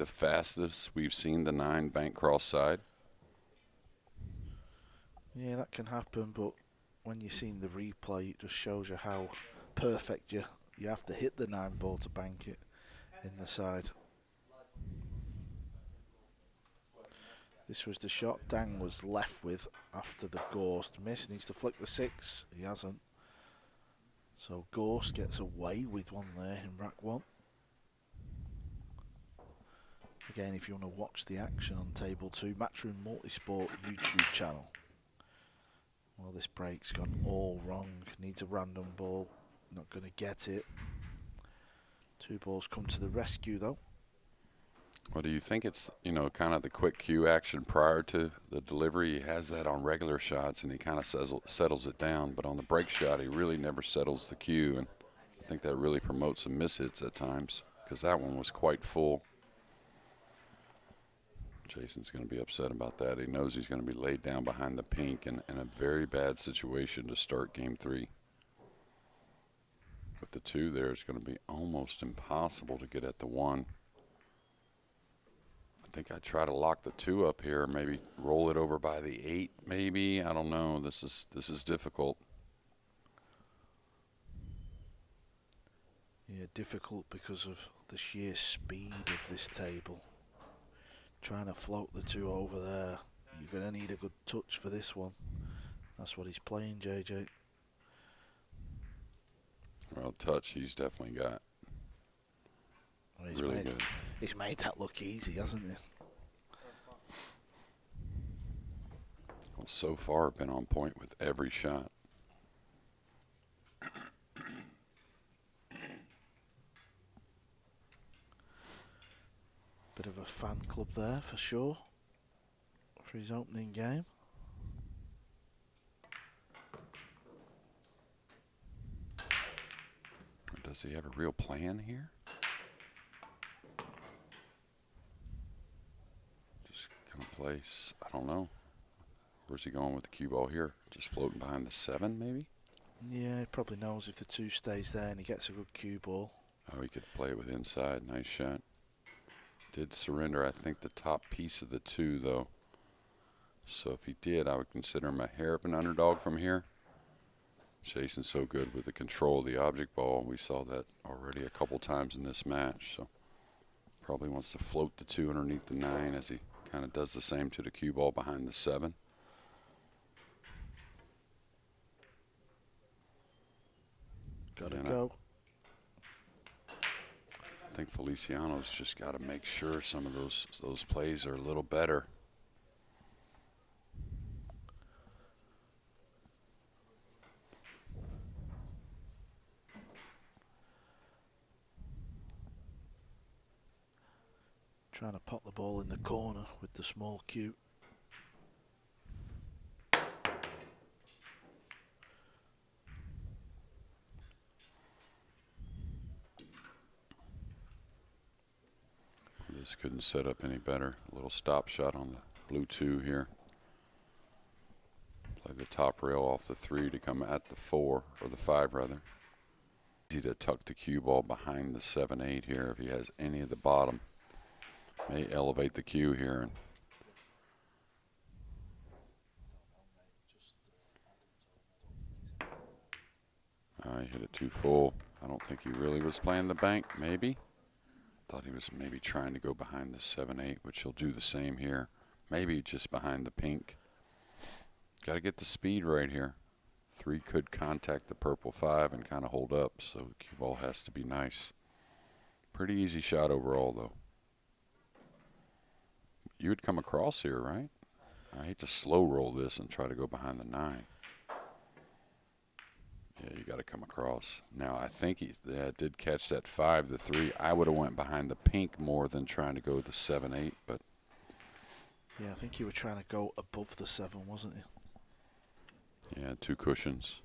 the fastest we've seen the 9 bank cross side. Yeah, that can happen, but when you've seen the replay, it just shows you how perfect you have to hit the 9 ball to bank it in the side. This was the shot Dang was left with after the Ghost miss. Needs to flick the 6. He hasn't. So Ghost gets away with one there in rack 1. Again, if you want to watch the action on table 2, Matchroom Multisport YouTube channel. Well, this break's gone all wrong. Needs a random ball. Not going to get it. 2 balls come to the rescue, though. Well, do you think it's, you know, kind of the quick cue action prior to the delivery? He has that on regular shots, and he kind of settles it down. But on the break shot, he really never settles the cue, and I think that really promotes some mishits at times because that one was quite full. Jason's going to be upset about that. He knows he's going to be laid down behind the pink and in a very bad situation to start game 3. With the 2 there, it's going to be almost impossible to get at the 1. I think I'd try to lock the 2 up here, maybe roll it over by the 8, maybe. I don't know. This is difficult. Yeah, difficult because of the sheer speed of this table. Trying to float the 2 over there. You're going to need a good touch for this one. That's what he's playing, JJ. Well, touch he's definitely got. Well, really good. He's made that look easy, hasn't he? Well, so far been on point with every shot. Bit of a fan club there for sure for his opening game. Does he have a real plan here? Just gonna place, I don't know. Where's he going with the cue ball here? Just floating behind the 7 maybe? Yeah, he probably knows if the 2 stays there and he gets a good cue ball. Oh, he could play it with inside. Nice shot. Did surrender, I think, the top piece of the 2, though. So if he did, I would consider him a hair of an underdog from here. Jason's so good with the control of the object ball. We saw that already a couple times in this match. So probably wants to float the 2 underneath the 9 as he kind of does the same to the cue ball behind the 7. Gotta go. I think Feliciano's just got to make sure some of those plays are a little better. Trying to pop the ball in the corner with the small cue. This couldn't set up any better. A little stop shot on the blue 2 here. Play the top rail off the 3 to come at the 4, or the 5 rather. Easy to tuck the cue ball behind the 7-8 here if he has any of the bottom. May elevate the cue here. He hit it too full. I don't think he really was playing the bank, maybe. Thought he was maybe trying to go behind the 7-8, which he'll do the same here. Maybe just behind the pink. Got to get the speed right here. 3 could contact the purple 5 and kind of hold up, so the cue ball has to be nice. Pretty easy shot overall, though. You would come across here, right? I hate to slow roll this and try to go behind the 9. Yeah, you got to come across. Now, I think he did catch that 5, the 3. I would have went behind the pink more than trying to go the 7-8, but. Yeah, I think you were trying to go above the 7, wasn't you? Yeah, 2 cushions.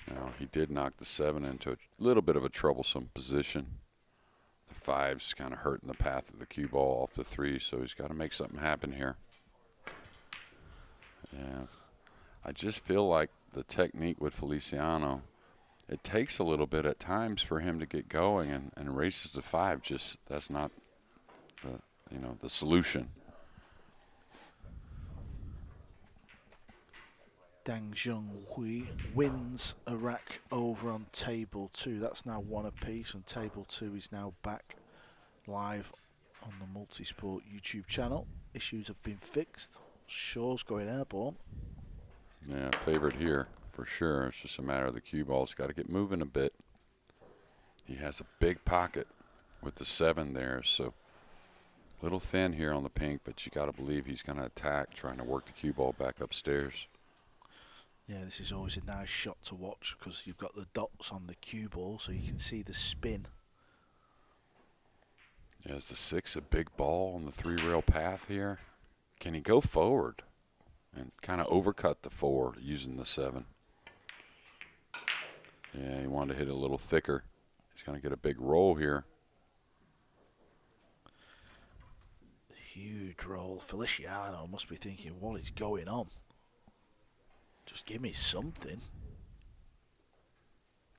Now, he did knock the 7 into a little bit of a troublesome position. The 5's kind of hurting the path of the cue ball off the 3, so he's got to make something happen here. Yeah, I just feel like the technique with Feliciano, it takes a little bit at times for him to get going, and races to 5, just that's not the solution. Dang Zhonghui wins a rack over on table 2. That's now 1 apiece, and table 2 is now back live on the Multisport YouTube channel. Issues have been fixed. Shaw's going airborne. Yeah, favorite here for sure. It's just a matter of the cue ball's got to get moving a bit. He has a big pocket with the 7 there, so a little thin here on the pink, but you got to believe he's going to attack, trying to work the cue ball back upstairs. Yeah, this is always a nice shot to watch because you've got the dots on the cue ball, so you can see the spin. Yeah, is the 6 a big ball on the 3-rail path here? Can he go forward and kind of overcut the 4 using the 7? Yeah, he wanted to hit it a little thicker. He's going to get a big roll here. Huge roll. Feliciano must be thinking, what is going on? Just give me something.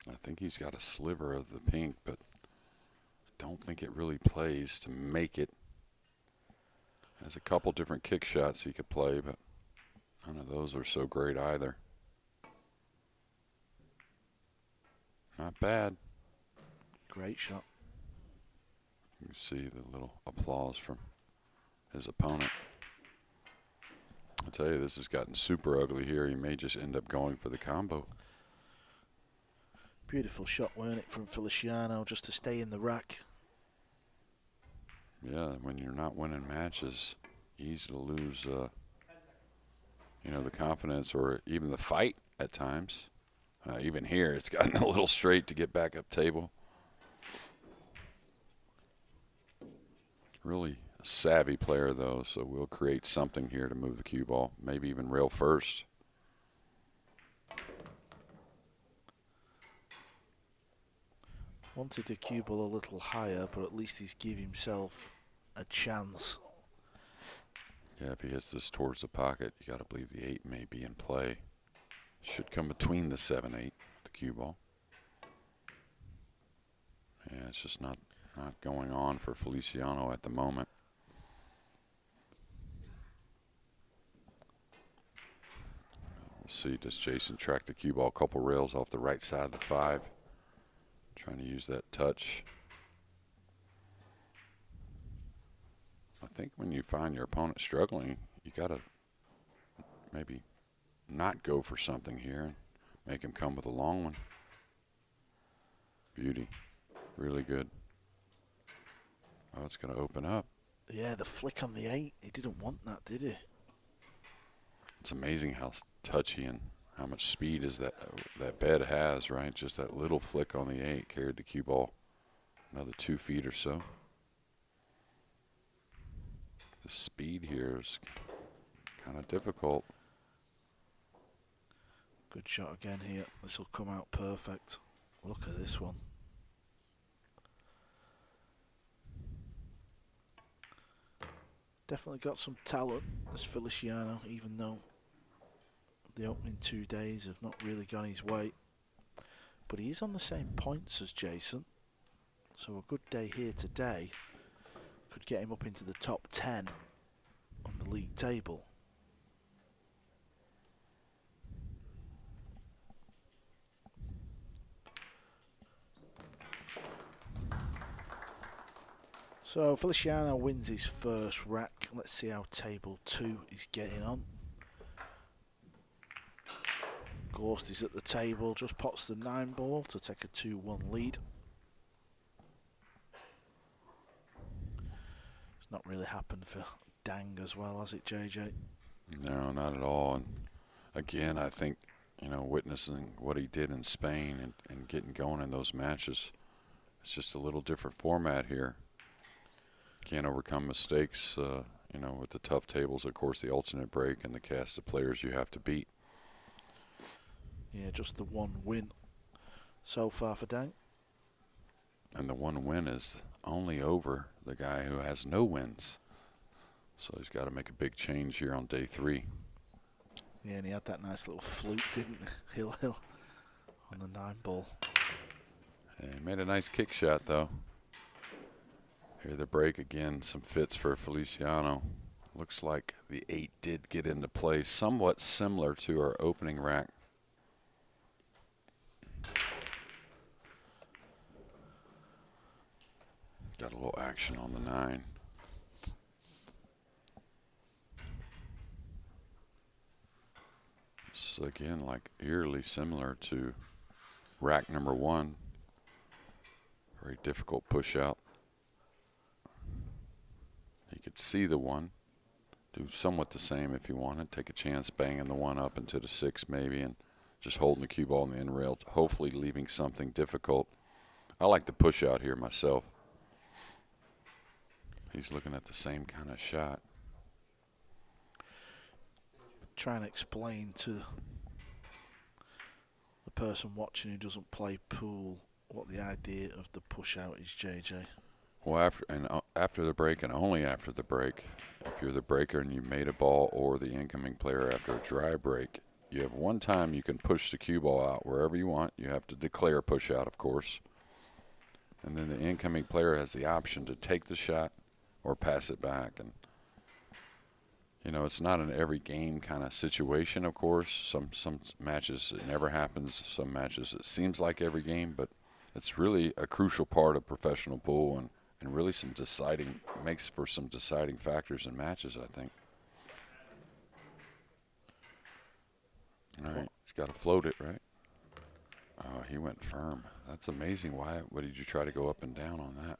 I think he's got a sliver of the pink, but I don't think it really plays to make it. Has a couple different kick shots he could play, but none of those are so great either. Not bad. Great shot. You can see the little applause from his opponent. I tell you, this has gotten super ugly here. He may just end up going for the combo. Beautiful shot, weren't it, from Feliciano, just to stay in the rack. Yeah, when you're not winning matches, easy to lose, the confidence or even the fight at times. Even here, it's gotten a little straight to get back up table. Really a savvy player, though, so we'll create something here to move the cue ball, maybe even rail first. Wanted the cue ball a little higher, but at least he's giving himself a chance. Yeah, if he hits this towards the pocket, you got to believe the 8 may be in play. Should come between the 7-8, the cue ball. Yeah, it's just not going on for Feliciano at the moment. We'll see, does Jason track the cue ball a couple rails off the right side of the 5? Trying to use that touch. I think when you find your opponent struggling, you got to maybe not go for something here and make him come with a long one. Beauty. Really good. Oh, it's going to open up. Yeah, the flick on the 8. He didn't want that, did he? It's amazing how touchy and how much speed is that bed has, right? Just that little flick on the 8 carried the cue ball another 2 feet or so. The speed here is kind of difficult. Good shot again here. This will come out perfect. Look at this one. Definitely got some talent as Feliciano, even though the opening 2 days have not really gone his way. But he is on the same points as Jason, so a good day here today could get him up into the top 10 on the league table. So Feliciano wins his first rack. Let's see how table 2 is getting on. Gorst is at the table, just pots the 9-ball to take a 2-1 lead. It's not really happened for Dang as well, has it, JJ? No, not at all. And again, I think, witnessing what he did in Spain and getting going in those matches, it's just a little different format here. Can't overcome mistakes, with the tough tables, of course, the alternate break and the cast of players you have to beat. Yeah, just the 1 win so far for Dang. And the 1 win is only over the guy who has no wins. So he's got to make a big change here on day 3. Yeah, and he had that nice little fluke, didn't he? Hill on the 9-ball. And he made a nice kick shot, though. Here the break again, some fits for Feliciano. Looks like the 8 did get into play, somewhat similar to our opening rack. Got a little action on the 9. It's again like eerily similar to rack number 1. Very difficult push out. You could see the 1. Do somewhat the same if you wanted. Take a chance banging the 1 up into the 6 maybe, and just holding the cue ball in the end rail, hopefully leaving something difficult. I like the push out here myself. He's looking at the same kind of shot. Try and explain to the person watching who doesn't play pool what the idea of the push out is, JJ. Well, after the break and only after the break, if you're the breaker and you made a ball or the incoming player after a dry break, you have one time you can push the cue ball out wherever you want. You have to declare push out, of course. And then the incoming player has the option to take the shot or pass it back. And, you know, it's not an every game kind of situation, of course. Some matches it never happens. Some matches it seems like every game, but it's really a crucial part of professional pool, and really makes for some deciding factors in matches, I think. All right, he's got to float it, right? Oh, he went firm. That's amazing. What did you try to go up and down on that?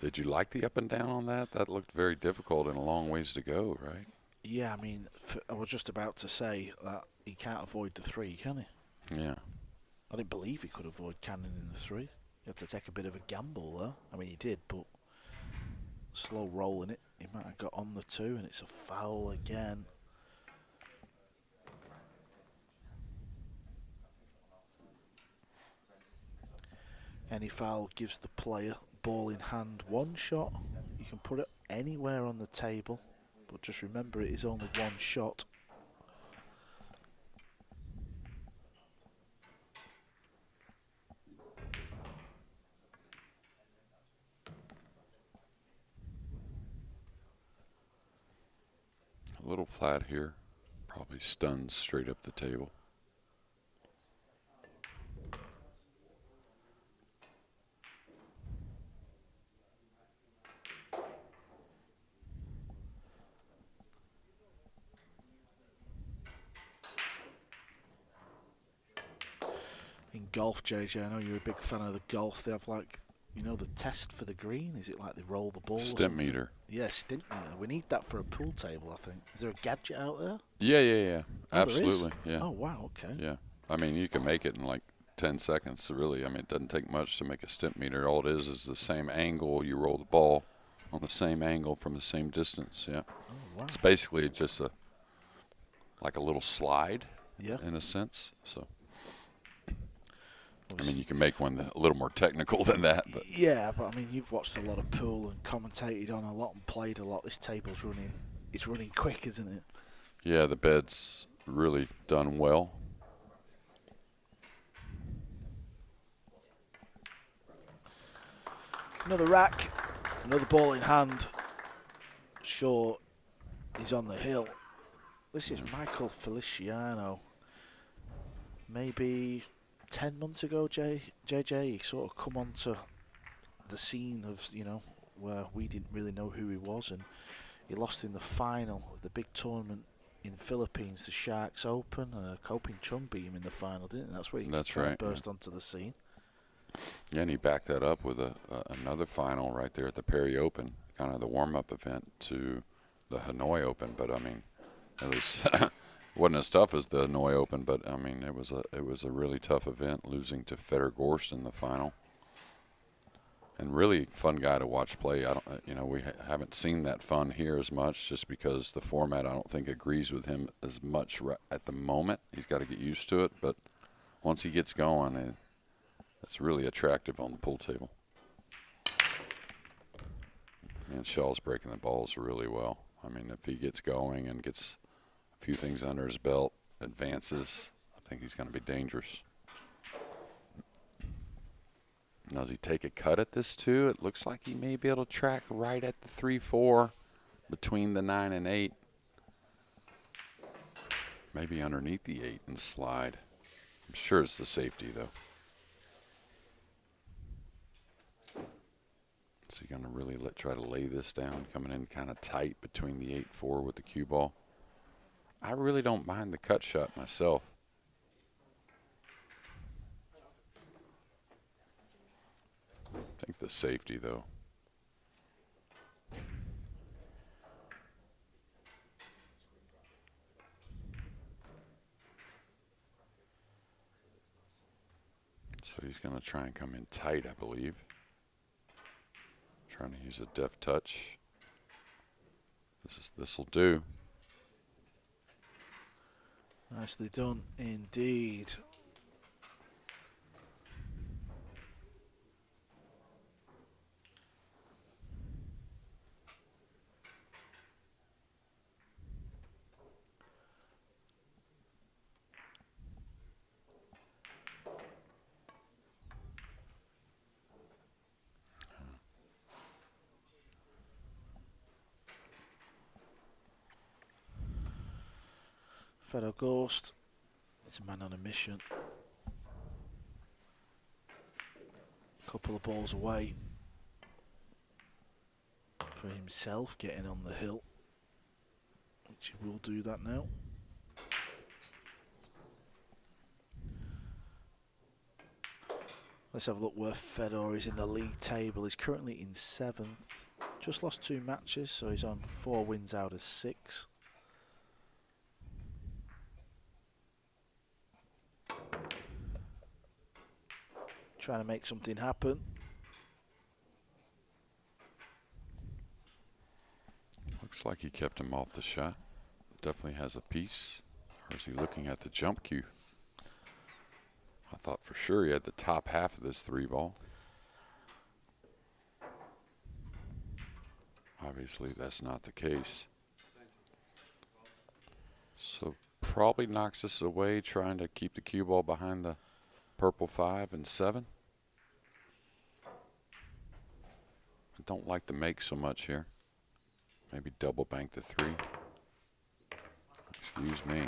Did you like the up and down on that? That looked very difficult and a long ways to go, right? Yeah, I mean, I was just about to say that he can't avoid the 3, can he? Yeah. I didn't believe he could avoid cannon in the 3. He had to take a bit of a gamble there. I mean, he did, but slow rolling it. He might have got on the 2, and it's a foul again. Any foul gives the player ball in hand 1 shot. You can put it anywhere on the table, but just remember it is only 1 shot. A little flat here. Probably stuns straight up the table. In golf, JJ, I know you're a big fan of the golf. They have, like, you know, the test for the green. Is it like they roll the ball? Stimp meter. Yeah, stimp meter. We need that for a pool table, I think. Is there a gadget out there? Yeah. Oh, absolutely. there is? Yeah. Oh, wow, okay. Yeah. I mean, you can make it in like 10 seconds, really. I mean, it doesn't take much to make a stimp meter. All it is the same angle. You roll the ball on the same angle from the same distance. Yeah. Oh, wow. It's basically just like a little slide, Yeah. in a sense. So, I mean, you can make one a little more technical than that. But yeah, but I mean, you've watched a lot of pool and commentated on a lot and played a lot. This table's running. It's running quick, isn't it? yeah, the bed's really done well. Another rack, another ball in hand. Shaw is on the hill. This is Michael Feliciano. Maybe 10 months ago, JJ, he sort of come onto the scene of, you know, where we didn't really know who he was, and he lost in the final of the big tournament in the Philippines, the Sharks Open. Pin-Chung beat him in the final, didn't he? That's where he burst onto the scene. Yeah, and he backed that up with another final right there at the Perry Open, kind of the warm-up event to the Hanoi Open. But I mean, it was wasn't as tough as the Hanoi Open, but I mean, it was a really tough event, losing to Fedor Gorst in the final. And really fun guy to watch play. We haven't seen that fun here as much, just because the format I don't think agrees with him as much at the moment. He's got to get used to it, but once he gets going, it's really attractive on the pool table. And Shaw's breaking the balls really well. I mean, if he gets going and gets a few things under his belt, advances, I think he's going to be dangerous. Now, does he take a cut at this too? It looks like he may be able to track right at the 3-4 between the 9 and 8. Maybe underneath the 8 and slide. I'm sure it's the safety though. Is he going to really try to lay this down, coming in kind of tight between the 8-4 with the cue ball? I really don't mind the cut shot myself. I think the safety though. So he's going to try and come in tight, I believe. Trying to use a deft touch. This'll do. Nicely done indeed. Fellow Ghost is a man on a mission. Couple of balls away for himself, getting on the hill, which he will do that now. Let's have a look where Fedor is in the league table. He's currently in 7th. Just lost 2 matches, so he's on 4 wins out of 6. Trying to make something happen. Looks like he kept him off the shot. Definitely has a piece. Or is he looking at the jump cue? I thought for sure he had the top half of this 3 ball. Obviously that's not the case. So probably knocks this away, trying to keep the cue ball behind the purple 5 and 7. I don't like the make so much here. Maybe double bank the 3. Excuse me.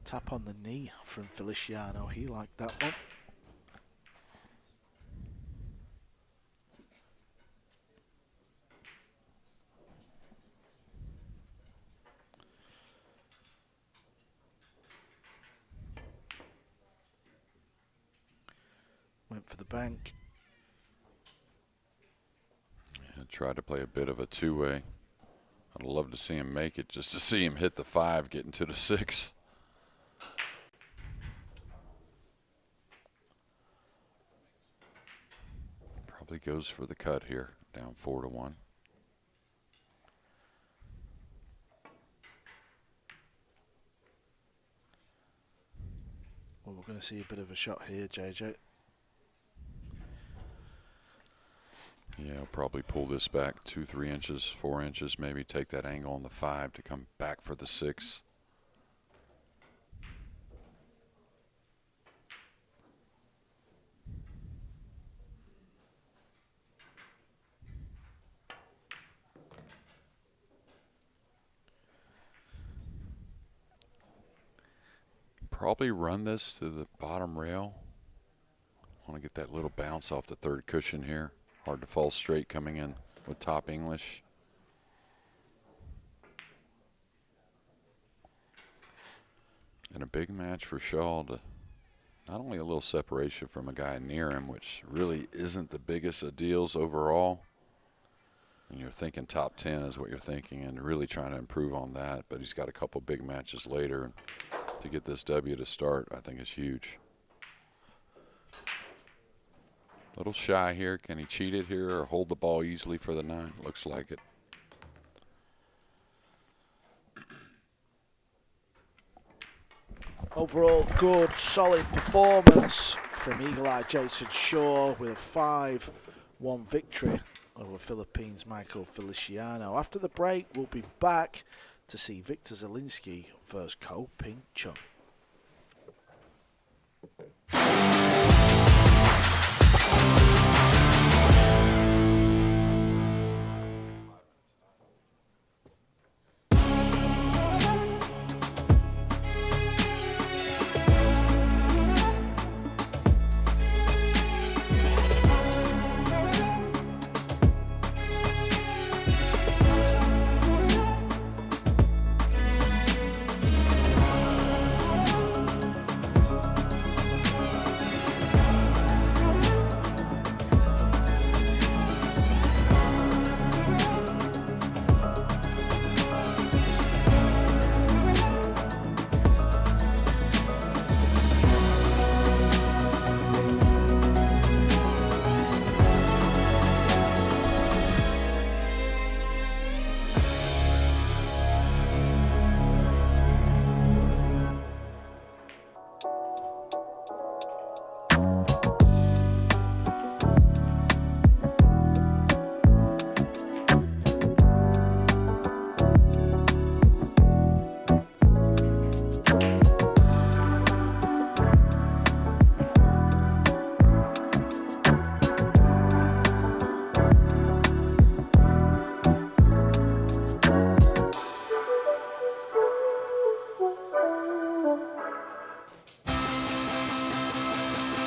Tap on the knee from Feliciano. He liked that one. Went for the bank. Yeah, tried to play a bit of a 2-way. I'd love to see him make it, just to see him hit the 5, getting to the 6. Probably goes for the cut here, down 4-1. Well, we're going to see a bit of a shot here, JJ. Yeah, I'll probably pull this back 2-3 inches, 4 inches, maybe take that angle on the 5 to come back for the 6. Probably run this to the bottom rail. Want to get that little bounce off the 3rd cushion here. Hard to fall straight coming in with top English. And a big match for Shaw to not only a little separation from a guy near him, which really isn't the biggest of deals overall. And you're thinking top 10 is what you're thinking and really trying to improve on that. But he's got a couple big matches later. And to get this W to start, I think is huge. Little shy here. Can he cheat it here or hold the ball easily for the 9? Looks like it. Overall, good, solid performance from Eagle-Eye Jason Shaw with a 5-1 victory over Philippines' Michael Feliciano. After the break, we'll be back to see Victor Zielinski versus Pin-Chung.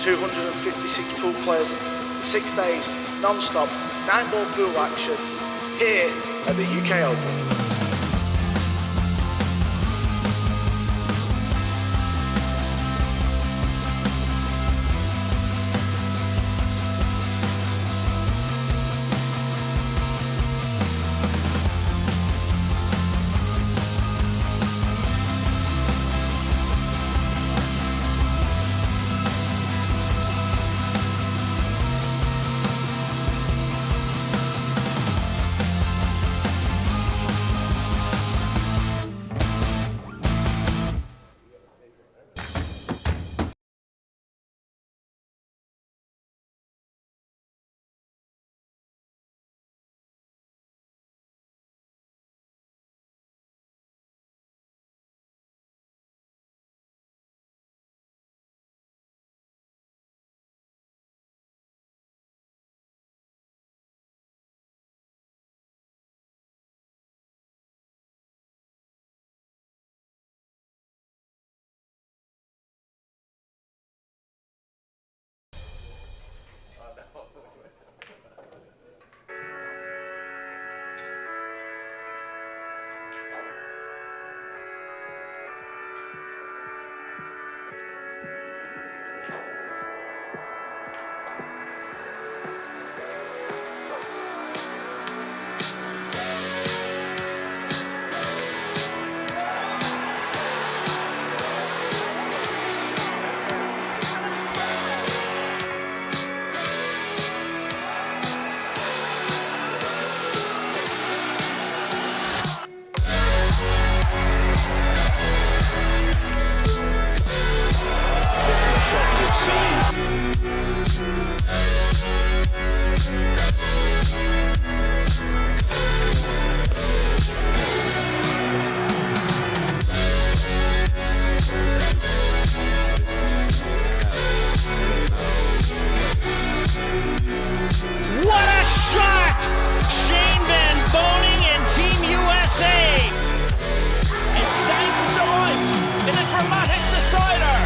256 pool players, 6 days, non-stop, 9-ball pool action here at the UK Open. Boening and Team USA. It's Dave Science in a dramatic decider.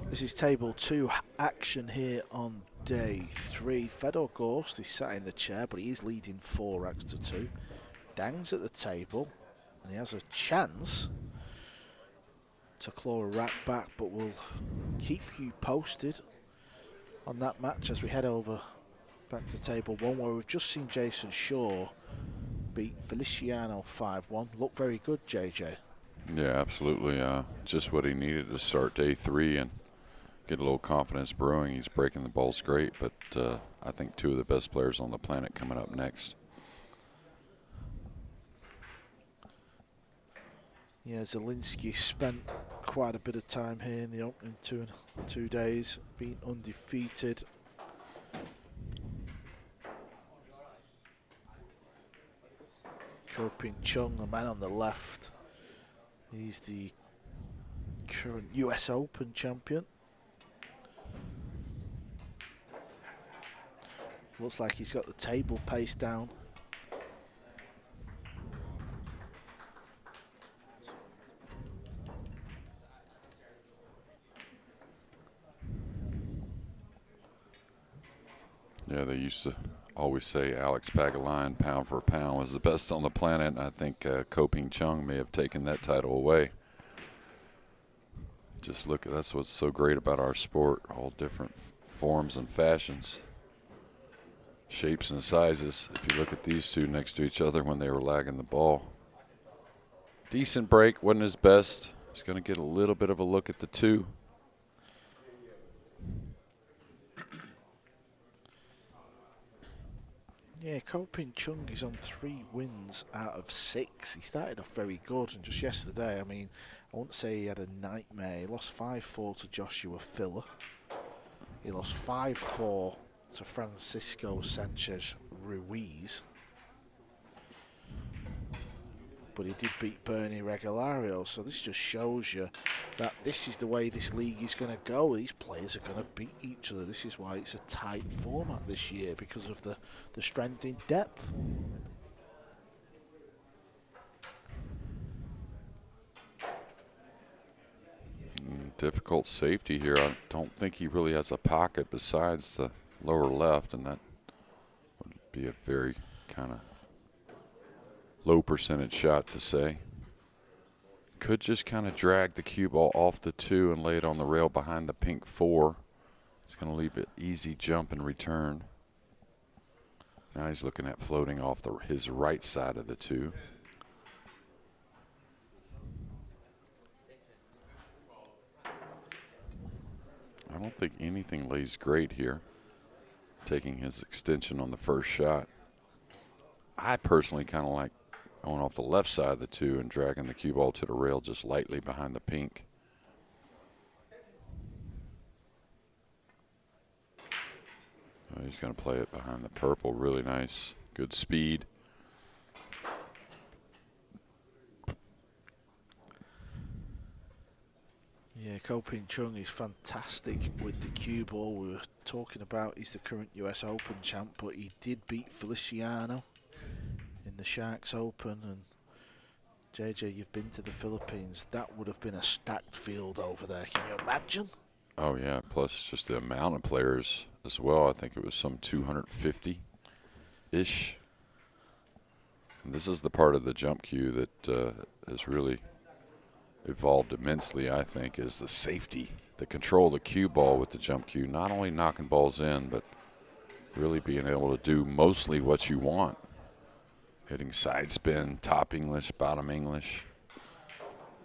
This is table 2 action here on day 3. Fedor Gorst is sat in the chair, but he is leading 4-2. Dang's at the table, and he has a chance to claw a rack back, but we'll keep you posted on that match as we head over back to table 1, where we've just seen Jason Shaw beat Feliciano 5-1. Looked very good, JJ. Yeah, absolutely. Just what he needed to start day 3 and get a little confidence brewing. He's breaking the balls great, but I think 2 of the best players on the planet coming up next. Yeah, Zielinski spent quite a bit of time here in the opening 2 days, being undefeated. Pin-Chung, the man on the left, he's the current US Open champion. Looks like he's got the table pace down. Yeah, they used to always say Alex Pagulayan, pound for pound, was the best on the planet, and I think Pin-Chung may have taken that title away. Just look, that's what's so great about our sport, all different forms and fashions, shapes and sizes. If you look at these two next to each other when they were lagging the ball. Decent break, wasn't his best. He's going to get a little bit of a look at the two. Yeah, Pin-Chung is on 3 wins out of 6. He started off very good, and just yesterday, I mean, I wouldn't say he had a nightmare. He lost 5-4 to Joshua Filler. He lost 5-4 to Francisco Sanchez Ruiz. But he did beat Bernie Regalario, so this just shows you that this is the way this league is going to go. These players are going to beat each other. This is why it's a tight format this year, because of the strength in depth. Difficult safety here. I don't think he really has a pocket besides the lower left, and that would be a very kind of low percentage shot to say. Could just kind of drag the cue ball off the 2 and lay it on the rail behind the pink 4. It's going to leave it easy jump and return. Now he's looking at floating off his right side of the 2. I don't think anything lays great here, taking his extension on the first shot. I personally kind of like going off the left side of the 2 and dragging the cue ball to the rail just lightly behind the pink. Oh, he's going to play it behind the purple. Really nice. Good speed. Yeah, Pin-Chung is fantastic with the cue ball. We were talking about he's the current US Open champ, but he did beat Feliciano in the Sharks Open. And JJ, you've been to the Philippines. That would have been a stacked field over there. Can you imagine? Oh, yeah, plus just the amount of players as well. I think it was some 250-ish. And this is the part of the jump cue that has really evolved immensely, I think, is the safety, the control of the cue ball with the jump cue, not only knocking balls in, but really being able to do mostly what you want. Hitting side spin, top English, bottom English.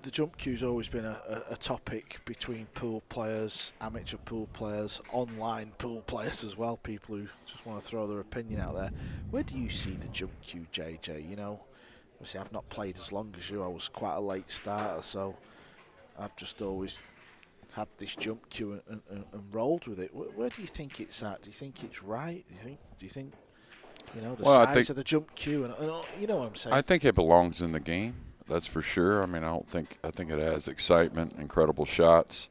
The jump cue's always been a topic between pool players, amateur pool players, online pool players as well, people who just want to throw their opinion out there. Where do you see the jump cue, JJ? You know, obviously I've not played as long as you. I was quite a late starter, so I've just always had this jump cue and rolled with it. Where do you think it's at? Do you think it's right? Do you think you know, the size of the jump cue and you know what I'm saying? I think it belongs in the game. That's for sure. I mean, I think it has excitement, incredible shots,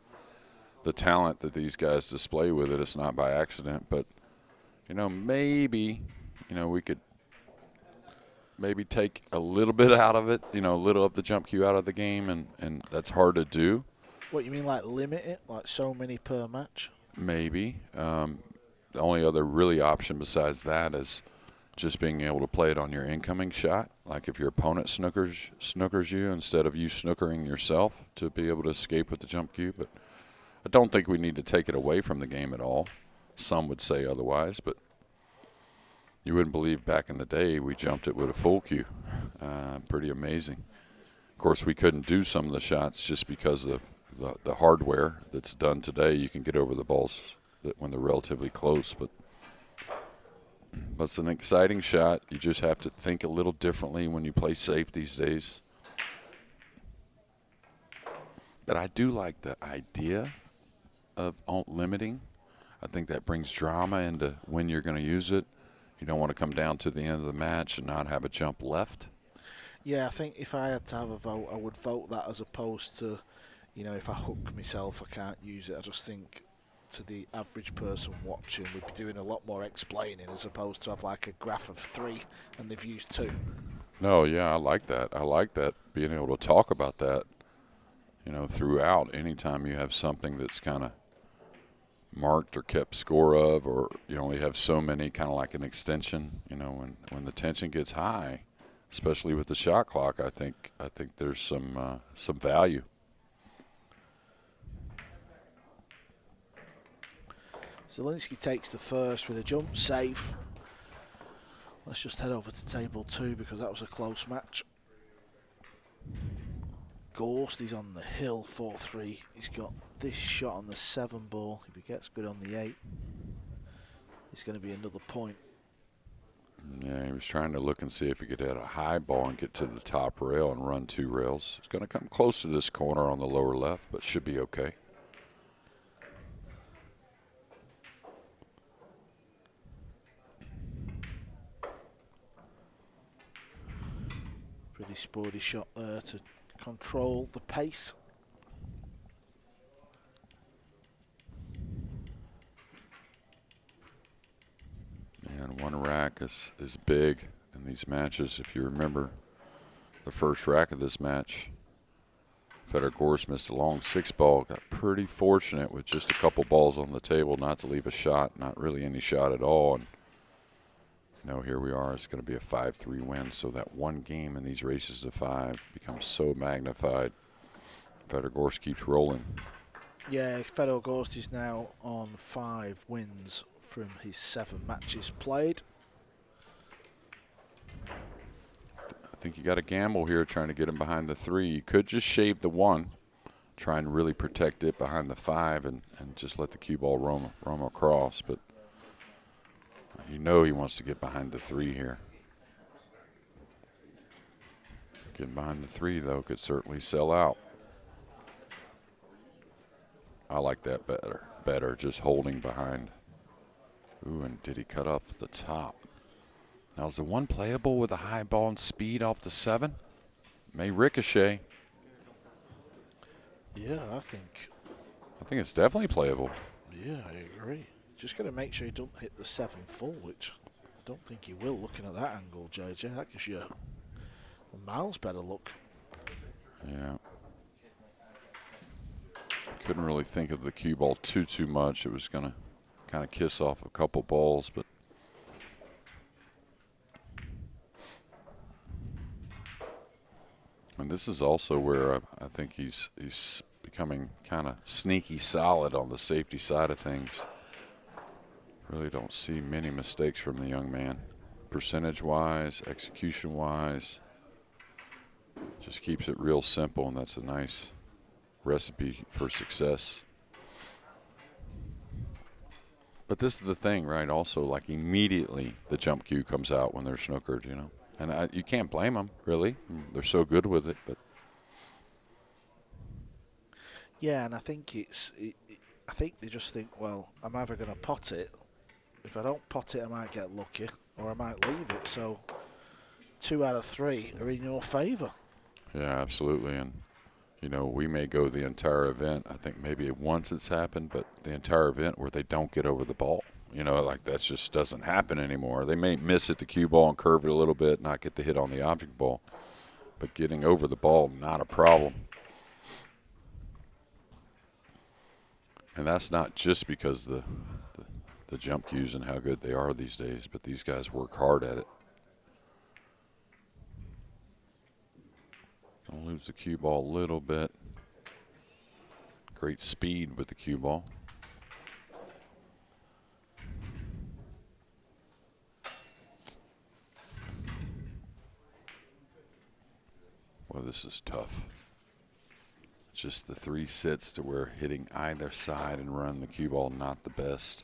the talent that these guys display with it. It's not by accident, but you know, maybe, you know, we could maybe take a little bit out of it, you know, a little of the jump cue out of the game, and that's hard to do. What, you mean like limit it, like so many per match? Maybe. The only other really option besides that is just being able to play it on your incoming shot. Like if your opponent snookers you instead of you snookering yourself, to be able to escape with the jump cue. But I don't think we need to take it away from the game at all. Some would say otherwise, but you wouldn't believe back in the day we jumped it with a full cue. Pretty amazing. Of course, we couldn't do some of the shots just because of the hardware that's done today. You can get over the balls when they're relatively close, but it's an exciting shot. You just have to think a little differently when you play safe these days. But I do like the idea of limiting. I think that brings drama into when you're going to use it. You don't want to come down to the end of the match and not have a jump left. Yeah, I think if I had to have a vote, I would vote that as opposed to, you know, if I hook myself, I can't use it. I just think to the average person watching, we'd be doing a lot more explaining as opposed to have like a graph of 3 and they've used 2. No, yeah, I like that. I like that, being able to talk about that, you know, throughout. Anytime you have something that's kind of marked or kept score of, or you only have so many, kind of like an extension. You know, when the tension gets high, especially with the shot clock, I think there's some value. Zielinski takes the first with a jump safe. Let's just head over to table 2 because that was a close match. Gorst, he's on the hill, 4-3. He's got this shot on the 7 ball. If he gets good on the 8, it's going to be another point. Yeah, he was trying to look and see if he could hit a high ball and get to the top rail and run 2 rails. It's going to come close to this corner on the lower left, but should be okay. Pretty sporty shot there to control the pace. And one rack is big in these matches. If you remember the first rack of this match, Fedor Gorst missed a long 6 ball, got pretty fortunate with just a couple balls on the table not to leave a shot, not really any shot at all. And you know, here we are, it's going to be a 5-3 win, so that one game in these races to 5 becomes so magnified. Fedor Gorst keeps rolling. Yeah, Fedor Gorst is now on 5 wins from his 7 matches played. I think you got a gamble here trying to get him behind the 3. You could just shave the 1, try and really protect it behind the 5 and just let the cue ball roam across, but you know he wants to get behind the 3 here. Getting behind the 3, though, could certainly sell out. I like that better, just holding behind. Ooh, and did he cut off the top? Now, is the 1 playable with a high ball and speed off the 7? May ricochet. Yeah, I think it's definitely playable. Yeah, I agree. Just got to make sure you don't hit the 7 full, which I don't think he will, looking at that angle, JJ. That gives you a miles better look. Yeah. Couldn't really think of the cue ball too much. It was going to kind of kiss off a couple balls, but and this is also where I think he's becoming kind of sneaky solid on the safety side of things. Really don't see many mistakes from the young man. Percentage-wise, execution-wise, just keeps it real simple, and that's a nice recipe for success. But this is the thing, right? Also, like immediately the jump cue comes out when they're snookered, you know. And you can't blame them, really. They're so good with it. But yeah, and I think I think they just think, well, I'm either going to pot it. If I don't pot it, I might get lucky, or I might leave it. So 2 out of 3 are in your favour. Yeah, absolutely. And you know, we may go the entire event. I think maybe once it's happened, but the entire event where they don't get over the ball. You know, like that just doesn't happen anymore. They may miss it, the cue ball, and curve it a little bit, not get the hit on the object ball. But getting over the ball, not a problem. And that's not just because the jump cues and how good they are these days, but these guys work hard at it. Don't lose the cue ball a little bit. Great speed with the cue ball. Well, this is tough. Just the 3 sits to where hitting either side and run the cue ball not the best.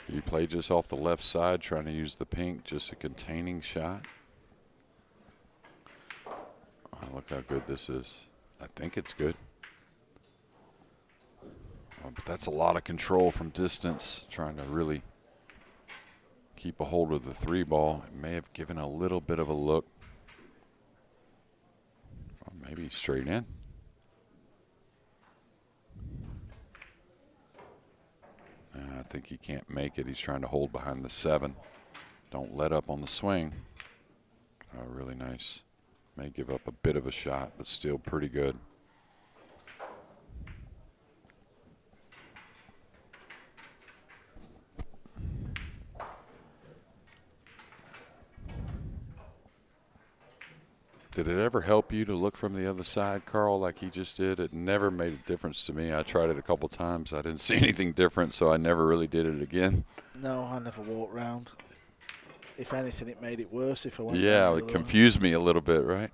You play just off the left side, trying to use the pink, just a containing shot. Oh, look how good this is. I think it's good. Oh, but that's a lot of control from distance, trying to really keep a hold of the 3 ball. It may have given a little bit of a look. Or maybe straight in. think he can't make it. He's trying to hold behind the 7. Don't let up on the swing. Oh, really nice. May give up a bit of a shot, but still pretty good. Did it ever help you to look from the other side, Carl, like he just did? It never made a difference to me. I tried it a couple times. I didn't see anything different, so I never really did it again. No, I never walked round. If anything, it made it worse if I went. Yeah, it confused me a little bit, right?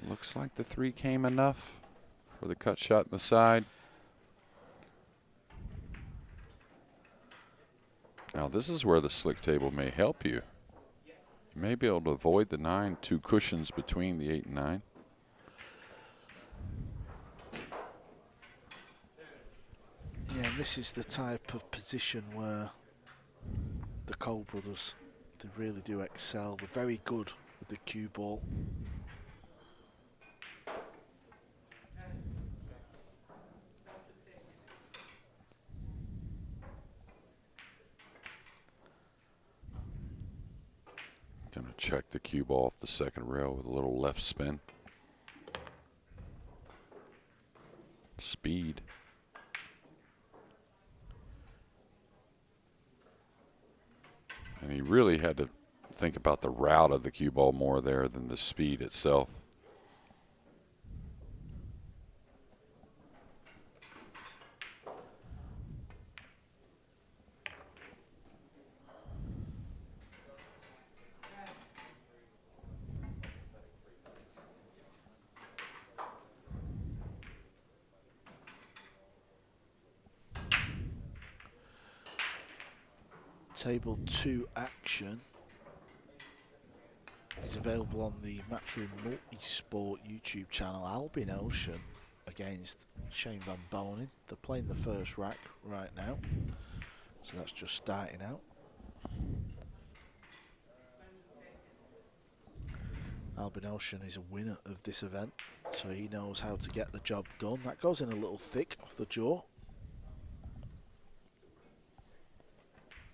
Looks like the 3 came enough for the cut shot in the side. Now this is where the slick table may help you. You may be able to avoid the 9, 2 cushions between the 8 and 9. Yeah, and this is the type of position where the Cole brothers, they really do excel. They're very good with the cue ball. Gonna check the cue ball off the second rail with a little left spin. Speed. And he really had to think about the route of the cue ball more there than the speed itself. Table 2 action is available on the Matchroom Multisport YouTube channel. Ouschan against Shane Van Boening. They're playing the first rack right now, so that's just starting out. Ouschan is a winner of this event, so he knows how to get the job done. That goes in a little thick off the jaw.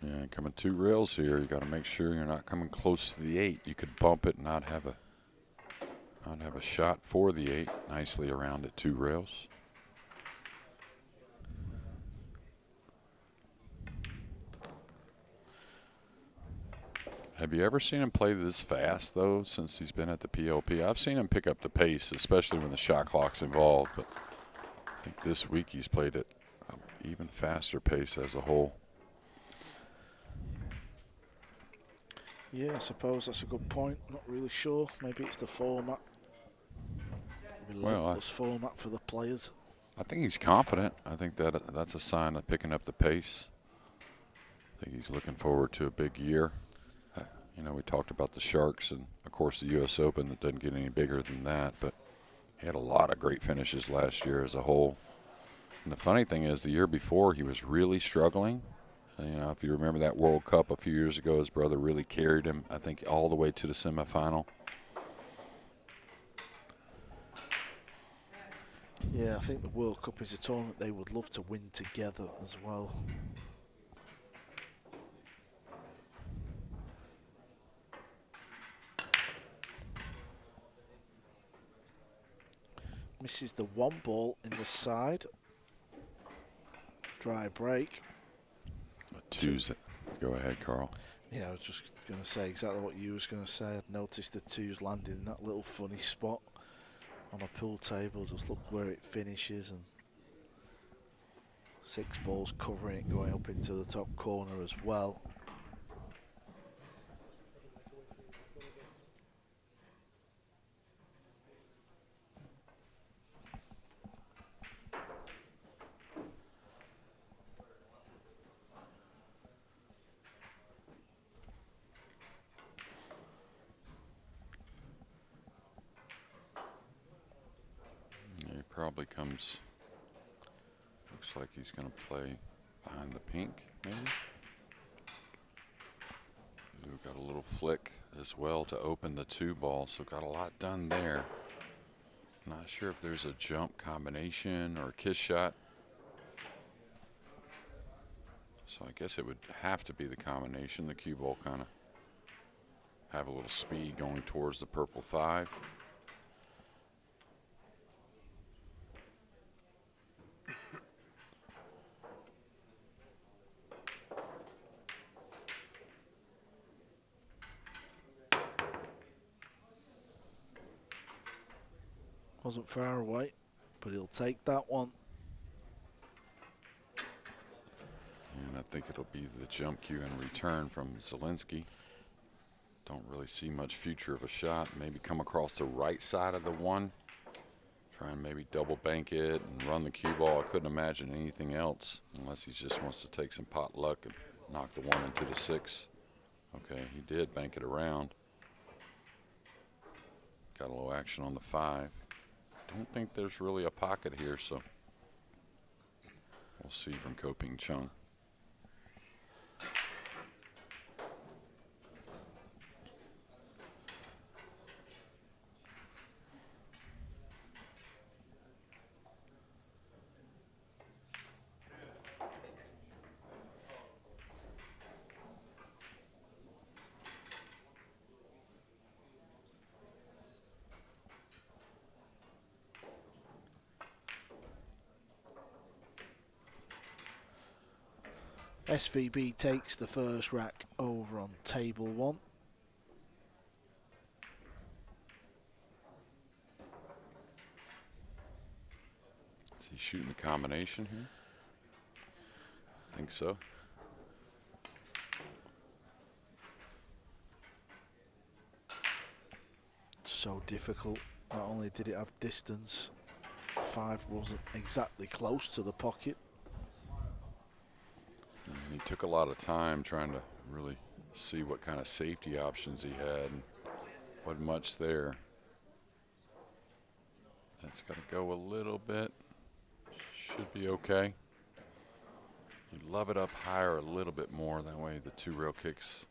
Yeah, coming 2 rails here, you got to make sure you're not coming close to the 8. You could bump it and not have a shot for the 8. Nicely around at 2 rails. Have you ever seen him play this fast, though, since he's been at the PLP? I've seen him pick up the pace, especially when the shot clock's involved, but I think this week he's played at an even faster pace as a whole. Yeah, I suppose that's a good point. Not really sure. Maybe it's the format. Relentless format for the players. I think he's confident. I think that's a sign of picking up the pace. I think he's looking forward to a big year. You know, we talked about the Sharks and, of course, the U.S. Open. That doesn't get any bigger than that. But he had a lot of great finishes last year as a whole. And the funny thing is, the year before, he was really struggling. You know, if you remember that World Cup a few years ago, his brother really carried him, I think, all the way to the semifinal. Yeah, I think the World Cup is a tournament they would love to win together as well. Misses the 1 ball in the side. Dry break. 2s. Go ahead, Carl. Yeah, I was just going to say exactly what you was going to say. I'd noticed the 2s landing in that little funny spot on a pool table. Just look where it finishes, and 6 balls covering it, going up into the top corner as well. Probably comes, looks like he's going to play behind the pink, maybe. We've got a little flick as well to open the 2 ball, so got a lot done there. Not sure if there's a jump combination or a kiss shot. So I guess it would have to be the combination. The cue ball kind of have a little speed going towards the purple 5. Wasn't far away, but he'll take that one. And I think it'll be the jump cue in return from Zielinski. Don't really see much future of a shot. Maybe come across the right side of the 1. Try and maybe double bank it and run the cue ball. I couldn't imagine anything else unless he just wants to take some pot luck and knock the 1 into the 6. Okay, he did bank it around. Got a little action on the 5. Don't think there's really a pocket here, so we'll see from Pin-Chung. SVB takes the first rack over on table 1. Is he shooting the combination here? I think so. So difficult. Not only did it have distance, 5 wasn't exactly close to the pocket. And he took a lot of time trying to really see what kind of safety options he had. And wasn't much there. That's got to go a little bit. Should be okay. You'd love it up higher a little bit more. That way the 2 rail kicks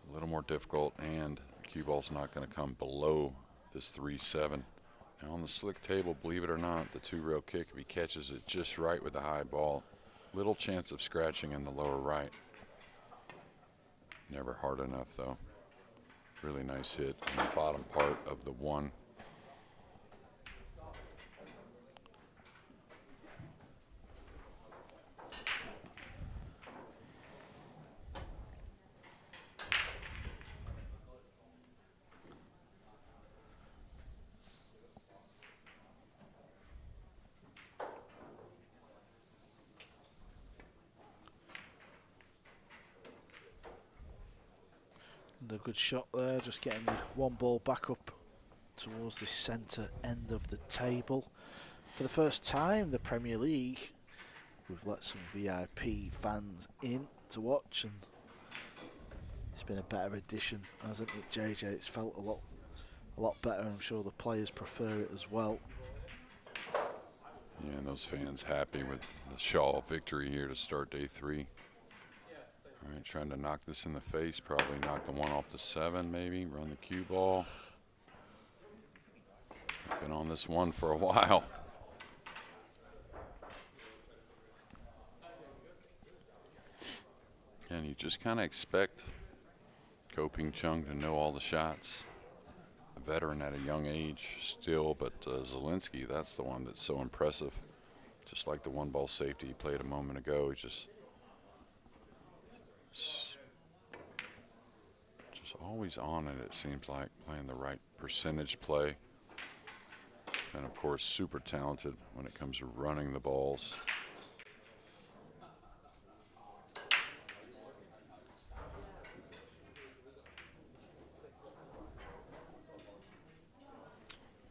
a little more difficult, and the cue ball's not going to come below this 3-7. Now on the slick table, believe it or not, the 2 rail kick, if he catches it just right with a high ball, little chance of scratching in the lower right. Never hard enough though. Really nice hit on the bottom part of the 1. A good shot there, just getting the 1 ball back up towards the centre end of the table. For the first time, the Premier League, we've let some VIP fans in to watch, and it's been a better addition, hasn't it, JJ? It's felt a lot better. I'm sure the players prefer it as well. Yeah, and those fans happy with the Shaw victory here to start day 3. All right, trying to knock this in the face, probably knock the 1 off the 7 maybe, run the cue ball. Been on this 1 for a while. And you just kind of expect Pin-Chung to know all the shots. A veteran at a young age still, but Zielinski, that's the one that's so impressive. Just like the 1 ball safety he played a moment ago, he just always on it, it seems like, playing the right percentage play. And of course, super talented when it comes to running the balls.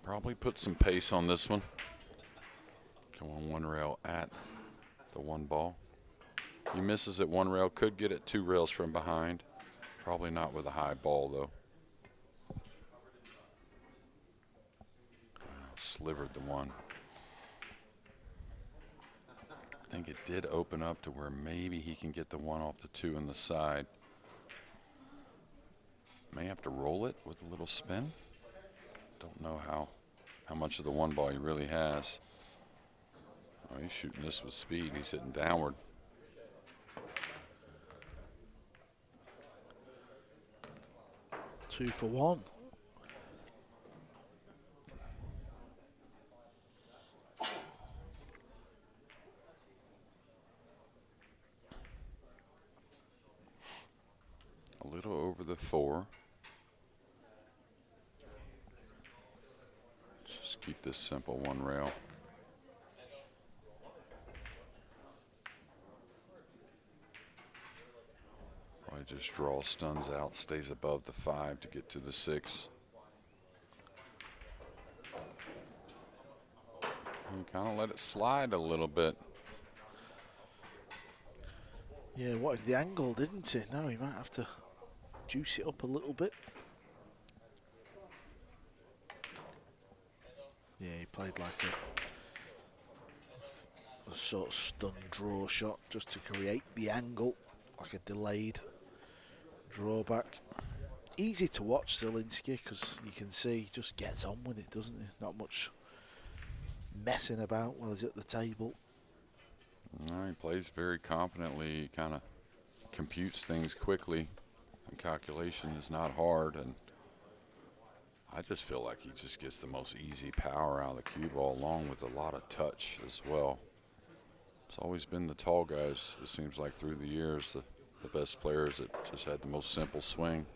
Probably put some pace on this one. Come on 1 rail at the 1 ball. He misses at 1 rail, could get it 2 rails from behind. Probably not with a high ball, though. Slivered the 1. I think it did open up to where maybe he can get the 1 off the 2 in the side. May have to roll it with a little spin. Don't know how how much of the one ball he really has. Oh, he's shooting this with speed. He's hitting downward. Two for one. A little over the 4. Just keep this simple, one rail. Probably just draw stuns out, stays above the 5 to get to the 6. And kind of let it slide a little bit. Yeah, wanted the angle, didn't he? Now he might have to juice it up a little bit. Yeah, he played like a sort of stun draw shot just to create the angle, like a delayed drawback. Easy to watch Zielinski because you can see he just gets on with it, doesn't he? Not much messing about while he's at the table. No, he plays very confidently. He kind of computes things quickly. And calculation is not hard. And I just feel like he just gets the most easy power out of the cue ball, along with a lot of touch as well. It's always been the tall guys, it seems like, through the years, the best players that just had the most simple swing.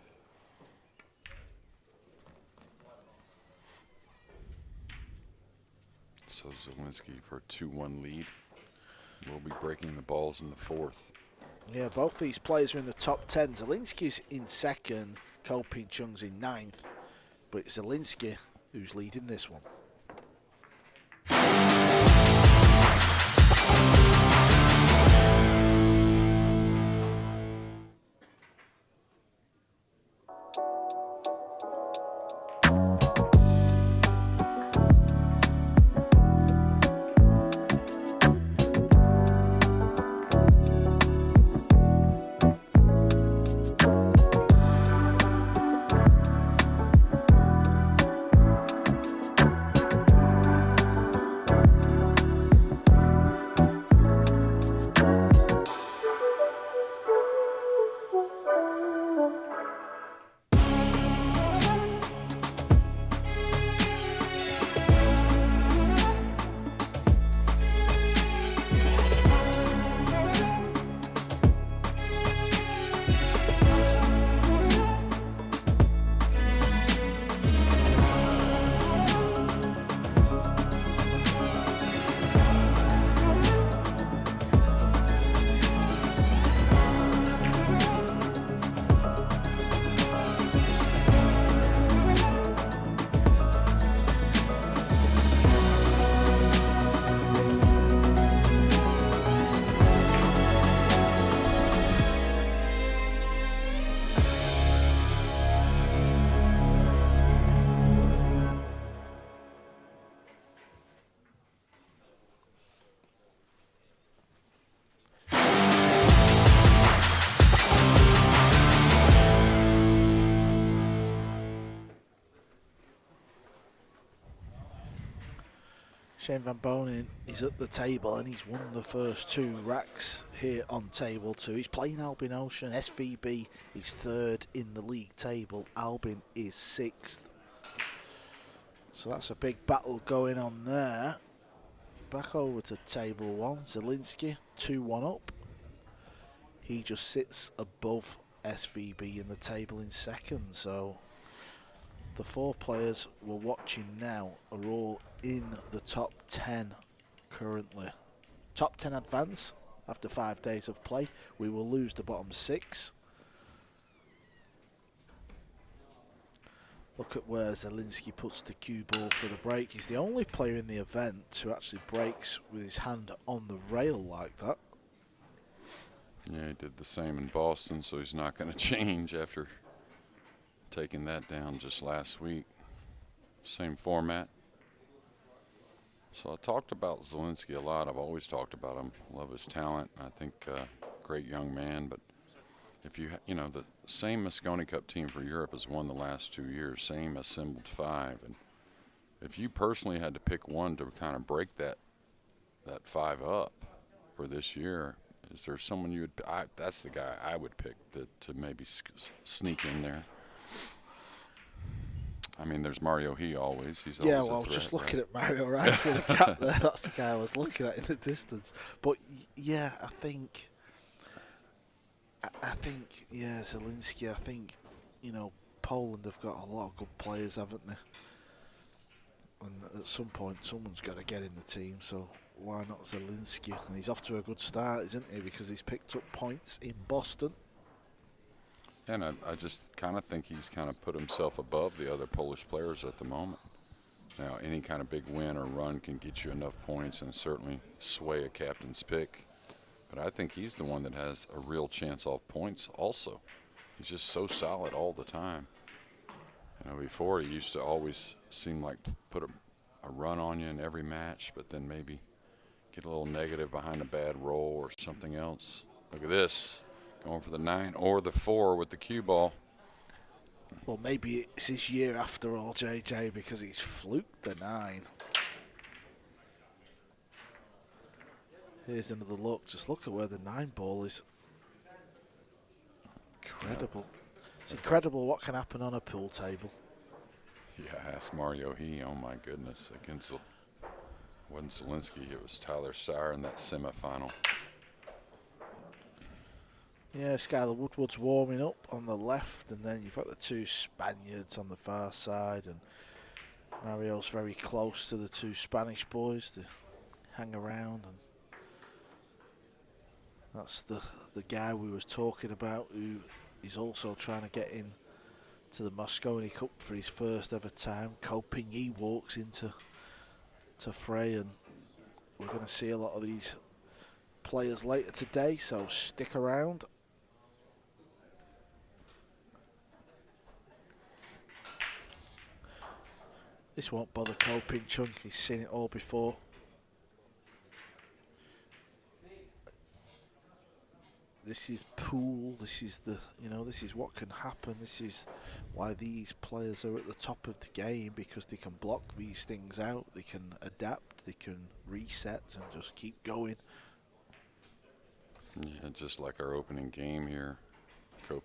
So Zielinski for a 2-1 lead. We'll be breaking the balls in the 4th. Yeah, both these players are in the top 10. Zielinski's in 2nd, Pin-Chung's in 9th. But it's Zielinski who's leading this one. Shane Van Boening is at the table and he's won the first 2 racks here on table 2. He's playing Albin Ouschan. SVB is 3rd in the league table. Albin is 6th. So that's a big battle going on there. Back over to table 1. Zielinski 2-1 up. He just sits above SVB in the table in 2nd. So the 4 players we're watching now are all in the top 10 currently. Top 10 advance after 5 days of play. We will lose the bottom 6. Look at where Zielinski puts the cue ball for the break. He's the only player in the event who actually breaks with his hand on the rail like that. Yeah, he did the same in Boston, so he's not going to change after taking that down just last week. Same format. So I talked about Zielinski a lot. I've always talked about him. Love his talent. I think great young man. But if you know, the same Mosconi Cup team for Europe has won the last 2 years. Same assembled 5. And If you personally had to pick one to kind of break that 5 up for this year, is there someone you would? That's the guy I would pick to maybe sneak in there. I mean, there's Mario He always. He's always I was just looking at Mario right through the cap there. That's the guy I was looking at in the distance. But yeah, I think Zielinski. I think Poland have got a lot of good players, haven't they? And at some point, someone's got to get in the team. So why not Zielinski? And he's off to a good start, isn't he? Because he's picked up points in Boston. And I just kind of think he's kind of put himself above the other Polish players at the moment. Now, any kind of big win or run can get you enough points and certainly sway a captain's pick. But I think he's the one that has a real chance off points also. He's just so solid all the time. Before he used to always seem like put a run on you in every match, but then maybe get a little negative behind a bad roll or something else. Look at this. Going for the 9 or the 4 with the cue ball. Well, maybe it's his year after all, JJ, because he's fluked the 9. Here's another look. Just look at where the 9 ball is. Incredible. It's incredible what can happen on a pool table. Yeah, ask Mario He. Oh, my goodness. Against, it wasn't Zielinski. It was Tyler Sauer in that semifinal. Yeah, Skylar Woodward's warming up on the left, and then you've got the 2 Spaniards on the far side, and Mario's very close to the 2 Spanish boys to hang around, and that's the guy we was talking about who is also trying to get in to the Mosconi Cup for his first ever time. Coping, he walks into fray, and we're going to see a lot of these players later today, so stick around. This won't bother Pin-Chung, he's seen it all before. This is pool, this is this is what can happen, this is why these players are at the top of the game, because they can block these things out, they can adapt, they can reset and just keep going. Yeah, just like our opening game here,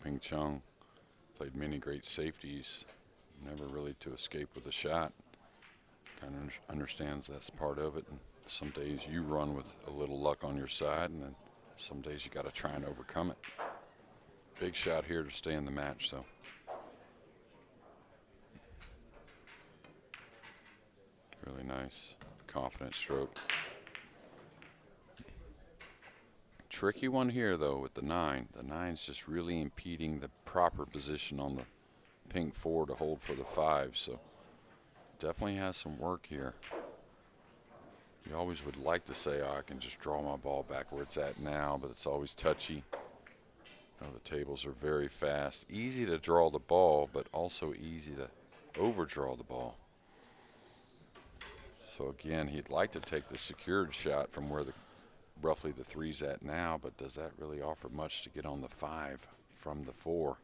Pin-Chung played many great safeties, never really to escape with a shot. Kind of understands that's part of it, and some days you run with a little luck on your side, and then some days you got to try and overcome it. Big shot here to stay in the match, so. Really nice, confident stroke. Tricky one here, though, with the 9. The 9's just really impeding the proper position on the pink 4 to hold for the 5, so definitely has some work here. You always would like to say, oh, I can just draw my ball back where it's at now, but it's always touchy. The tables are very fast. Easy to draw the ball, but also easy to overdraw the ball. So again, he'd like to take the secured shot from where roughly the 3's at now, but does that really offer much to get on the 5 from the 4?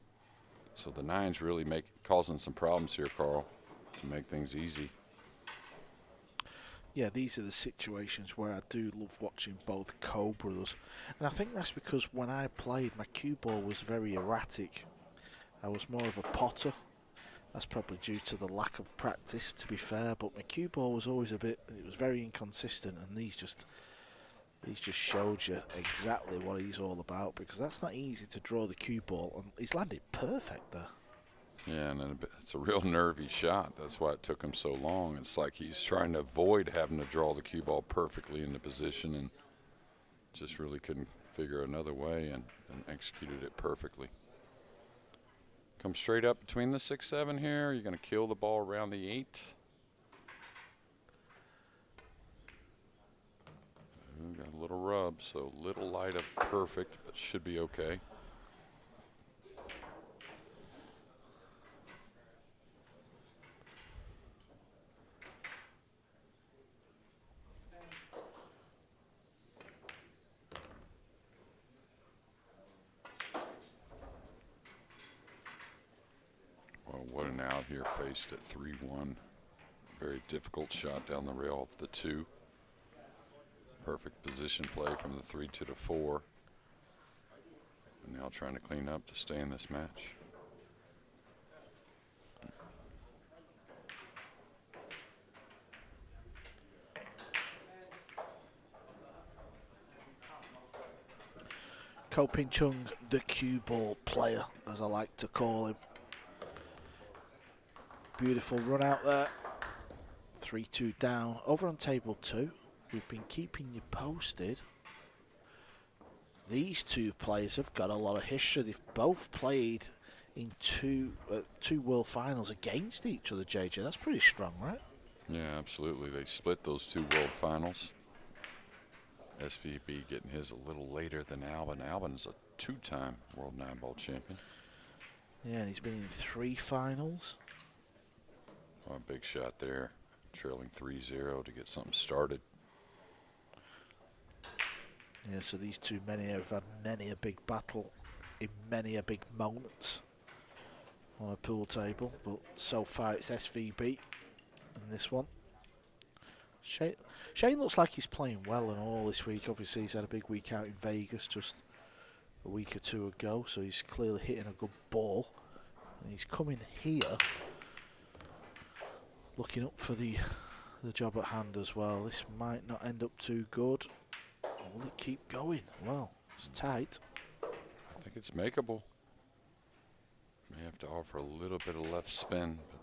So the 9's really causing some problems here, Carl, to make things easy. Yeah, these are the situations where I do love watching both co-brothers. And I think that's because when I played, my cue ball was very erratic. I was more of a potter. That's probably due to the lack of practice, to be fair. But my cue ball was always it was very inconsistent. And these just showed you exactly what he's all about, because that's not easy to draw the cue ball. And he's landed perfect there. Yeah, and it's a real nervy shot. That's why it took him so long. It's like he's trying to avoid having to draw the cue ball perfectly into position, and just really couldn't figure another way, and executed it perfectly. Come straight up between the 6-7 here. You're going to kill the ball around the 8. Ooh, got a little rub, so little light of perfect, but should be okay. What an out here, faced at 3-1. Very difficult shot down the rail of the 2. Perfect position play from the 3 to the 4. And now trying to clean up to stay in this match. Pin-Chung, the cue ball player, as I like to call him. Beautiful run out there. 3-2 down. Over on table 2, we've been keeping you posted. These two players have got a lot of history. They've both played in two world finals against each other, JJ. That's pretty strong, right? Yeah, absolutely. They split those 2 world finals. SVB getting his a little later than Albin. Albin's a 2-time world Nineball champion. Yeah, and he's been in 3 finals. Oh, a big shot there. Trailing 3-0 to get something started. Yeah, so these two men here have had many a big battle in many a big moments on a pool table, but so far it's SVB in this one. Shane looks like he's playing well and all this week. Obviously, he's had a big week out in Vegas just a week or 2 ago, so he's clearly hitting a good ball. And he's coming here looking up for the job at hand as well. This might not end up too good. Will it keep going? Well, it's tight. I think it's makeable. May have to offer a little bit of left spin. But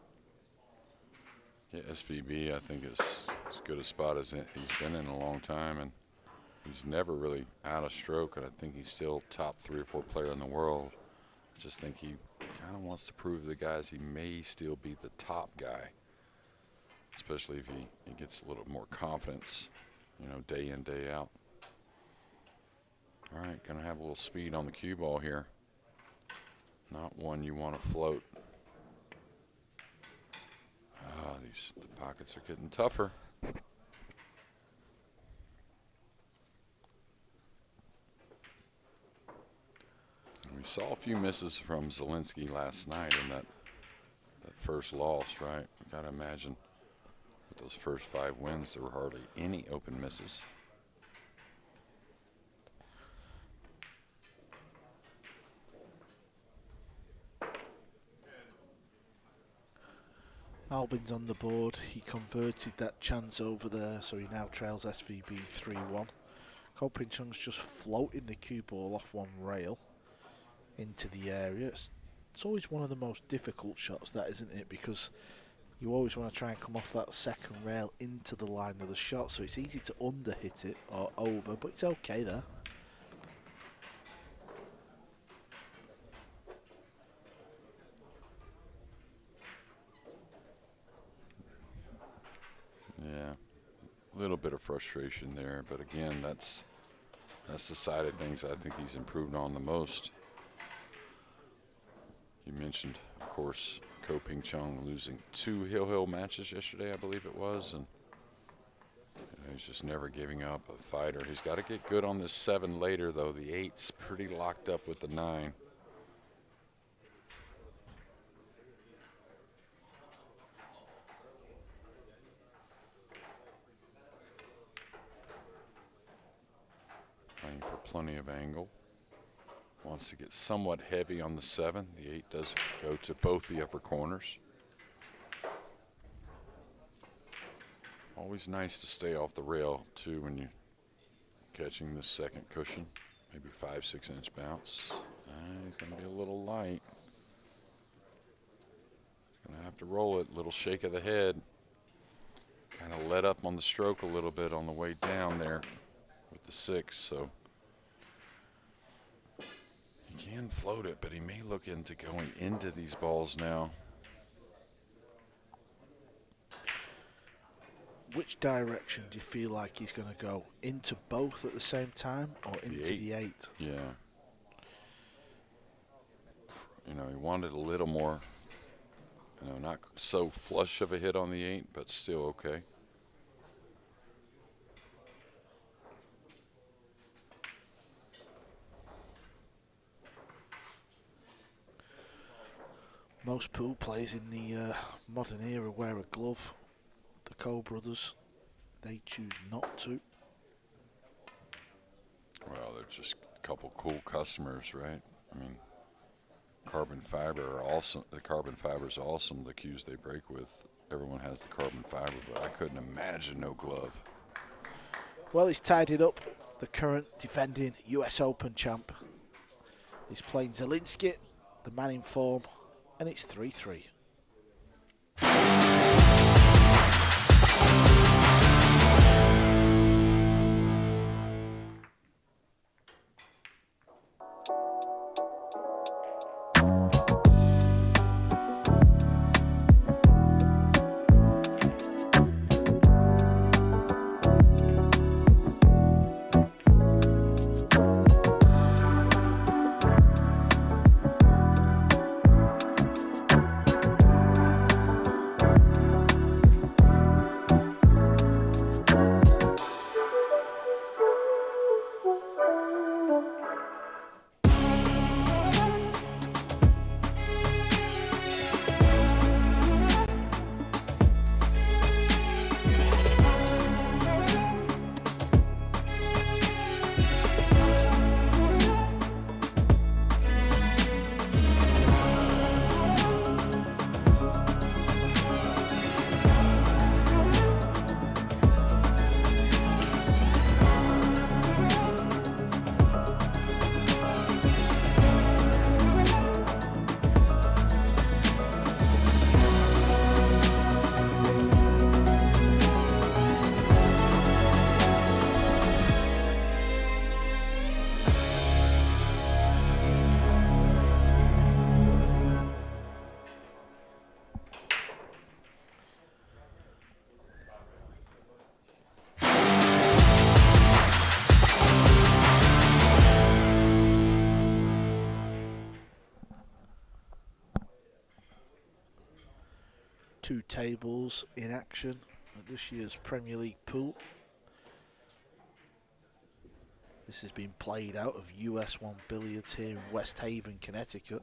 yeah, SVB, I think, is as good a spot as he's been in a long time. And he's never really out of stroke. And I think he's still top 3 or 4 player in the world. I just think he kind of wants to prove to the guys he may still be the top guy. Especially if he gets a little more confidence, you know, day in, day out. All right, gonna have a little speed on the cue ball here. Not one you want to float. The pockets are getting tougher. And we saw a few misses from Zielinski last night in that first loss, right? You gotta imagine with those first 5 wins, there were hardly any open misses. Albin's on the board. He converted that chance over there, so he now trails SVB 3-1. Pin-Chung's just floating the cue ball off one rail into the area. It's always one of the most difficult shots, that, isn't it? Because you always want to try and come off that second rail into the line of the shot, so it's easy to underhit it or over, but it's okay there. Yeah, a little bit of frustration there, but again, that's the side of things I think he's improved on the most. You mentioned, of course, Pin-Chung losing 2 hill matches yesterday, I believe it was, and he's just never giving up a fighter. He's got to get good on this 7 later, though. The 8's pretty locked up with the 9. Playing for plenty of angle. Wants to get somewhat heavy on the 7. The 8 does go to both the upper corners. Always nice to stay off the rail, too, when you're catching the second cushion. Maybe 5-6 inch bounce. He's going to be a little light. He's going to have to roll it. Little shake of the head. Kind of let up on the stroke a little bit on the way down there with the 6, so he can float it, but he may look into going into these balls now. Which direction do you feel like he's going to go? Into both at the same time or into the 8? Yeah. You know, he wanted a little more, you know, not so flush of a hit on the 8, but still okay. Most pool players in the modern era wear a glove Monaco brothers. They choose not to. Well, they're just a couple cool customers, right? I mean, carbon fiber are awesome. The carbon fiber is awesome. The cues they break with, everyone has the carbon fiber, but I couldn't imagine no glove. Well, he's tied it up. The current defending US Open champ. He's playing Zielinski, the man in form, and it's 3-3. Two tables in action at this year's Premier League pool. This has been played out of US 1 Billiards here in West Haven, Connecticut.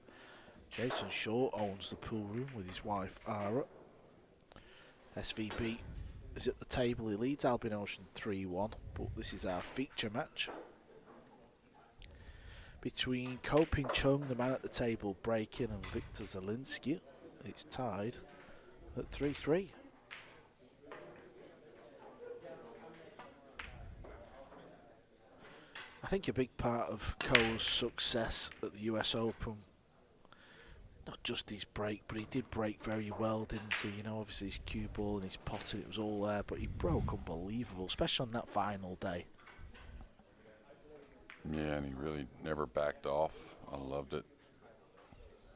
Jason Shaw owns the pool room with his wife Ara. SVB is at the table. He leads Albion Ouschan 3-1, but this is our feature match between Pin-Chung, the man at the table, breaking, and Victor Zielinski. It's tied at 3-3. I think a big part of Ko's success at the US Open, not just his break, but he did break very well, didn't he? You know, obviously his cue ball and his potting, it was all there, but he broke unbelievable, especially on that final day. Yeah, and he really never backed off. I loved it.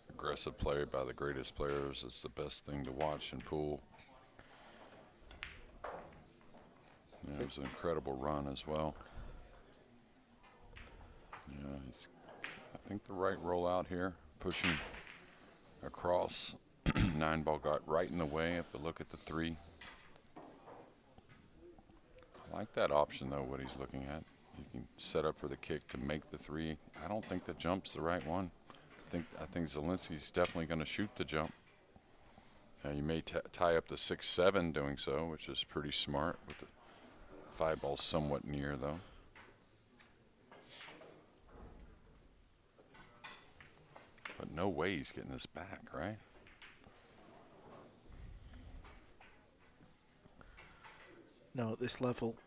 Aggressive play by the greatest players. It's the best thing to watch in pool. Yeah, it was an incredible run as well. Yeah, I think the right rollout here, pushing across. Nineball got right in the way. Have to look at the 3. I like that option though, what he's looking at. You can set up for the kick to make the 3. I don't think the jump's the right one. I think Zielinski's definitely going to shoot the jump. You may tie up the 6-7 doing so, which is pretty smart, with the 5 ball somewhat near though. But no way he's getting this back, right? No, at this level,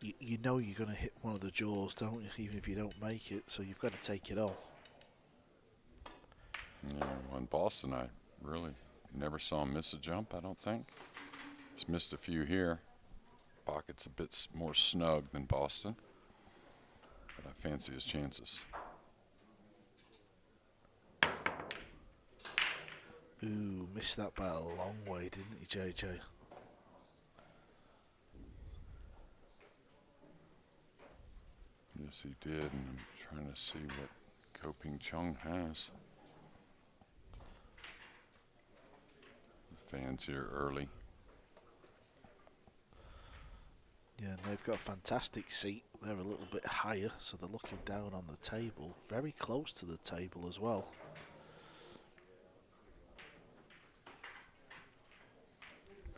you know you're going to hit one of the jaws, don't you? Even if you don't make it, so you've got to take it off. Yeah, well, in Boston, I really never saw him miss a jump, I don't think. He's missed a few here. Pocket's a bit more snug than Boston, but I fancy his chances. Ooh, missed that by a long way, didn't he, JJ? Yes, he did, and I'm trying to see what Pin-Chung has. The fans here early. Yeah, and they've got a fantastic seat. They're a little bit higher, so they're looking down on the table. Very close to the table as well.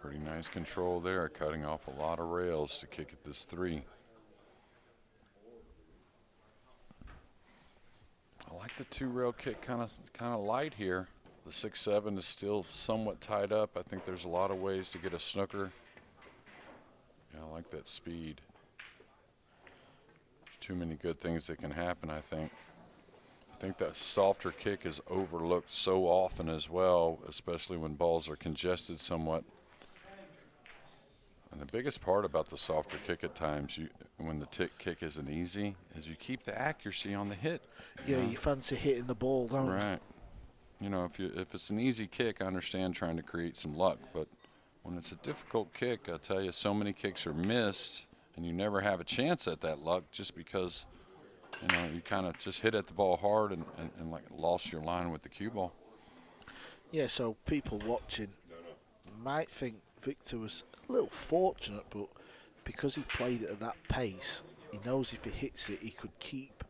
Pretty nice control there, cutting off a lot of rails to kick at this 3. I like the 2-rail kick, kind of light here. The 6-7 is still somewhat tied up. I think there's a lot of ways to get a snooker. Yeah, I like that speed. Too many good things that can happen, I think. I think that softer kick is overlooked so often as well, especially when balls are congested somewhat. And the biggest part about the softer kick at times, when the kick isn't easy, is you keep the accuracy on the hit. Yeah, you fancy hitting the ball, don't you? Right. You know, if it's an easy kick, I understand trying to create some luck. But when it's a difficult kick, I tell you, so many kicks are missed, and you never have a chance at that luck just because, you know, you kind of just hit at the ball hard and like lost your line with the cue ball. Yeah, so people watching might think Victor was a little fortunate, but because he played it at that pace, he knows if he hits it, he could keep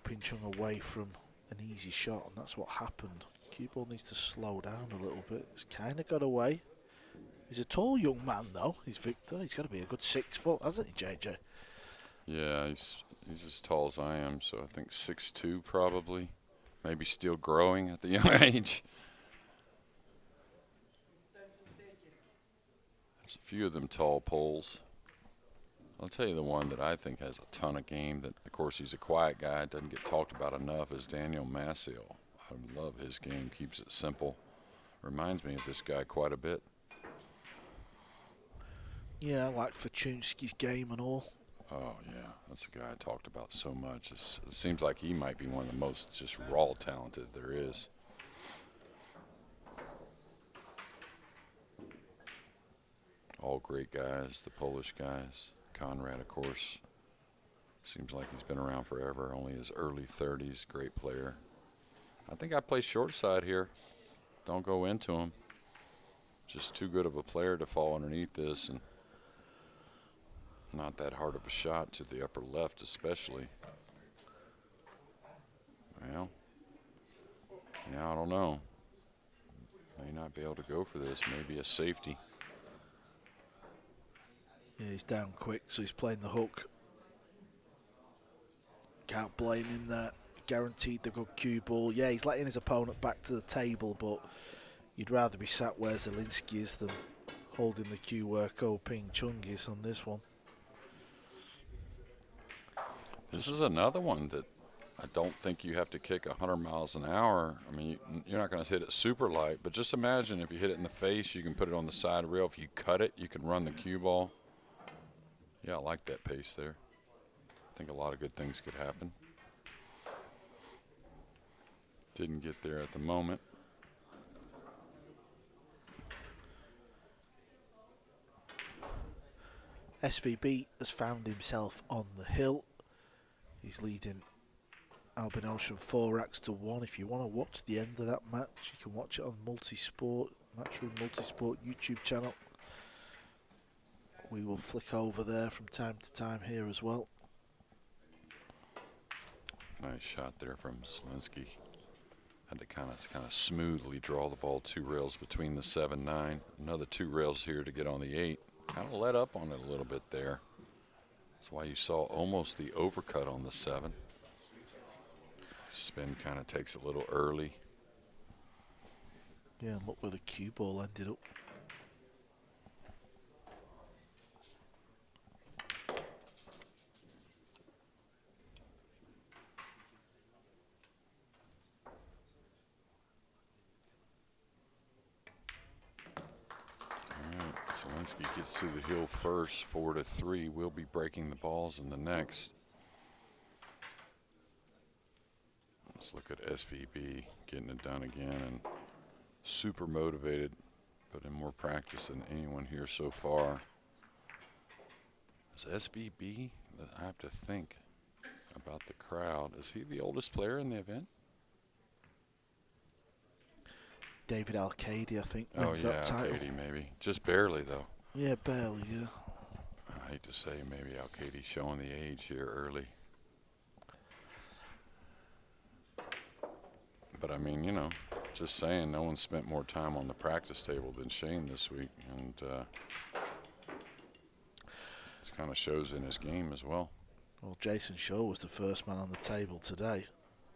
Pin-Chung away from an easy shot, and that's what happened. Cue ball needs to slow down a little bit. It's kind of got away. He's a tall young man, though. He's Victor. He's got to be a good 6 foot, hasn't he, JJ? Yeah, he's as tall as I am, so I think 6'2" probably. Maybe still growing at the young age. There's a few of them tall poles. I'll tell you the one that I think has a ton of game that, of course, he's a quiet guy, doesn't get talked about enough, is Daniel Maciel. I love his game, keeps it simple. Reminds me of this guy quite a bit. Yeah, I like Feliciano's game and all. Oh, yeah, that's a guy I talked about so much. It seems like he might be one of the most just raw talented there is. All great guys, the Polish guys. Conrad, of course, seems like he's been around forever, only his early 30s, great player. I think I play short side here. Don't go into him. Just too good of a player to fall underneath this, and not that hard of a shot to the upper left especially. Well, yeah, I don't know. May not be able to go for this, maybe a safety. Yeah, he's down quick, so he's playing the hook. Can't blame him there. Guaranteed the good cue ball. Yeah, he's letting his opponent back to the table, but you'd rather be sat where Zielinski is than holding the cue where Pin-Chung is on this one. This is another one that I don't think you have to kick 100 miles an hour. I mean, you're not going to hit it super light, but just imagine if you hit it in the face, you can put it on the side rail. If you cut it, you can run the cue ball. Yeah, I like that pace there. I think a lot of good things could happen. Didn't get there at the moment. SVB has found himself on the hill. He's leading Albin Ouschan 4-1. If you want to watch the end of that match, you can watch it on Multisport, Matchroom Multisport YouTube channel. We will flick over there from time to time here as well. Nice shot there from Zielinski. Had to kind of smoothly draw the ball 2 rails between the 7-9. Another 2 rails here to get on the 8. Kind of let up on it a little bit there. That's why you saw almost the overcut on the 7. Spin kind of takes a little early. Yeah, and look where the cue ball ended up. Zielinski gets to the hill first, 4-3. We'll be breaking the balls in the next. Let's look at SVB getting it done again, and super motivated, put in more practice than anyone here so far. Is SVB, I have to think about the crowd. Is he the oldest player in the event? David Alcaide, I think, Oh wins yeah, that title. Alcaide maybe. Just barely though. Yeah, barely, yeah. I hate to say maybe Alcaide showing the age here early. But I mean, you know, just saying, no one spent more time on the practice table than Shane this week, and it kind of shows in his game as well. Well, Jason Shaw was the first man on the table today.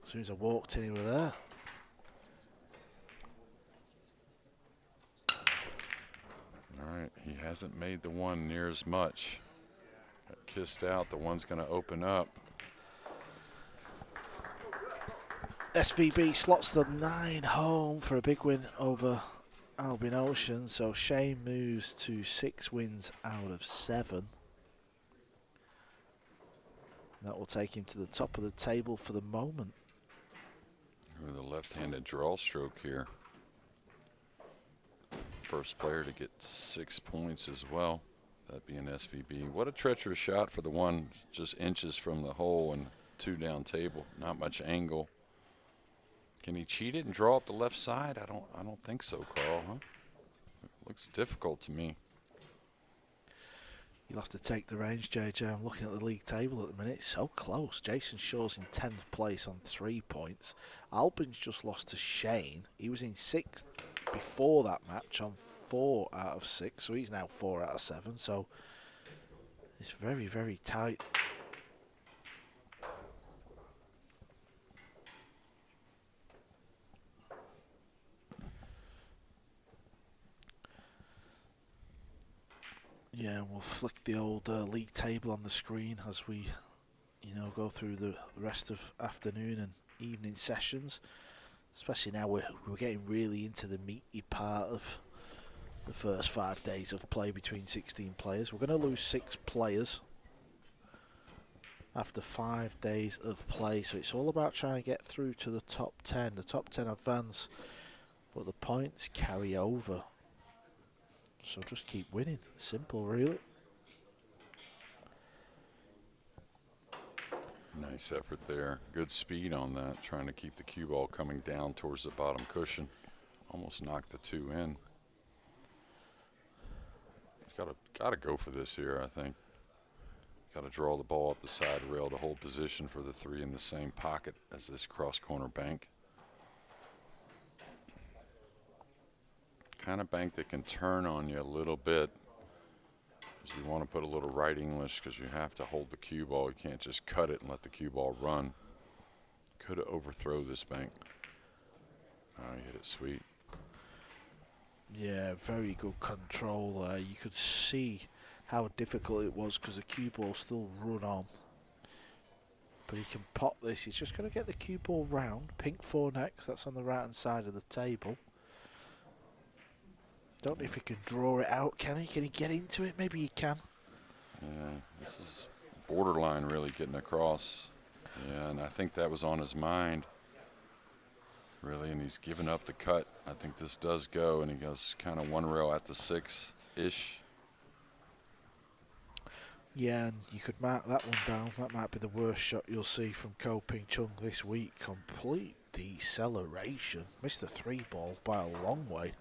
As soon as I walked in, he was there. All right, he hasn't made the one near as much. Got kissed out. The one's going to open up. SVB slots the 9 home for a big win over Albion Ouschan. So Shane moves to 6 wins out of 7. That will take him to the top of the table for the moment. With a left-handed draw stroke here. First player to get 6 points as well. That'd be an SVB. What a treacherous shot for the one just inches from the hole and 2 down table. Not much angle. Can he cheat it and draw up the left side? I don't think so, Carl. Huh? It looks difficult to me. You'll have to take the range, JJ. I'm looking at the league table at the minute. It's so close. Jason Shaw's in 10th place on 3 points. Albin's just lost to Shane. He was in 6th before that match on 4 out of 6. So he's now 4 out of 7. So it's very, very tight. Yeah, we'll flick the old league table on the screen as we, go through the rest of afternoon and evening sessions. Especially now we're getting really into the meaty part of the first 5 days of play between 16 players. We're going to lose 6 players after 5 days of play, so it's all about trying to get through to the top 10. The top 10 advance, but the points carry over. So just keep winning. Simple, really. Nice effort there. Good speed on that, trying to keep the cue ball coming down towards the bottom cushion. Almost knocked the 2 in. He's got to go for this here, I think. Got to draw the ball up the side rail to hold position for the 3 in the same pocket as this cross corner bank. Kind of bank that can turn on you a little bit, because you want to put a little right English, because you have to hold the cue ball. You can't just cut it and let the cue ball run. Could have overthrow this bank. Oh, he hit it sweet. Yeah, very good control there. You could see how difficult it was because the cue ball still run on. But he can pot this. He's just going to get the cue ball round. Pink 4 next. That's on the right hand side of the table. Don't know if he can draw it out, can he? Can he get into it? Maybe he can. Yeah, this is borderline really getting across. Yeah, and I think that was on his mind, really, and he's given up the cut. I think this does go, and he goes kind of 1 rail at the 6-ish. Yeah, and you could mark that one down. That might be the worst shot you'll see from Pin-Chung this week. Complete deceleration. Missed the 3 ball by a long way.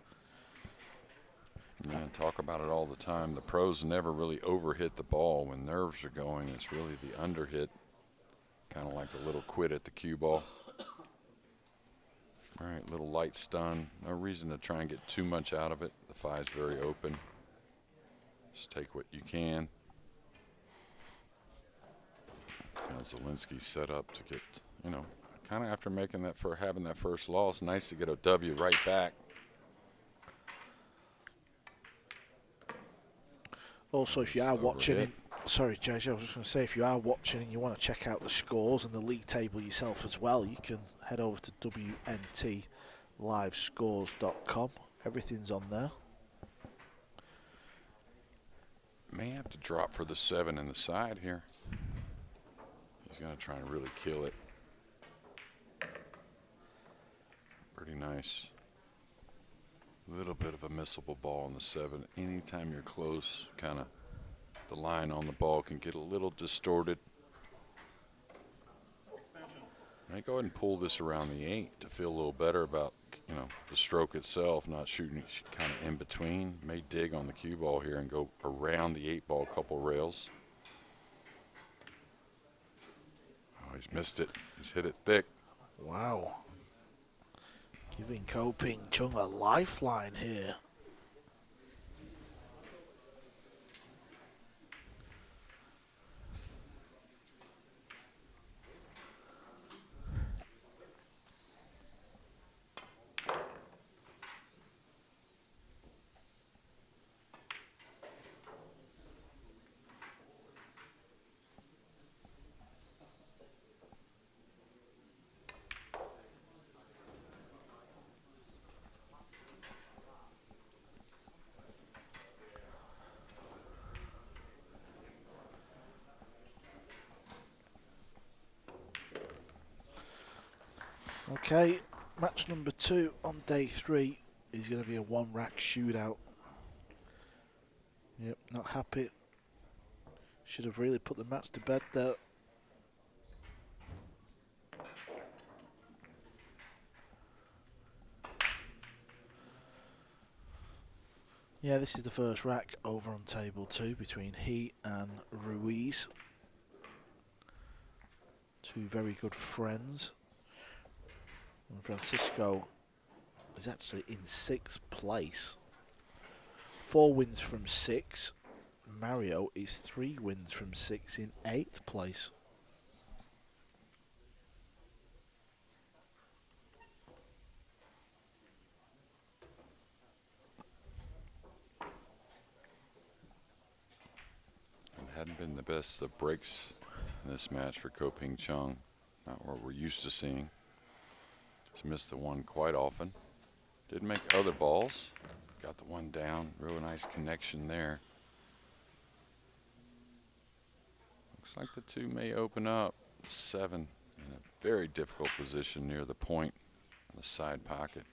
Yeah, talk about it all the time. The pros never really overhit the ball. When nerves are going, it's really the underhit, kind of like a little quit at the cue ball. All right, little light stun. No reason to try and get too much out of it. The 5's very open. Just take what you can. Now Zielinski set up to get, kind of after making that, for having that first loss, nice to get a W right back. Also, if you are watching, sorry, JJ, I was just going to say, if you are watching and you want to check out the scores and the league table yourself as well, you can head over to WNTLivescores.com. Everything's on there. May have to drop for the 7 in the side here. He's going to try and really kill it. Pretty nice. Little bit of a missable ball on the 7. Anytime you're close, kind of the line on the ball can get a little distorted. I go ahead and pull this around the 8 to feel a little better about, the stroke itself, not shooting kind of in between. May dig on the cue ball here and go around the 8 ball a couple rails. Oh, he's missed it. He's hit it thick. Wow. Giving Pin-Chung a lifeline here. Okay, match number 2 on day 3 is going to be a 1-rack shootout. Yep, not happy. Should have really put the match to bed there. Yeah, this is the first rack over on table 2 between he and Ruiz. Two very good friends. And Francisco is actually in 6th place. 4 wins from 6. Mario is 3 wins from 6 in 8th place. And hadn't been the best of breaks in this match for Pin-Chung. Not what we're used to seeing. He's missed the one quite often. Did make other balls. Got the one down. Real nice connection there. Looks like the 2 may open up. 7 in a very difficult position near the point in the side pocket.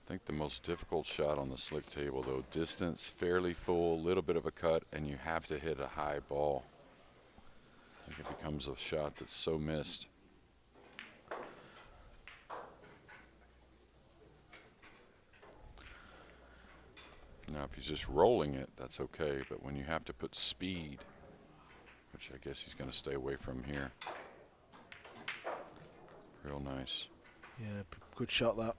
I think the most difficult shot on the slick table, though, distance fairly full, little bit of a cut, and you have to hit a high ball. I think it becomes a shot that's so missed. Now, if he's just rolling it, that's okay. But when you have to put speed, which I guess he's going to stay away from here. Real nice. Yeah, good shot that.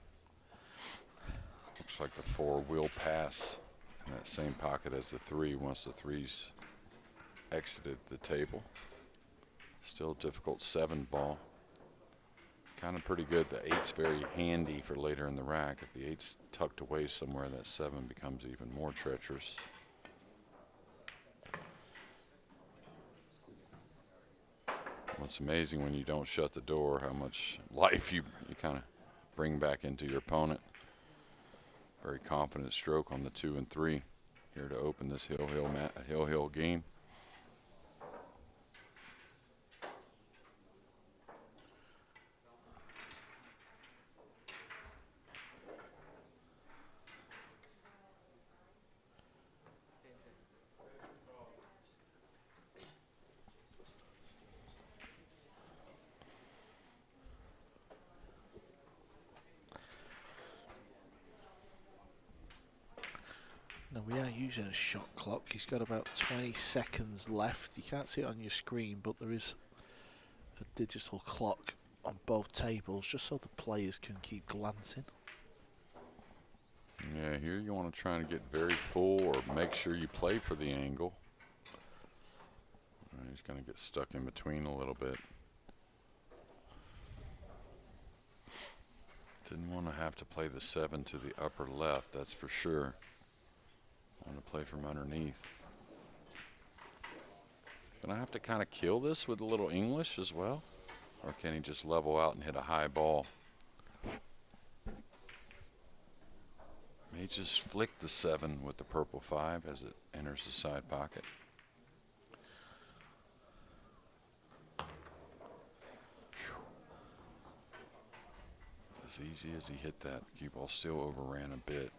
Looks like the 4 will pass in that same pocket as the 3 once the 3's exited the table. Still a difficult 7 ball. Kind of pretty good. The 8's very handy for later in the rack. If the 8's tucked away somewhere, that 7 becomes even more treacherous. What's amazing when you don't shut the door, how much life you kind of bring back into your opponent. Very confident stroke on the 2 and 3 here to open this Hill game. Now we are using a shot clock. He's got about 20 seconds left. You can't see it on your screen, but there is a digital clock on both tables just so the players can keep glancing. Yeah, here you want to try to get very full or make sure you play for the angle. He's going to get stuck in between a little bit. Didn't want to have to play the 7 to the upper left, that's for sure. Want to play from underneath. Gonna have to kind of kill this with a little English as well, or can he just level out and hit a high ball? May just flick the 7 with the purple 5 as it enters the side pocket. As easy as he hit that, the cue ball still overran a bit.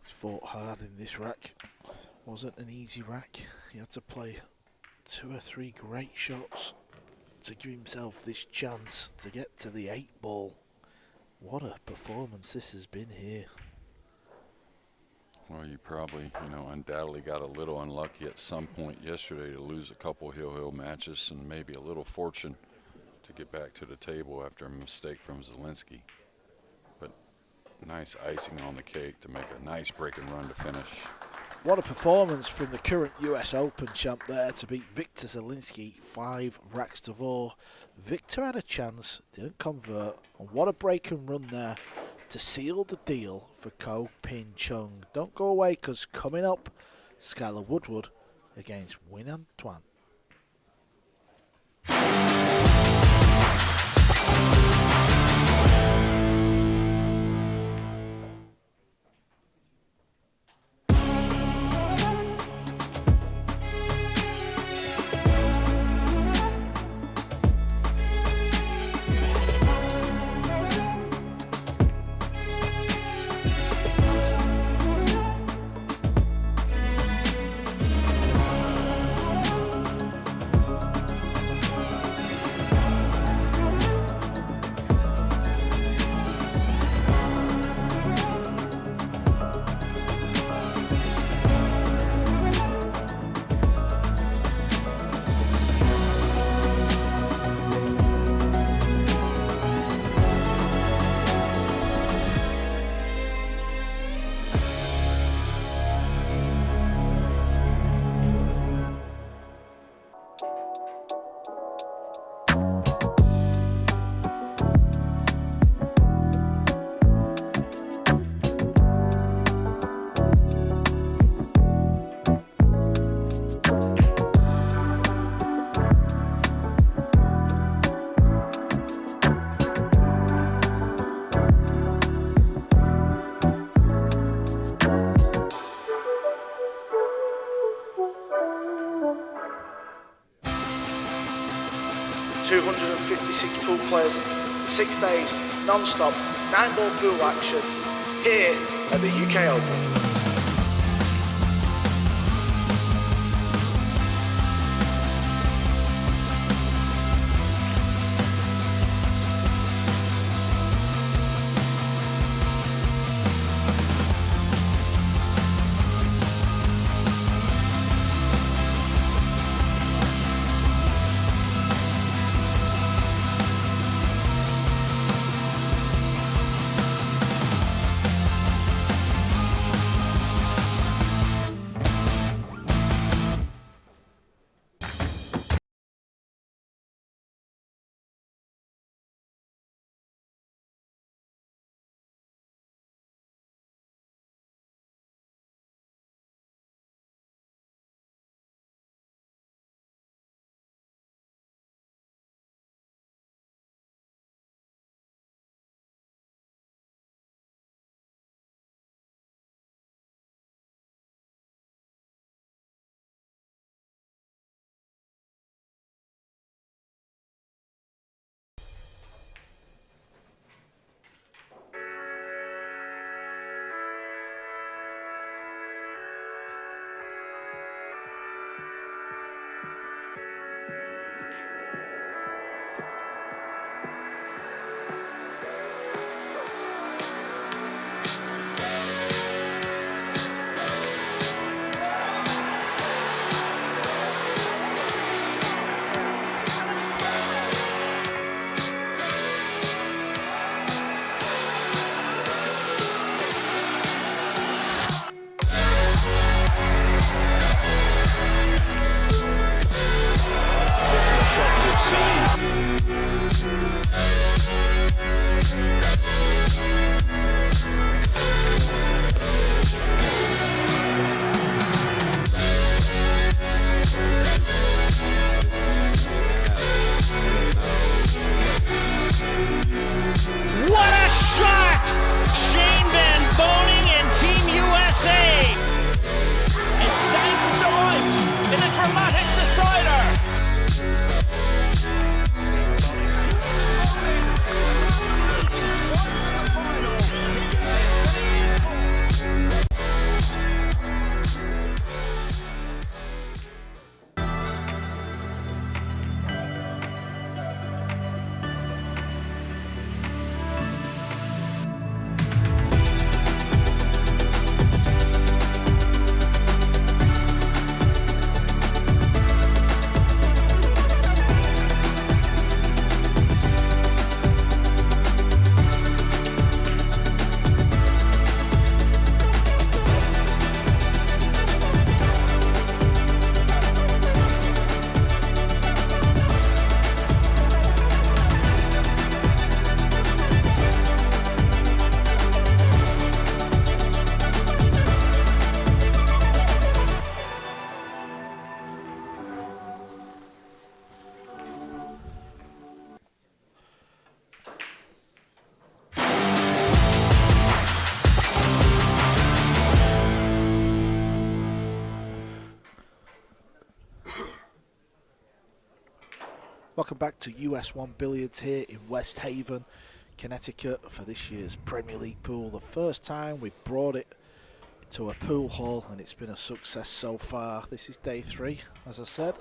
Fought hard in this rack. Wasn't an easy rack. He had to play 2 or 3 great shots to give himself this chance to get to the 8 ball. What a performance this has been here. Well, you probably, undoubtedly got a little unlucky at some point yesterday to lose a couple hill matches and maybe a little fortune to get back to the table after a mistake from Zielinski. But nice icing on the cake to make a nice breaking run to finish. What a performance from the current US Open champ there to beat Victor Zielinski 5 racks to 4. Victor had a chance, didn't convert, and what a break and run there to seal the deal for Pin-Chung. Don't go away, because coming up, Skylar Woodward against Win Antoine. Pool players, 6 days, non-stop, 9-ball pool action here at the UK Open. welcome back to US 1 Billiards here in West Haven, Connecticut for this year's Premier League pool. The first time we've brought it to a pool hall and it's been a success so far. This is day 3, as I said.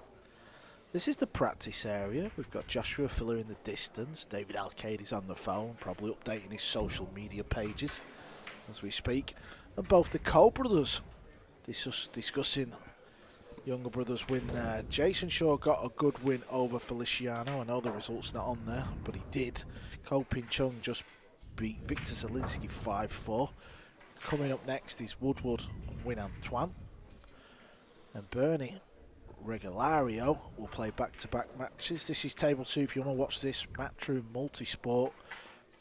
This is the practice area. We've got Joshua Filler in the distance. David Alcaide is on the phone, probably updating his social media pages as we speak. And both the Cole brothers discussing younger brothers win there. Jason Shaw got a good win over Feliciano. I know the result's not on there, but he did. Pin-Chung just beat Victor Zielinski 5-4. Coming up next is Woodward and Win Antoine. And Bernie Regalario will play back-to-back matches. This is table 2 if you want to watch this. Matchroom Multisport.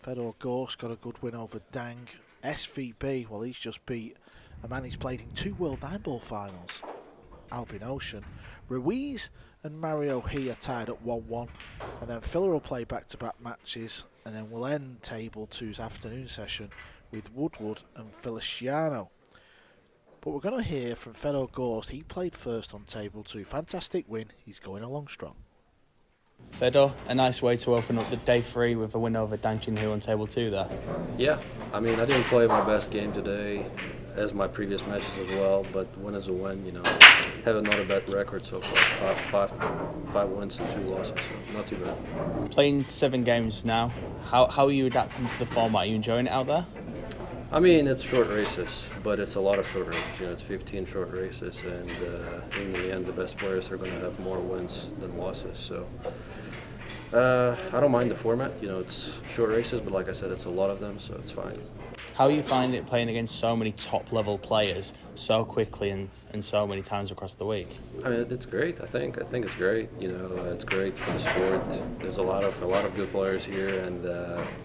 Fedor Gorst got a good win over Dang. SVB, well, he's just beat a man he's played in 2 World Nineball finals. Ouschan. Ruiz and Mario He are tied at 1-1, and then Filler will play back-to-back matches, and then we'll end table 2's afternoon session with Woodward and Feliciano. But we're going to hear from Fedor Gorst. He played first on table 2. Fantastic win. He's going along strong. Fedor, a nice way to open up the day 3 with a win over Dang Hu on table 2 there. Yeah, I mean, I didn't play my best game today, as my previous matches as well, but win is a win, you know. Having not a bad record so far, five wins and 2 losses, so not too bad. Playing 7 games now, how are you adapting to the format? Are you enjoying it out there? I mean, it's short races, but it's a lot of short races. You know, it's 15 short races, and in the end, the best players are going to have more wins than losses. So I don't mind the format. You know, it's short races, but like I said, it's a lot of them, so it's fine. How are you finding it playing against so many top-level players so quickly and so many times across the week? I mean, it's great. I think it's great. You know, it's great for the sport. There's a lot of good players here, and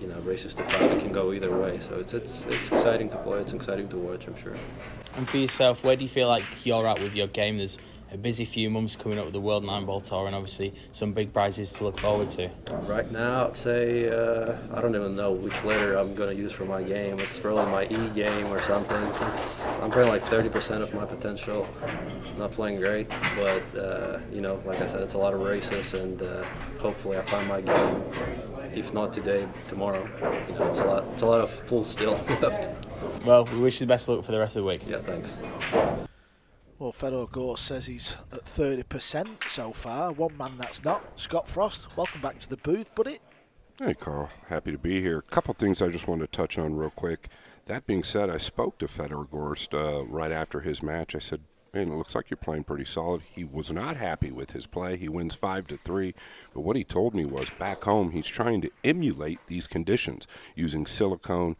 you know, races to 5 it can go either way. So it's exciting to play. It's exciting to watch, I'm sure. And for yourself, where do you feel like you're at with your game? There's a busy few months coming up with the World Nineball Tour, and obviously some big prizes to look forward to. Right now, I'd say I don't even know which letter I'm going to use for my game. It's probably my E game or something. I'm playing like 30% of my potential. Not playing great, but you know, like I said, it's a lot of races, and hopefully I find my game. If not today, tomorrow. You know, it's a lot of pool still left. Well, we wish you the best of luck for the rest of the week. Yeah, thanks. Well, Fedor Gorst says he's at 30% so far. One man that's not. Scott Frost, welcome back to the booth, buddy. Hey, Carl. Happy to be here. A couple things I just wanted to touch on real quick. That being said, I spoke to Fedor Gorst right after his match. I said, man, it looks like you're playing pretty solid. He was not happy with his play. He wins 5-3. But what he told me was back home he's trying to emulate these conditions using silicone,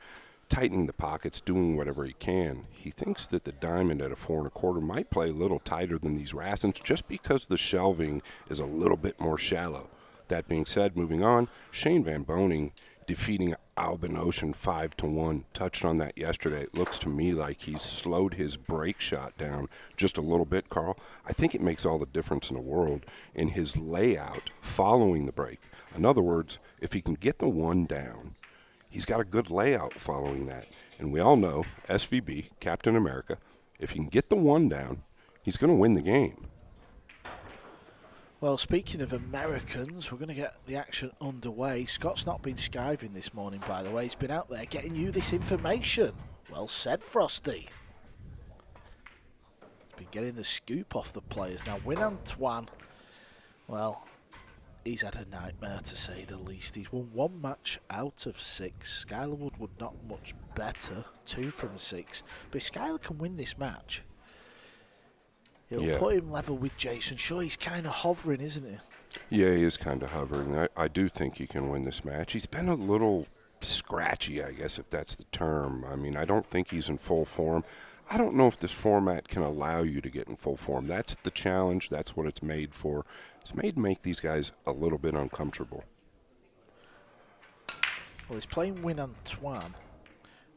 tightening the pockets, doing whatever he can. He thinks that the diamond at a 4 1/4 might play a little tighter than these Rassens just because the shelving is a little bit more shallow. That being said, moving on, Shane Van Boening defeating Ouschan 5-1. Touched on that yesterday. It looks to me like he's slowed his break shot down just a little bit, Carl. I think it makes all the difference in the world in his layout following the break. In other words, if he can get the 1 down, he's got a good layout following that. And we all know, SVB, Captain America, if he can get the 1 down, he's going to win the game. Well, speaking of Americans, we're going to get the action underway. Scott's not been skiving this morning, by the way. He's been out there getting you this information. Well said, Frosty. He's been getting the scoop off the players. Now, Win Antoine, well, he's had a nightmare to say the least. He's won 1 match out of 6. Skylar Woodward not much better, 2 from 6. But if Skylar can win this match, it'll put him level with Jason Shaw. He's kind of hovering, isn't he? Yeah, he is kind of hovering. I do think he can win this match. He's been a little scratchy, I guess, if that's the term. I mean, I don't think he's in full form. I don't know if this format can allow you to get in full form. That's the challenge. That's what it's made for. It's made to make these guys a little bit uncomfortable. Well, he's playing Win Antoine.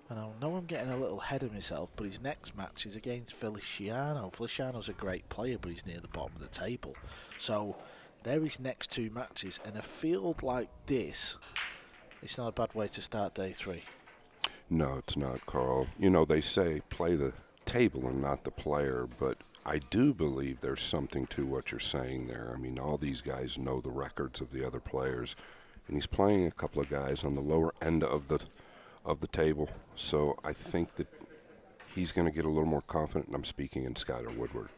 And I know I'm getting a little ahead of myself, but his next match is against Feliciano. Feliciano's a great player, but he's near the bottom of the table. So they're his next 2 matches. And a field like this, it's not a bad way to start day 3. No, it's not, Carl. You know, they say play the table and not the player, but I do believe there's something to what you're saying there. I mean, all these guys know the records of the other players, and he's playing a couple of guys on the lower end of the table. So I think that he's going to get a little more confident, and I'm speaking in Skyler Woodward.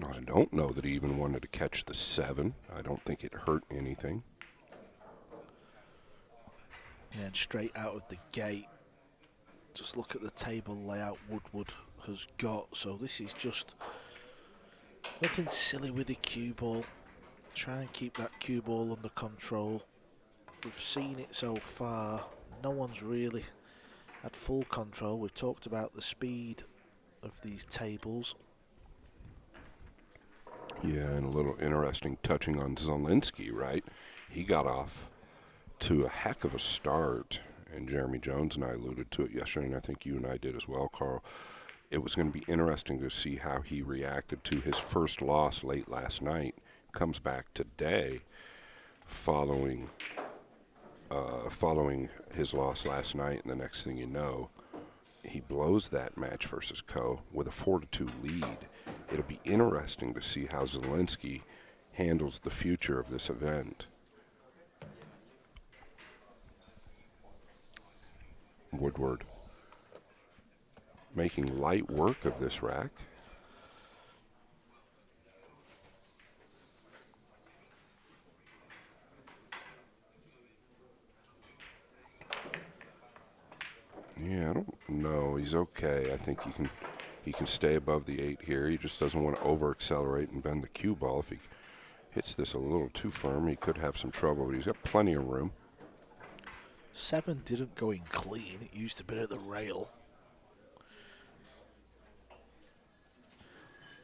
I don't know that he even wanted to catch the 7. I don't think it hurt anything. Yeah, and straight out of the gate, just look at the table layout Woodward has got. So this is just nothing silly with the cue ball. Try and keep that cue ball under control. We've seen it so far. No one's really had full control. We've talked about the speed of these tables. Yeah, and a little interesting touching on Zielinski, right? He got off to a heck of a start, and Jeremy Jones and I alluded to it yesterday, and I think you and I did as well, Carl. It was going to be interesting to see how he reacted to his first loss late last night. Comes back today following his loss last night, and the next thing you know, he blows that match versus Ko with a 4-2 lead. It'll be interesting to see how Zielinski handles the future of this event. Woodward making light work of this rack. Yeah, I don't know. He's okay. I think he can stay above the 8 here. He just doesn't want to over-accelerate and bend the cue ball. If he hits this a little too firm, he could have some trouble, but he's got plenty of room. 7 didn't go in clean. It used a bit of the rail.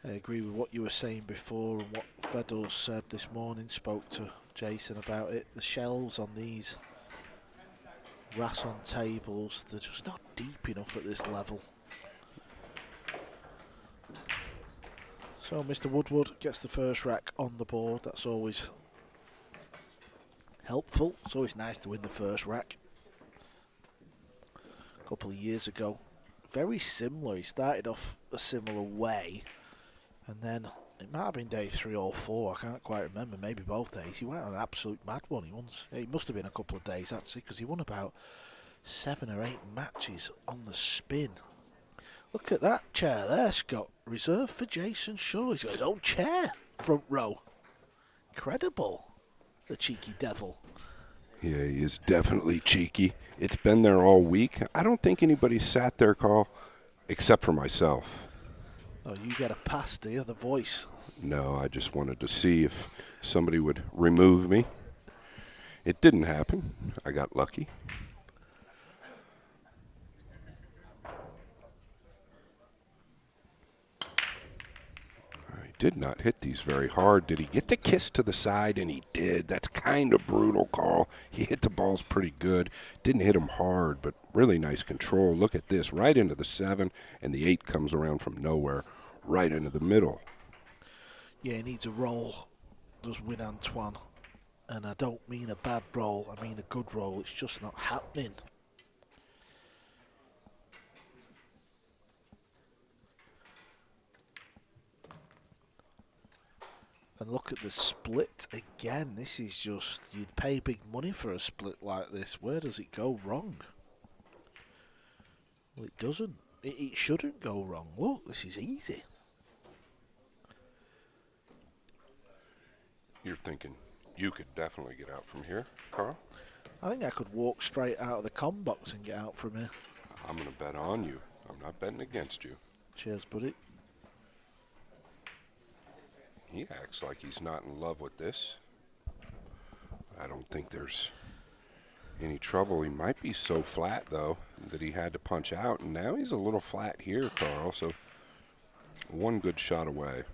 I agree with what you were saying before and what Fedor said this morning. Spoke to Jason about it. The shells on these Rasson tables, they're just not deep enough at this level. So Mr. Woodward gets the first rack on the board. That's always helpful. It's always nice to win the first rack. A couple of years ago, very similar. He started off a similar way, and then it might have been day 3 or 4. I can't quite remember. Maybe both days. He went on an absolute mad one. It must have been a couple of days actually, because he won about 7 or 8 matches on the spin. Look at that chair there, Scott. Reserved for Jason Shaw. He's got his own chair, front row. Incredible. The cheeky devil. Yeah, he is definitely cheeky. It's been there all week. I don't think anybody sat there, Carl, except for myself. Oh, you get a pass, do you? The voice. No, I just wanted to see if somebody would remove me. It didn't happen. I got lucky. Did not hit these very hard. Did he get the kiss to the side? And he did. That's kind of brutal, Carl. He hit the balls pretty good. Didn't hit them hard, but really nice control. Look at this, right into the 7, and the 8 comes around from nowhere, right into the middle. Yeah, he needs a roll, does win Antoine. And I don't mean a bad roll, I mean a good roll. It's just not happening. And look at the split again. This is just, you'd pay big money for a split like this. Where does it go wrong? Well, it doesn't. It shouldn't go wrong. Look, this is easy. You're thinking you could definitely get out from here, Carl? I think I could walk straight out of the com box and get out from here. I'm going to bet on you. I'm not betting against you. Cheers, buddy. He acts like he's not in love with this. I don't think there's any trouble. He might be so flat, though, that he had to punch out. And now he's a little flat here, Carl, so one good shot away.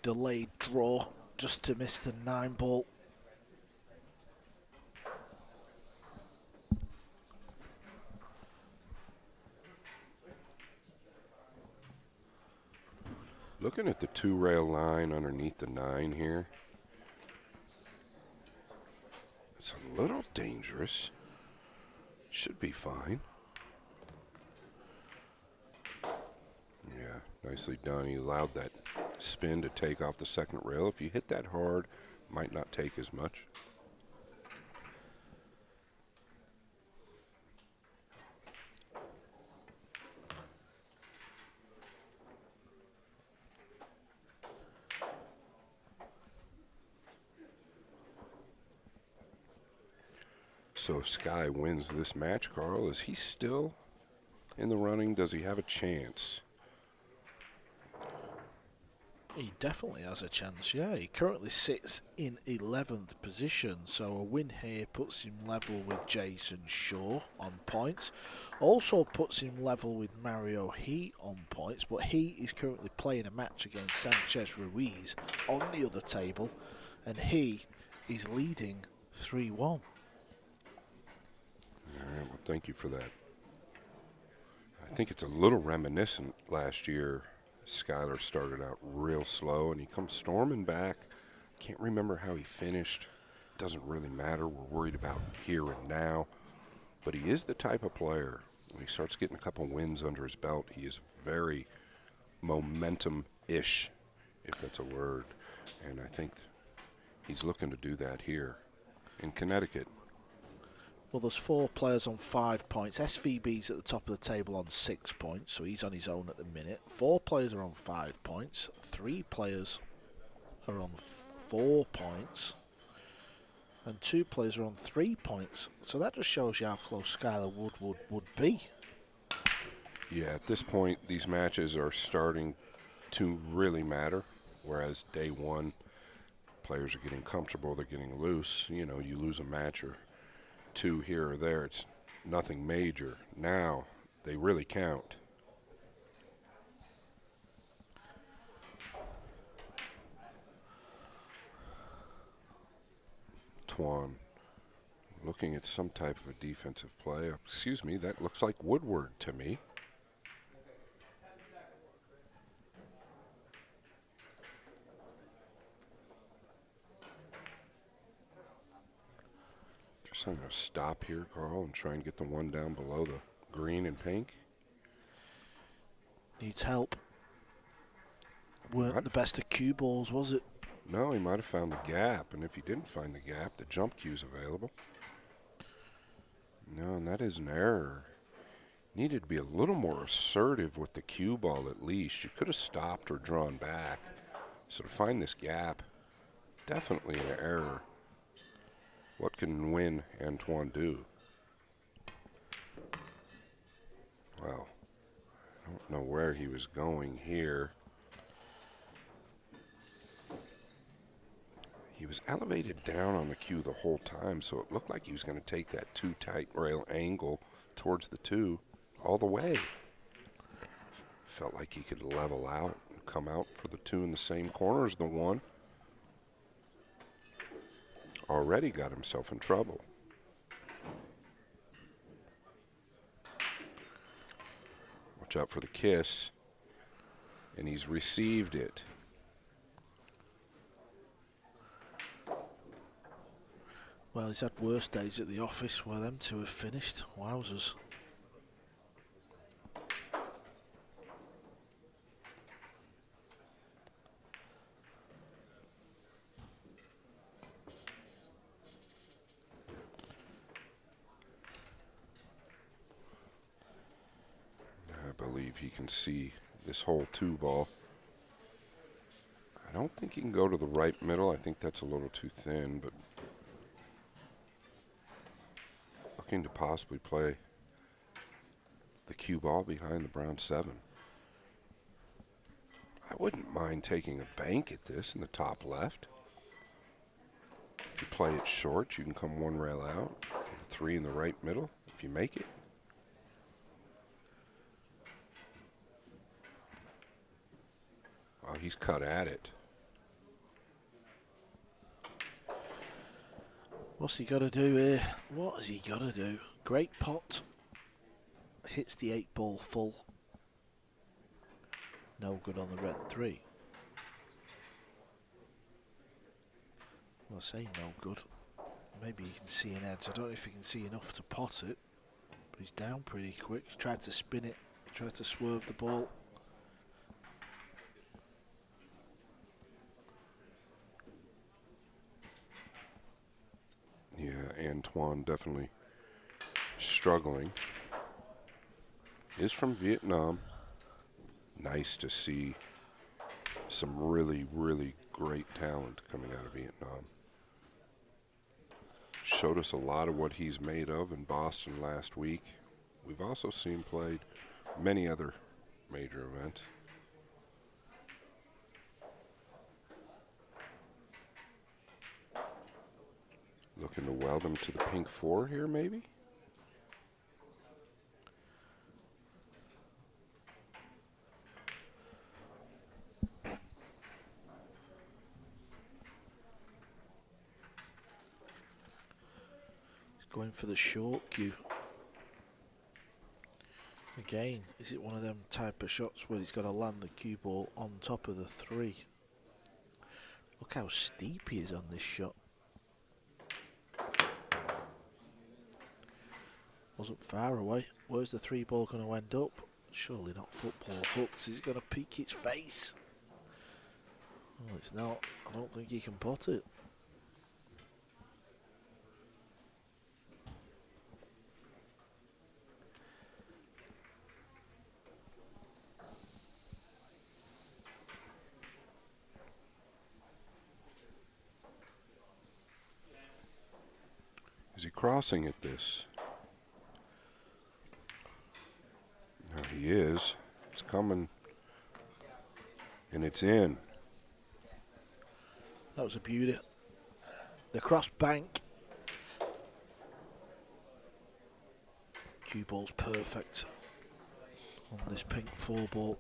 Delayed draw just to miss the 9-ball. Looking at the 2-rail line underneath the 9 here, it's a little dangerous. Should be fine. Yeah, nicely done. He allowed that spin to take off the second rail. If you hit that hard, might not take as much. So if Sky wins this match, Carl, is he still in the running? Does he have a chance? He definitely has a chance, yeah. He currently sits in 11th position, so a win here puts him level with Jason Shaw on points. Also puts him level with Mario He on points, but he is currently playing a match against Sanchez Ruiz on the other table, and he is leading 3-1. All right, well, thank you for that. I think it's a little reminiscent last year. Skylar started out real slow, and he comes storming back. Can't remember how he finished. Doesn't really matter. We're worried about here and now. But he is the type of player, when he starts getting a couple wins under his belt, he is very momentum-ish, if that's a word. And I think he's looking to do that here in Connecticut. Well, there's 4 players on 5 points. SVB's at the top of the table on 6 points, so he's on his own at the minute. 4 players are on 5 points. 3 players are on 4 points. And 2 players are on 3 points. So that just shows you how close Skylar Woodward would be. Yeah, at this point, these matches are starting to really matter, whereas day one, players are getting comfortable, they're getting loose. You know, you lose a match or 2 here or there, it's nothing major. Now they really count. Tuan looking at some type of a defensive play. Excuse me, that looks like Woodward to me. I'm going to stop here, Carl, and try and get the one down below the green and pink. Needs help. Weren't the best of cue balls, was it? No, he might have found the gap, and if he didn't find the gap, the jump cue's available. No, and that is an error. Needed to be a little more assertive with the cue ball at least. You could have stopped or drawn back. So to find this gap, definitely an error. What can Win Antoine do? Well, I don't know where he was going here. He was elevated down on the cue the whole time, so it looked like he was going to take that 2 tight rail angle towards the 2 all the way. Felt like he could level out and come out for the 2 in the same corner as the 1. Already got himself in trouble. Watch out for the kiss. And he's received it. Well, he's had worse days at the office where them 2 have finished. Wowzers. I believe he can see this whole 2 ball. I don't think he can go to the right middle. I think that's a little too thin, but looking to possibly play the cue ball behind the brown 7. I wouldn't mind taking a bank at this in the top left. If you play it short, you can come 1 rail out for the 3 in the right middle if you make it. Oh, he's cut at it. What's he got to do here? What has he got to do? Great pot. Hits the 8 ball full. No good on the red 3. Well, I say no good. Maybe he can see an edge. I don't know if he can see enough to pot it, but he's down pretty quick. He tried to spin it, tried to swerve the ball. Yeah, Antoine definitely struggling. Is from Vietnam. Nice to see some really, really great talent coming out of Vietnam. Showed us a lot of what he's made of in Boston last week. We've also seen played many other major events. Looking to weld him to the pink 4 here, maybe? Going for the short cue. Again, is it one of them type of shots where he's got to land the cue ball on top of the 3? Look how steep he is on this shot. Wasn't far away. Where's the 3 ball going to end up? Surely not football hooks. Is it going to peek its face? Well, it's not. I don't think he can pot it. Is he crossing at this? No, he is. It's coming. And it's in. That was a beauty. The cross bank. Cue ball's perfect on this pink 4 ball.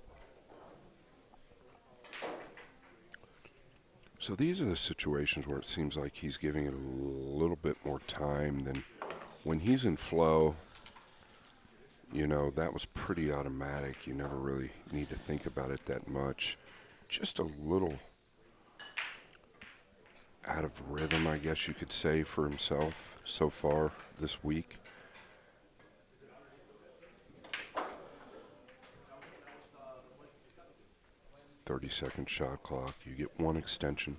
So these are the situations where it seems like he's giving it a little bit more time than when he's in flow. You know, that was pretty automatic. You never really need to think about it that much. Just a little out of rhythm, I guess you could say, for himself so far this week. "30-second shot clock. You get 1 extension.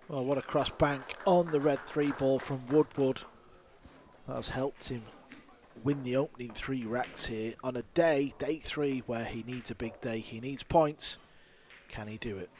Well, what a cross bank on the red 3 ball from Woodward. That's helped him win the opening 3 racks here on a day 3, where he needs a big day. He needs points. Can he do it?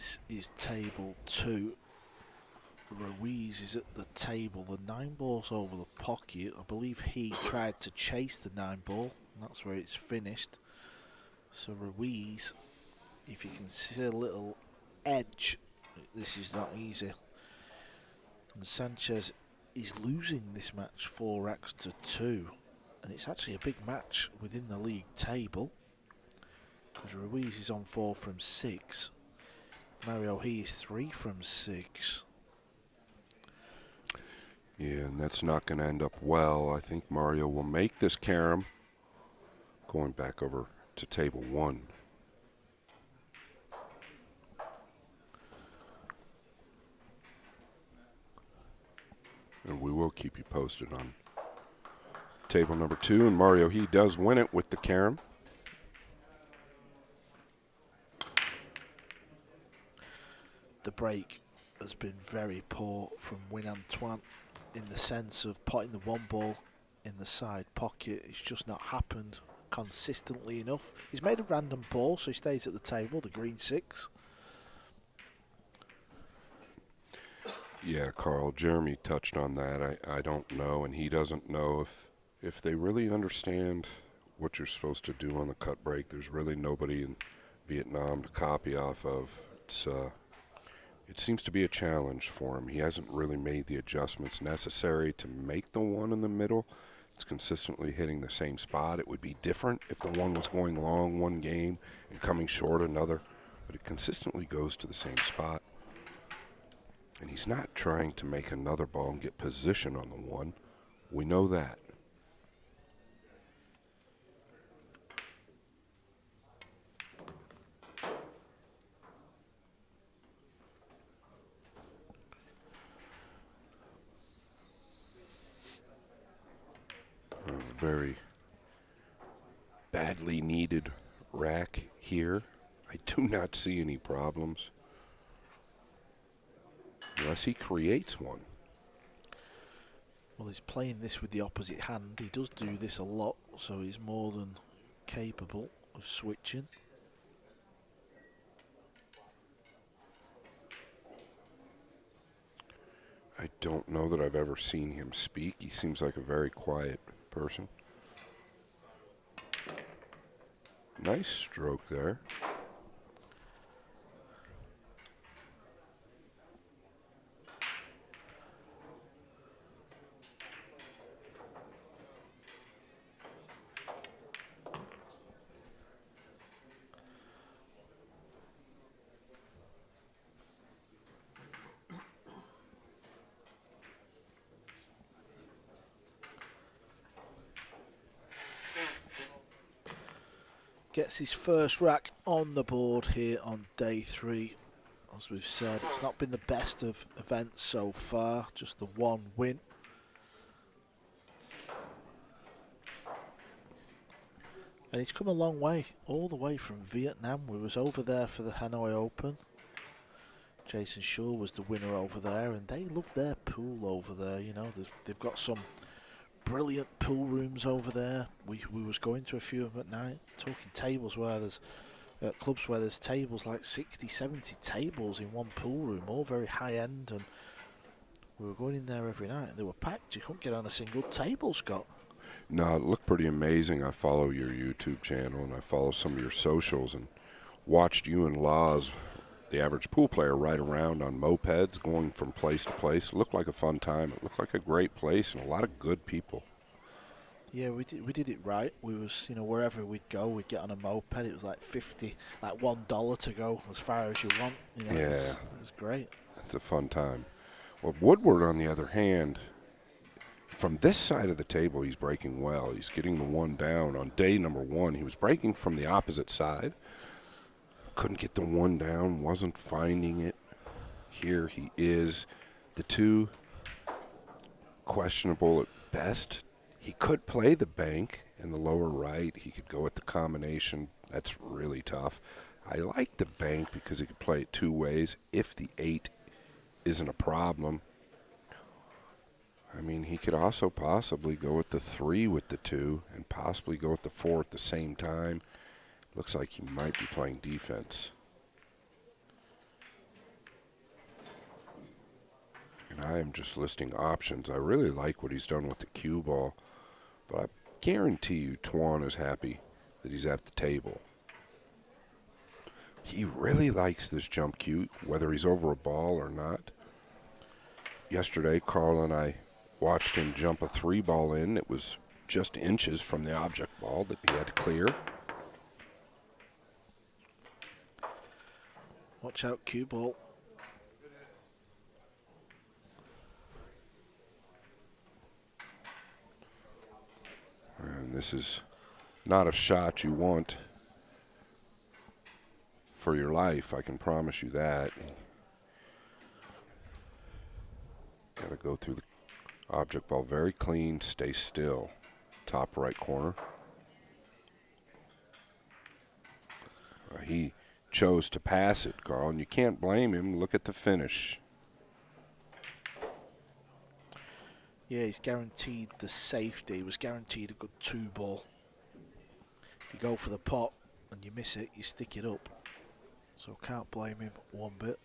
This is table 2. Ruiz is at the table. The 9-ball's over the pocket. I believe he tried to chase the 9-ball, and that's where it's finished. So Ruiz, if you can see a little edge, this is not easy. And Sanchez is losing this match 4-2, and it's actually a big match within the league table, because Ruiz is on 4 from 6. Mario, he is 3 from 6. Yeah, and that's not going to end up well. I think Mario will make this carom. Going back over to table 1. And we will keep you posted on table number 2. And Mario, he does win it with the carom. The break has been very poor from Win Antoine in the sense of putting the 1-ball in the side pocket. It's just not happened consistently enough. He's made a random ball, so he stays at the table, the green 6. Yeah, Carl, Jeremy touched on that. I don't know, and he doesn't know if they really understand what you're supposed to do on the cut break. There's really nobody in Vietnam to copy off of. It seems to be a challenge for him. He hasn't really made the adjustments necessary to make the 1 in the middle. It's consistently hitting the same spot. It would be different if the 1 was going long one game and coming short another, but it consistently goes to the same spot. And he's not trying to make another ball and get position on the 1. We know that. A very badly needed rack here. I do not see any problems. Unless he creates one. Well, he's playing this with the opposite hand. He does do this a lot, so he's more than capable of switching. I don't know that I've ever seen him speak. He seems like a very quiet person. Nice stroke there. Gets his first rack on the board here on day 3. As we've said, it's not been the best of events so far, just the 1 win. And he's come a long way, all the way from Vietnam. We was over there for the Hanoi Open. Jason Shaw was the winner over there, and they love their pool over there. You know, they've got some brilliant pool rooms over there. We was going to a few of them at night, talking tables where there's clubs where there's tables like 60, 70 tables in one pool room, all very high end, and we were going in there every night and they were packed. You couldn't get on a single table, Scott. No, it looked pretty amazing. I follow your YouTube channel and I follow some of your socials and watched you and Laws, the average pool player, ride around on mopeds going from place to place. It looked like a fun time. It looked like a great place and a lot of good people. Yeah, we did it right. We was, you know, wherever we'd go, we'd get on a moped. It was like $1 to go as far as you want. You know, yeah. It was great. It's a fun time. Well, Woodward, on the other hand, from this side of the table, he's breaking well. He's getting the 1 down. On day number 1, he was breaking from the opposite side. Couldn't get the 1 down, wasn't finding it. Here he is. The 2, questionable at best. He could play the bank in the lower right. He could go with the combination. That's really tough. I like the bank because he could play it 2 ways if the 8 isn't a problem. I mean, he could also possibly go with the 3 with the 2 and possibly go with the 4 at the same time. Looks like he might be playing defense. I am just listing options. I really like what he's done with the cue ball, but I guarantee you Tuan is happy that he's at the table. He really likes this jump cue, whether he's over a ball or not. Yesterday, Carl and I watched him jump a 3-ball in. It was just inches from the object ball that he had to clear. Watch out, cue ball. And this is not a shot you want for your life, I can promise you that. Got to go through the object ball very clean, stay still. Top right corner. He chose to pass it, Carl, and you can't blame him. Look at the finish. Yeah, he's guaranteed the safety. He was guaranteed a good 2-ball. If you go for the pot and you miss it, you stick it up. So can't blame him one bit.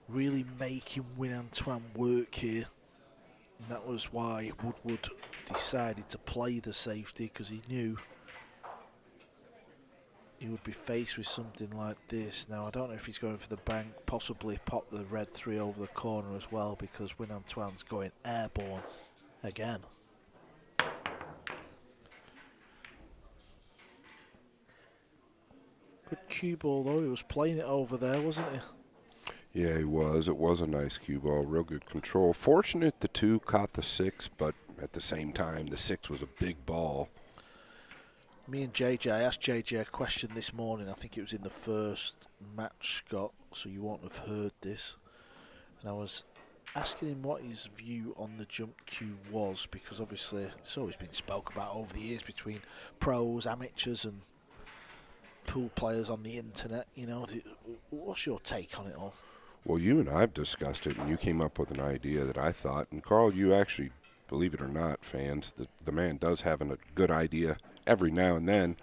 Really making Win-Antoine work here. And that was why Woodward decided to play the safety, because he knew he would be faced with something like this. Now, I don't know if he's going for the bank, possibly pop the red 3 over the corner as well, because Win-Antoine's going airborne again. Good cue ball though, he was playing it over there, wasn't he? Yeah, he was. It was a nice cue ball, real good control. Fortunate the 2 caught the 6, but at the same time, the 6 was a big ball. Me and JJ, I asked JJ a question this morning. I think it was in the first match, Scott, so you won't have heard this. And I was asking him what his view on the jump cue was, because obviously it's always been spoke about over the years between pros, amateurs and pool players on the internet. You know, what's your take on it all? Well, you and I have discussed it, and you came up with an idea that I thought, and Carl, you actually, believe it or not, fans, the man does have a good idea every now and then.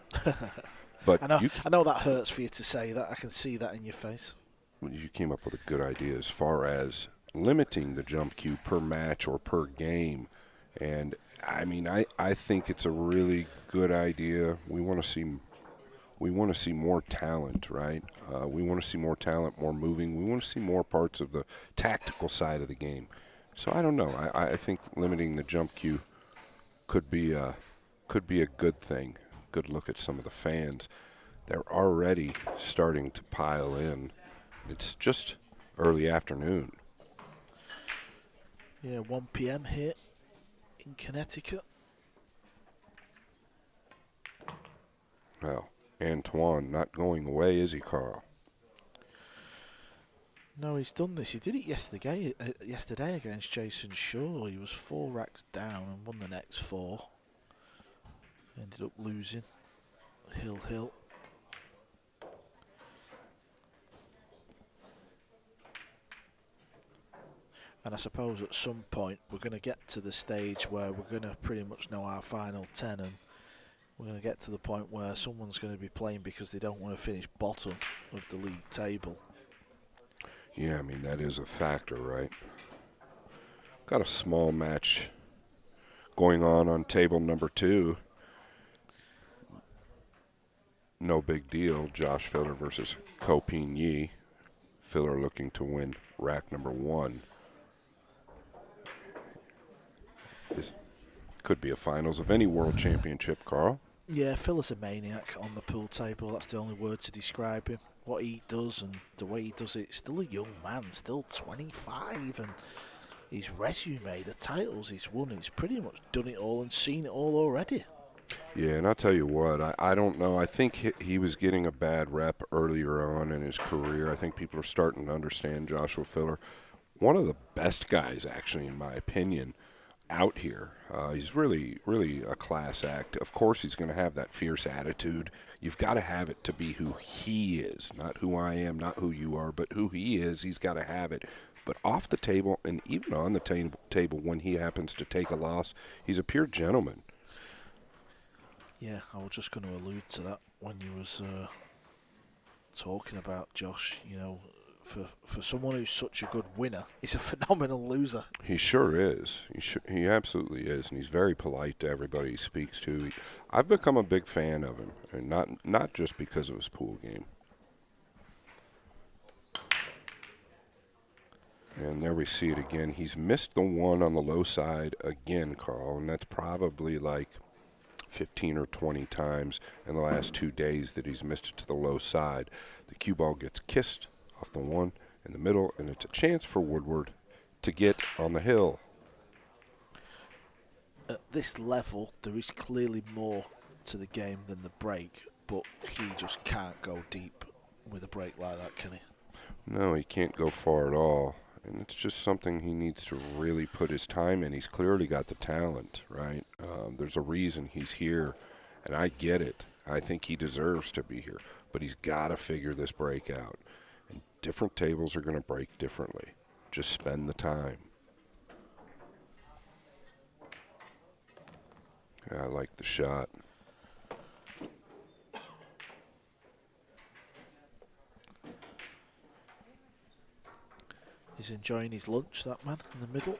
But I know that hurts for you to say that. I can see that in your face. You came up with a good idea as far as limiting the jump cue per match or per game. And, I mean, I think it's a really good idea. We want to see more talent, right? We want to see more talent, more moving. We want to see more parts of the tactical side of the game. So I don't know. I think limiting the jump cue could be a good thing. Good look at some of the fans. They're already starting to pile in. It's just early afternoon. Yeah, 1 p.m. here in Connecticut. Well, Antoine not going away, is he, Carl? No, he's done this. He did it yesterday against Jason Shaw. He was 4 racks down and won the next 4. Ended up losing. Hill. And I suppose at some point we're going to get to the stage where we're going to pretty much know our final 10, and we're going to get to the point where someone's going to be playing because they don't want to finish bottom of the league table. Yeah, I mean, that is a factor, right? Got a small match going on table number 2. No big deal. Josh Filler versus Ko Pin Yi. Filler looking to win rack number 1. This could be a finals of any world championship, Carl. Yeah, Filler's a maniac on the pool table. That's the only word to describe him. What he does and the way he does it. Still a young man, still 25, and his resume, the titles he's won, he's pretty much done it all and seen it all already. Yeah, and I'll tell you what, I don't know. I think he was getting a bad rep earlier on in his career. I think people are starting to understand Joshua Filler. One of the best guys, actually, in my opinion, out here. He's really, really a class act. Of course, he's going to have that fierce attitude. You've got to have it to be who he is, not who I am, not who you are, but who he is. He's got to have it. But off the table and even on the table when he happens to take a loss, he's a pure gentleman. Yeah, I was just going to allude to that when you was talking about Josh. You know, for someone who's such a good winner, he's a phenomenal loser. He sure is. He absolutely is, and he's very polite to everybody he speaks to. I've become a big fan of him, and not just because of his pool game. And there we see it again. He's missed the one on the low side again, Carl, and that's probably like 15 or 20 times in the last 2 days that he's missed it to the low side. The cue ball gets kissed off the one in the middle, and it's a chance for Woodward to get on the hill. At this level, there is clearly more to the game than the break, but he just can't go deep with a break like that, can he? No, he can't go far at all. And it's just something he needs to really put his time in. He's clearly got the talent, right? There's a reason he's here, and I get it. I think he deserves to be here. But he's got to figure this break out. And different tables are going to break differently. Just spend the time. Yeah, I like the shot. He's enjoying his lunch, that man, in the middle.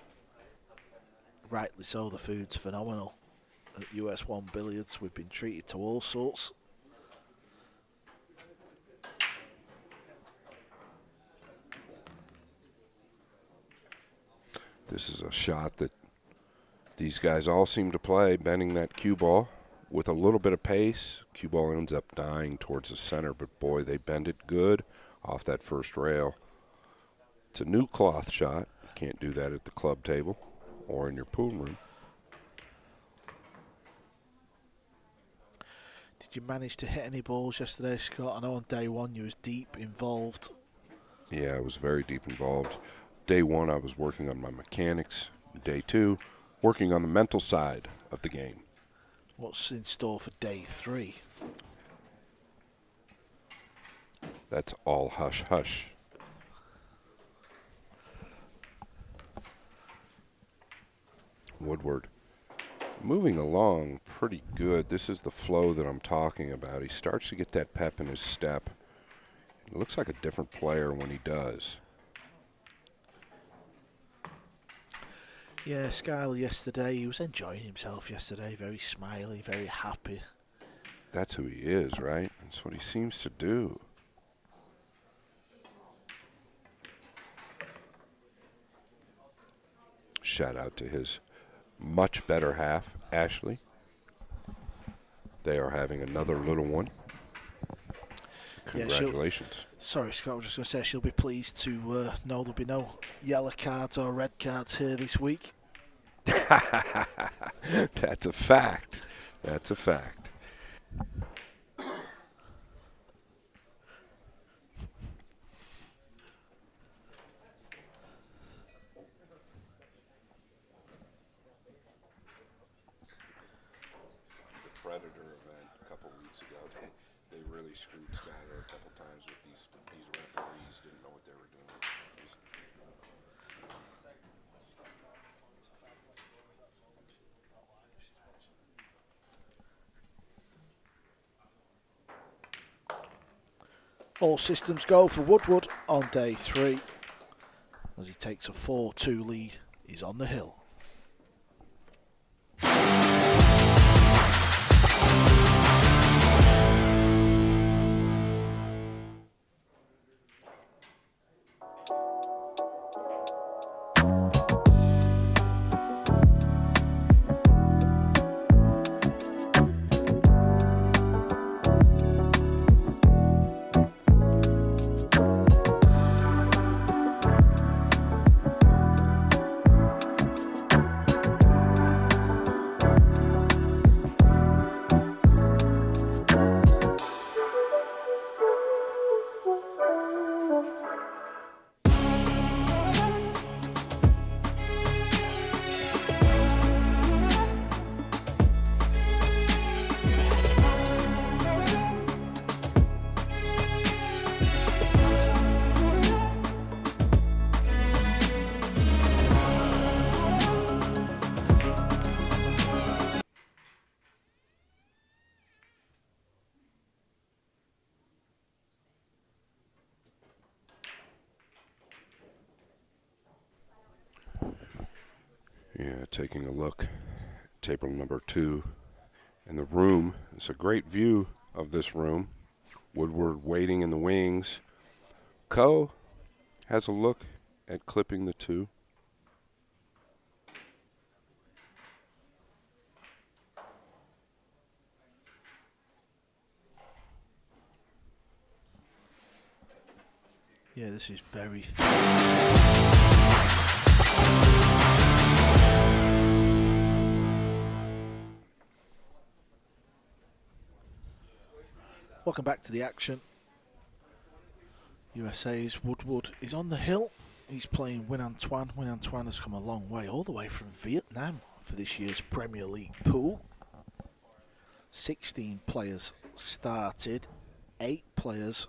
Rightly so, the food's phenomenal. At US 1 Billiards, we've been treated to all sorts. This is a shot that these guys all seem to play, bending that cue ball with a little bit of pace. Cue ball ends up dying towards the center, but boy, they bend it good off that first rail. It's a new cloth shot. You can't do that at the club table or in your pool room. Did you manage to hit any balls yesterday, Scott? I know on day one you was deep involved. Yeah, I was very deep involved. Day one, I was working on my mechanics. Day two, working on the mental side of the game. What's in store for day three? That's all hush hush. Woodward moving along pretty good. This is the flow that I'm talking about. He starts to get that pep in his step. It looks like a different player when he does. Yeah, Skyle yesterday, he was enjoying himself yesterday. Very smiley, very happy. That's who he is, right? That's what he seems to do. Shout out to his much better half, Ashley. They are having another little one. Congratulations. Sorry, Scott, I was just going to say she'll be pleased to know there'll be no yellow cards or red cards here this week. That's a fact. That's a fact. Predator event a couple weeks ago, they really screwed Skyler a couple times with these referees. Didn't know what they were doing. All systems go for Woodward on day three. As he takes a 4-2 lead, he's on the hill. Yeah, taking a look at table number 2 in the room. It's a great view of this room. Woodward waiting in the wings. Ko has a look at clipping the 2. Yeah, this is very thin. Welcome back to the action. USA's Woodward is on the hill. He's playing Win Antoine. Win Antoine has come a long way, all the way from Vietnam for this year's Premier League pool. 16 players started, 8 players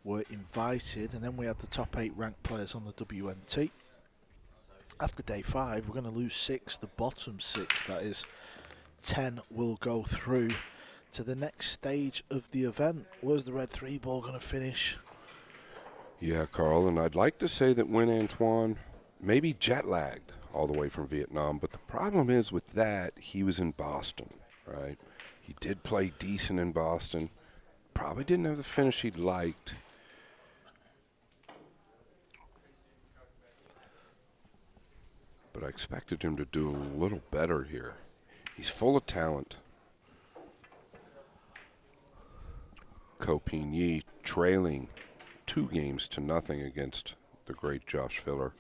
were invited, and then we had the top 8 ranked players on the WNT. After day 5, we're going to lose 6. The bottom 6, that is 10, will go through to the next stage of the event. Where's the red 3 ball going to finish? Yeah, Carl, and I'd like to say that Win Antoine maybe jet lagged all the way from Vietnam, but the problem is with that, he was in Boston, right? He did play decent in Boston. Probably didn't have the finish he'd liked. But I expected him to do a little better here. He's full of talent. Ko Pin-Yi trailing 2 games to nothing against the great Josh Filler.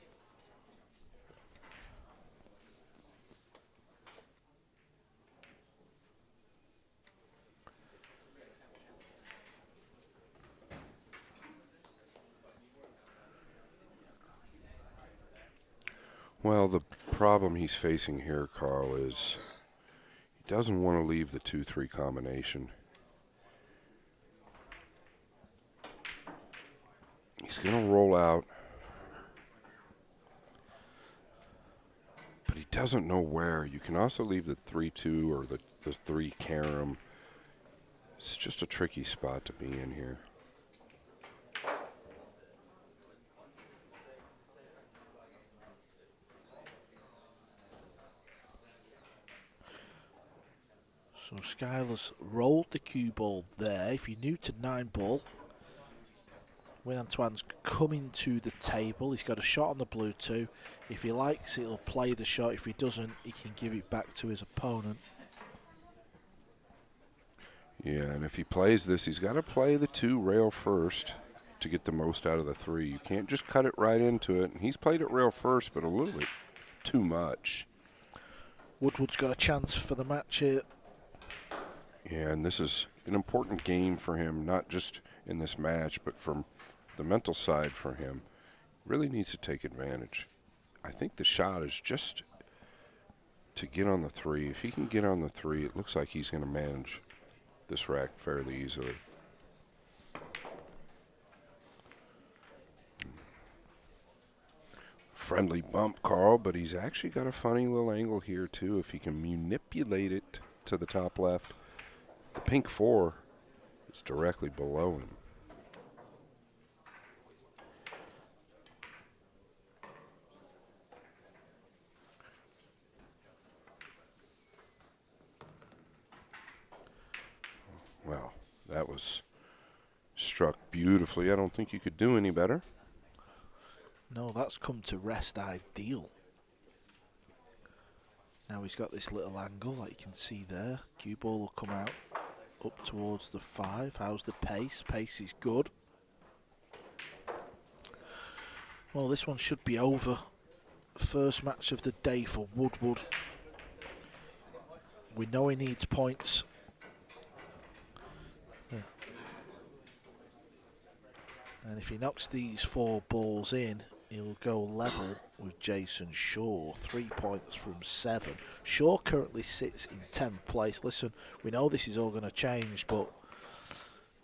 Well, the problem he's facing here, Carl, is he doesn't want to leave the 2-3 combination. He's going to roll out, but he doesn't know where. You can also leave the 3-2 or the 3 carom. It's just a tricky spot to be in here. So Skylar's rolled the cue ball there. If you're new to Nineball, Win Antoine's coming to the table. He's got a shot on the blue 2. If he likes it, he'll play the shot. If he doesn't, he can give it back to his opponent. Yeah, and if he plays this, he's got to play the 2 rail first to get the most out of the 3. You can't just cut it right into it. And he's played it rail first, but a little bit too much. Woodward's got a chance for the match here. Yeah, and this is an important game for him, not just in this match, but from the mental side for him. Really needs to take advantage. I think the shot is just to get on the 3. If he can get on the 3, it looks like he's going to manage this rack fairly easily. Friendly bump, Carl, but he's actually got a funny little angle here, too, if he can manipulate it to the top left. The pink 4 is directly below him. Well, that was struck beautifully. I don't think you could do any better. No, that's come to rest ideal. Now he's got this little angle that you can see there. Cue ball will come out up towards the 5. How's the pace? Pace is good. Well, this one should be over. First match of the day for Woodward. We know he needs points. Yeah. And if he knocks these 4 balls in, he'll go level with Jason Shaw. 3 points from 7. Shaw currently sits in 10th place. Listen, we know this is all going to change, but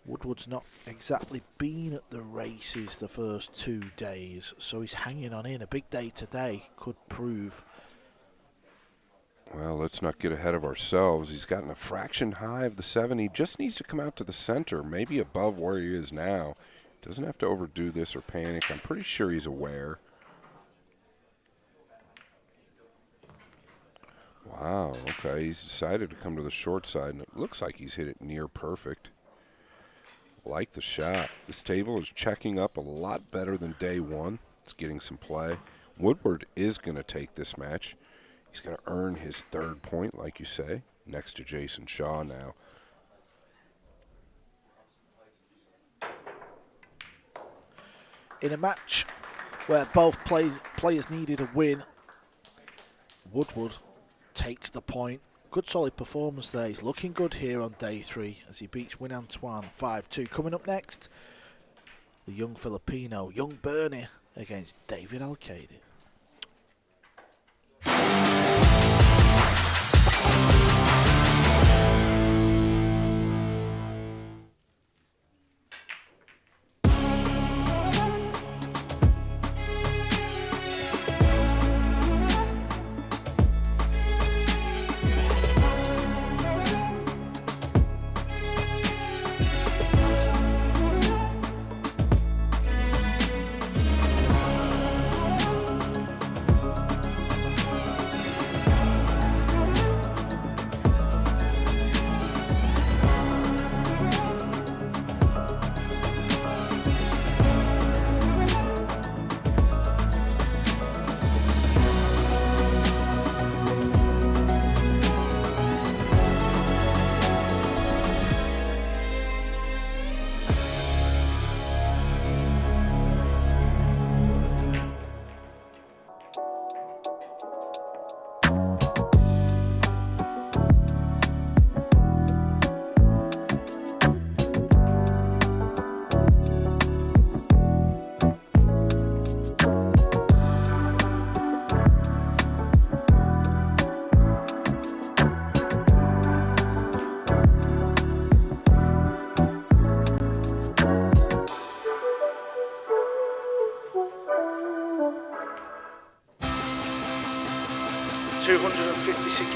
Woodward's not exactly been at the races the first 2 days, so he's hanging on in. A big day today could prove. Well, let's not get ahead of ourselves. He's gotten a fraction high of the 7. He just needs to come out to the center, maybe above where he is now. Doesn't have to overdo this or panic. I'm pretty sure he's aware. Wow, okay. He's decided to come to the short side, and it looks like he's hit it near perfect. Like the shot. This table is checking up a lot better than day one. It's getting some play. Woodward is going to take this match. He's going to earn his 3rd point, like you say, next to Jason Shaw now. In a match where both players needed a win, Woodward takes the point. Good solid performance there. He's looking good here on day 3 as he beats Win Antoine 5-2. Coming up next, the young Filipino, young Bernie, against David Alcaide.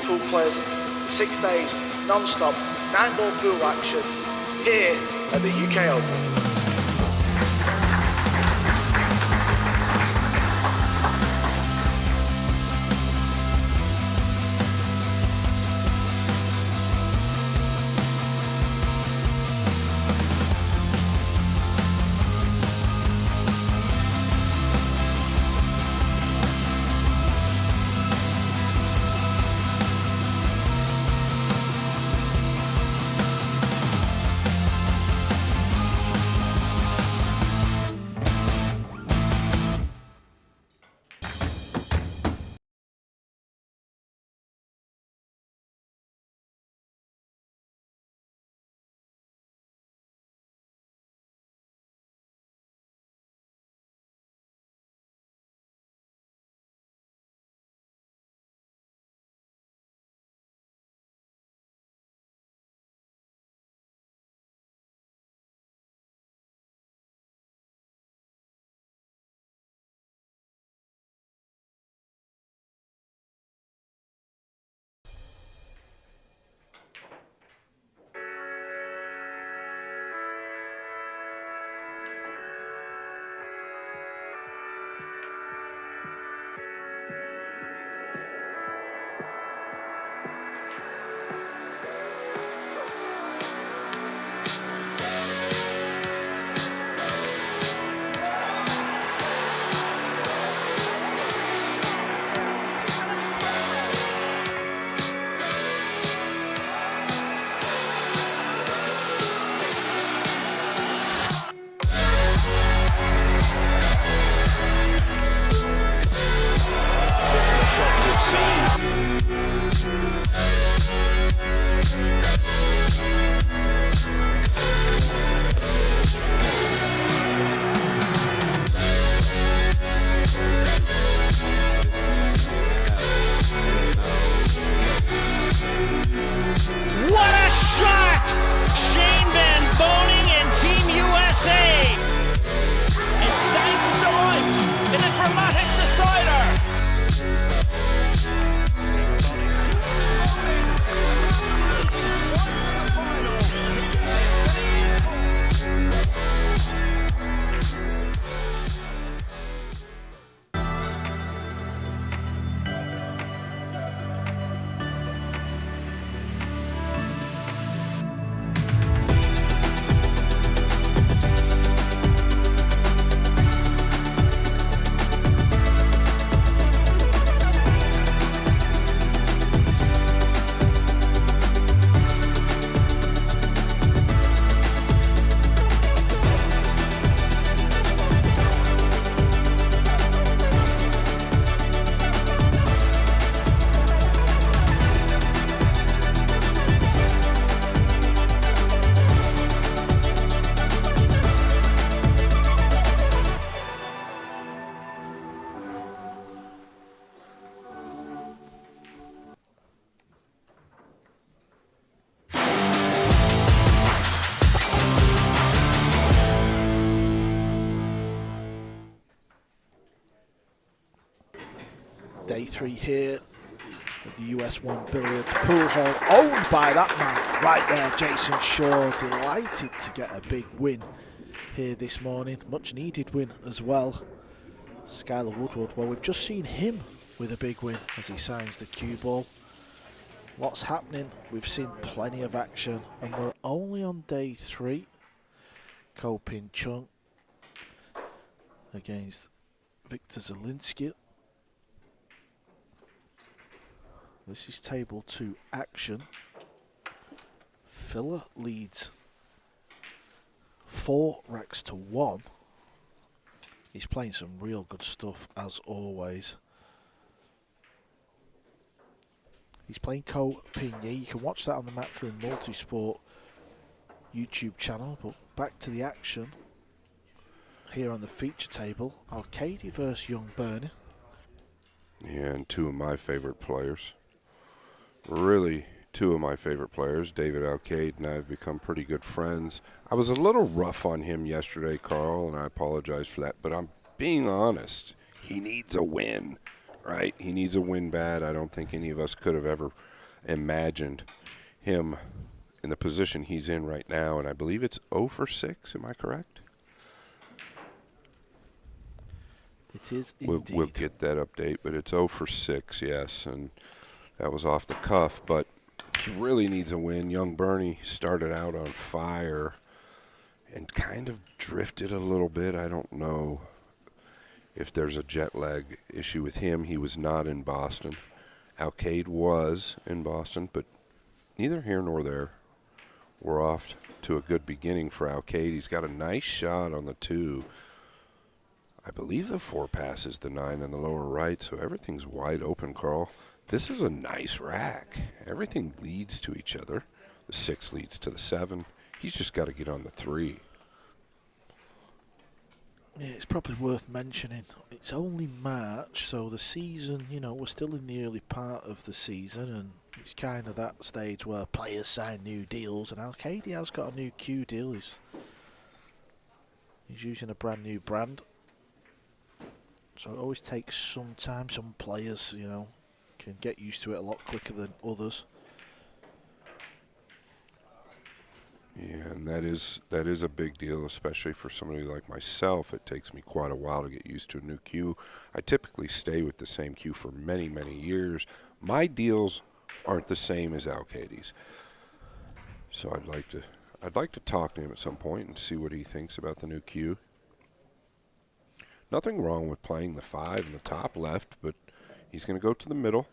Pool players, 6 days, non-stop, 9-ball pool action here at the UK Open. 3 here at the US 1 Billiards Pool Hall, owned by that man right there, Jason Shaw. Delighted to get a big win here this morning. Much needed win as well. Skylar Woodward, well, we've just seen him with a big win as he signs the cue ball. Lots happening. We've seen plenty of action, and we're only on day 3. Pin-Chung against Victor Zielinski. This is table 2 action. Filler leads 4 racks to 1. He's playing some real good stuff as always. He's playing Pin-Ye. You can watch that on the Matchroom Multisport YouTube channel. But back to the action here on the feature table. Alcaide versus Young Bernie. Yeah, and 2 of my favorite players. Really, 2 of my favorite players. David Alcaide and I have become pretty good friends. I was a little rough on him yesterday, Carl, and I apologize for that. But I'm being honest. He needs a win, right? He needs a win bad. I don't think any of us could have ever imagined him in the position he's in right now. And I believe it's 0 for 6. Am I correct? It is indeed. We'll get that update, but it's 0 for 6, yes. And that was off the cuff, but he really needs a win. Young Bernie started out on fire and kind of drifted a little bit. I don't know if there's a jet lag issue with him. He was not in Boston. Alcaide was in Boston, but neither here nor there. We're off to a good beginning for Alcaide. He's got a nice shot on the 2. I believe the 4 passes the 9 in the lower right, so everything's wide open, Carl. This is a nice rack. Everything leads to each other. The 6 leads to the 7. He's just got to get on the 3. Yeah, it's probably worth mentioning. It's only March, so the season, you know, we're still in the early part of the season, and it's kind of that stage where players sign new deals, and Alcaide has got a new Q deal. He's using a brand new brand. So it always takes some time. Some players, you know, can get used to it a lot quicker than others. Yeah, and that is a big deal, especially for somebody like myself. It takes me quite a while to get used to a new cue. I typically stay with the same cue for many, many years. My deals aren't the same as Alcaide's. So I'd like to talk to him at some point and see what he thinks about the new cue. Nothing wrong with playing the 5 in the top left, but he's going to go to the middle.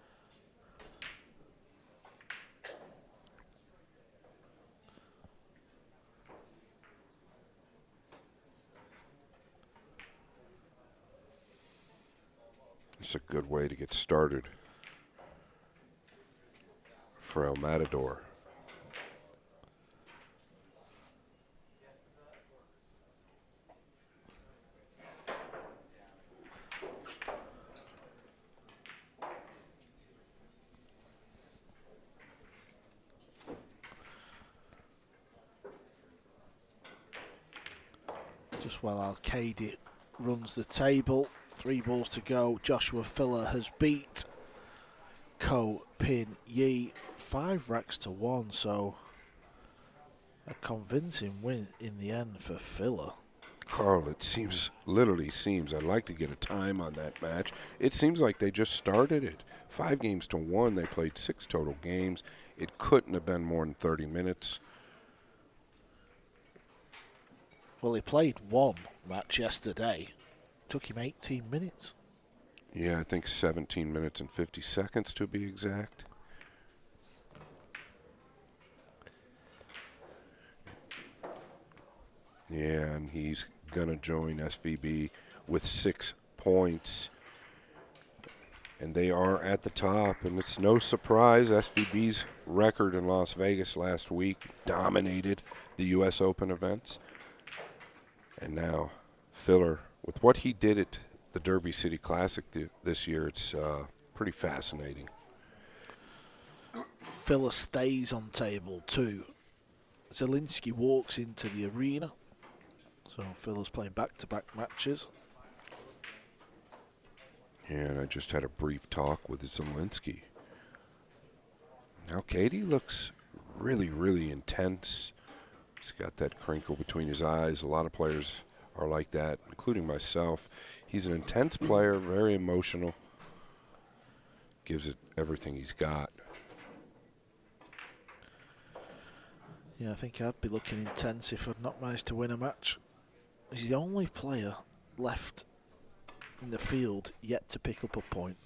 It's a good way to get started for El Matador. Just while Alcaide runs the table, 3 balls to go. Joshua Filler has beat Pin-Ye 5 racks to 1, so a convincing win in the end for Filler. Carl, it literally seems, I'd like to get a time on that match. It seems like they just started it. 5 games to 1. They played 6 total games. It couldn't have been more than 30 minutes. Well, he played 1 match yesterday. Took him 18 minutes. Yeah, I think 17 minutes and 50 seconds to be exact. Yeah, and he's going to join SVB with 6 points. And they are at the top, and it's no surprise. SVB's record in Las Vegas last week dominated the U.S. Open events. And now Filler, with what he did at the Derby City Classic this year, it's pretty fascinating. Filler stays on table 2. Zielinski walks into the arena. So Filler's playing back-to-back matches. And I just had a brief talk with Zielinski. Alcaide looks really, really intense. He's got that crinkle between his eyes. A lot of players are like that, including myself. He's an intense player, very emotional. Gives it everything he's got. Yeah, I think I'd be looking intense if I'd not managed to win a match. He's the only player left in the field yet to pick up a point.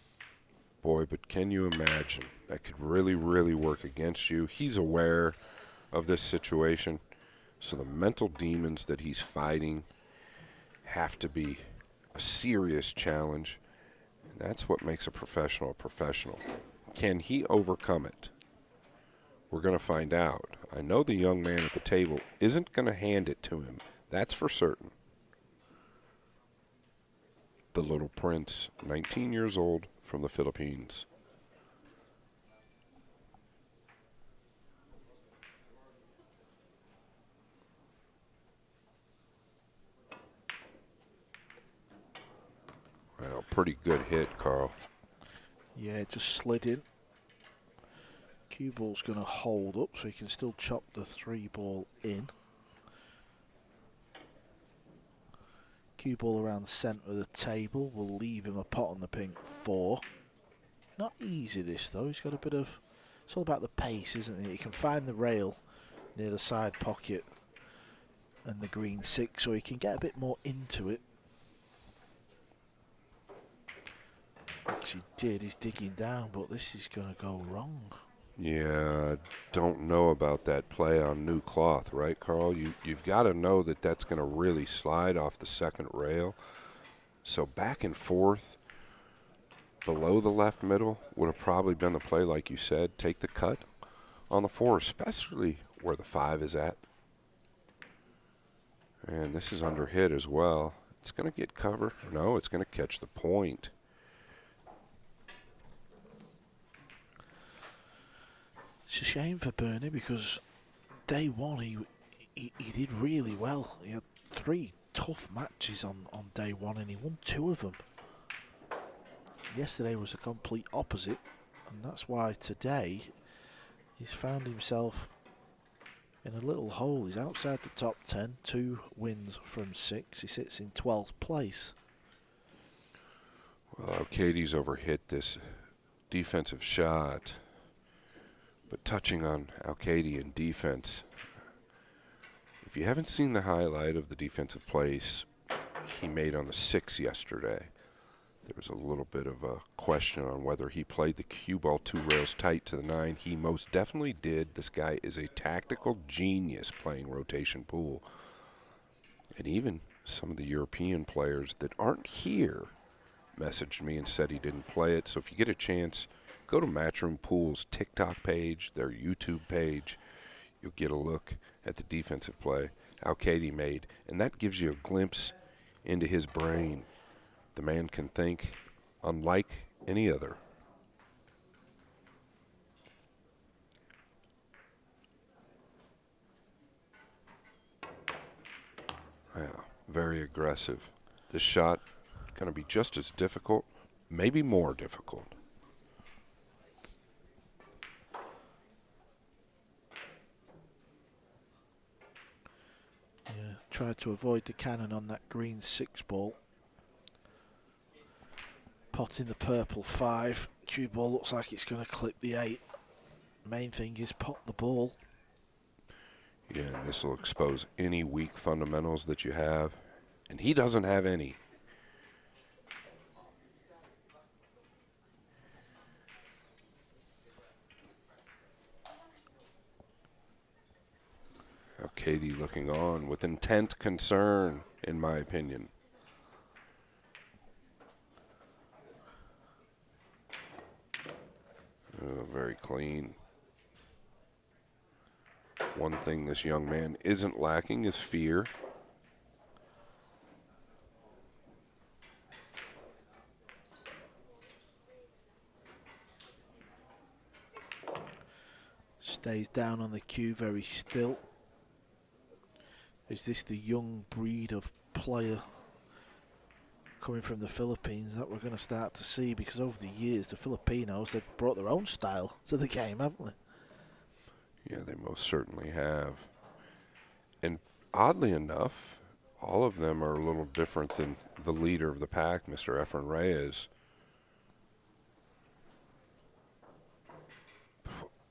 Boy, but can you imagine? That could really, really work against you. He's aware of this situation. So the mental demons that he's fighting have to be a serious challenge. And that's what makes a professional a professional. Can he overcome it? We're going to find out. I know the young man at the table isn't going to hand it to him. That's for certain. The little prince, 19 years old, from the Philippines. Well, pretty good hit, Carl. Yeah, it just slid in. Cue ball's going to hold up, so he can still chop the 3 ball in. Cue ball around the centre of the table will leave him a pot on the pink 4. Not easy this though. He's got a bit of. It's all about the pace, isn't it? He can find the rail near the side pocket and the green 6, so he can get a bit more into it. Which he did. He's digging down, but this is going to go wrong. Yeah, I don't know about that play on new cloth, right, Carl? You've got to know that that's going to really slide off the second rail. So back and forth below the left middle would have probably been the play, like you said. Take the cut on the 4, especially where the 5 is at. And this is under hit as well. It's going to get cover. No, it's going to catch the point. It's a shame for Bernie because day one he did really well. He had 3 tough matches on day 1 and he won 2 of them. Yesterday was a complete opposite, and that's why today he's found himself in a little hole. He's outside the top 10, 2 wins from 6. He sits in 12th place. Well, Alcaide's overhit this defensive shot. But touching on Alcaide in defense, if you haven't seen the highlight of the defensive plays he made on the 6 yesterday, there was a little bit of a question on whether he played the cue ball 2 rails tight to the 9. He most definitely did. This guy is a tactical genius playing rotation pool. And even some of the European players that aren't here messaged me and said he didn't play it. So if you get a chance, go to Matchroom Pool's TikTok page, their YouTube page. You'll get a look at the defensive play Alcaide made, and that gives you a glimpse into his brain. The man can think unlike any other. Yeah, very aggressive. This shot going to be just as difficult, maybe more difficult. Tried to avoid the cannon on that green 6 ball. Pot in the purple 5. Cue ball looks like it's going to clip the 8. Main thing is pot the ball. Yeah, and this will expose any weak fundamentals that you have. And he doesn't have any. Alcaide looking on with intent concern, in my opinion. Very clean. One thing this young man isn't lacking is fear. Stays down on the cue, very still. Is this the young breed of player coming from the Philippines that we're going to start to see, because over the years, the Filipinos, they've brought their own style to the game, haven't they? Yeah, they most certainly have. And oddly enough, all of them are a little different than the leader of the pack, Mr. Efren Reyes.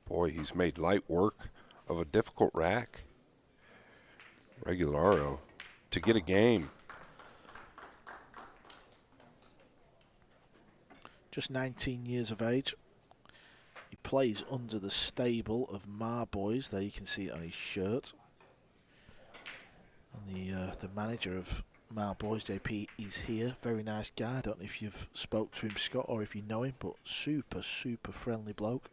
Boy, he's made light work of a difficult rack. Regalario to get a game. Just 19 years of age. He plays under the stable of Marboys. There you can see it on his shirt. And the manager of Marboys, JP, is here. Very nice guy. I don't know if you've spoke to him, Scott, or if you know him, but super, super friendly bloke.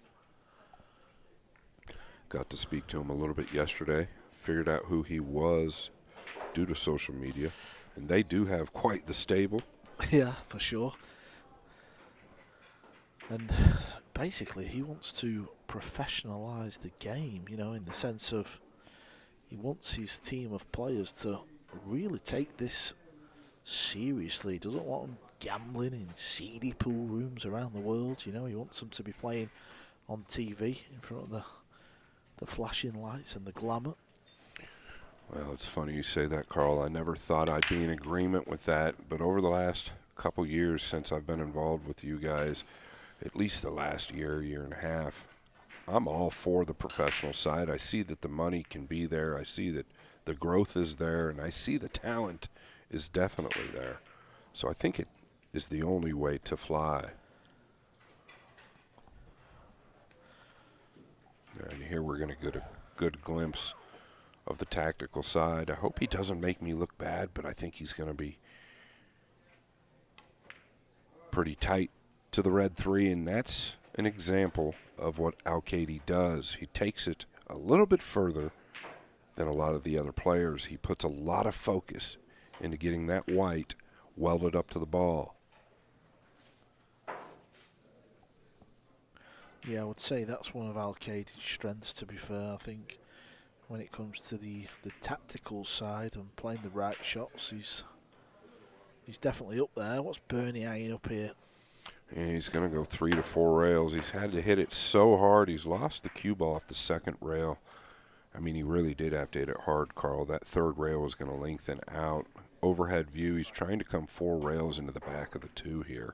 Got to speak to him a little bit yesterday. Figured out who he was due to social media. And they do have quite the stable. Yeah, for sure. And basically, he wants to professionalise the game, you know, in the sense of he wants his team of players to really take this seriously. He doesn't want them gambling in seedy pool rooms around the world, you know. He wants them to be playing on TV in front of the flashing lights and the glamour. Well, it's funny you say that, Carl. I never thought I'd be in agreement with that, but over the last couple years since I've been involved with you guys, at least the last year and a half, I'm all for the professional side. I see that the money can be there. I see that the growth is there, and I see the talent is definitely there. So I think it is the only way to fly. And here we're going to get a good glimpse of the tactical side. I hope he doesn't make me look bad, but I think he's going to be pretty tight to the red 3, and that's an example of what Alcaide does. He takes it a little bit further than a lot of the other players. He puts a lot of focus into getting that white welded up to the ball. Yeah, I would say that's one of Alcaide's strengths, to be fair. I think when it comes to the tactical side and playing the right shots, he's definitely up there. What's Bernie hanging up here? And he's going to go 3 to 4 rails. He's had to hit it so hard. He's lost the cue ball off the second rail. I mean, he really did have to hit it hard, Carl. That third rail was going to lengthen out. Overhead view, he's trying to come 4 rails into the back of the 2 here.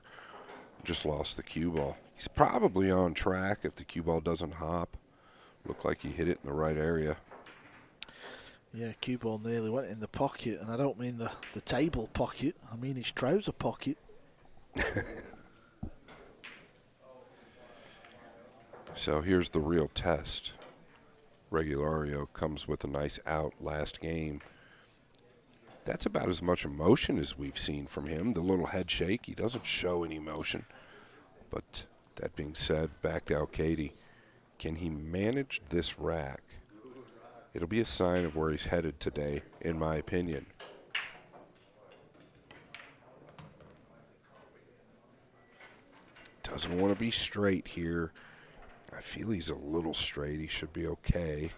Just lost the cue ball. He's probably on track if the cue ball doesn't hop. Looked like he hit it in the right area. Yeah, cue ball nearly went in the pocket, and I don't mean the table pocket. I mean his trouser pocket. So here's the real test. Regalario comes with a nice out last game. That's about as much emotion as we've seen from him. The little head shake, he doesn't show any emotion. But that being said, back to Alcaide. Can he manage this rack? It'll be a sign of where he's headed today, in my opinion. Doesn't want to be straight here. I feel he's a little straight. He should be okay.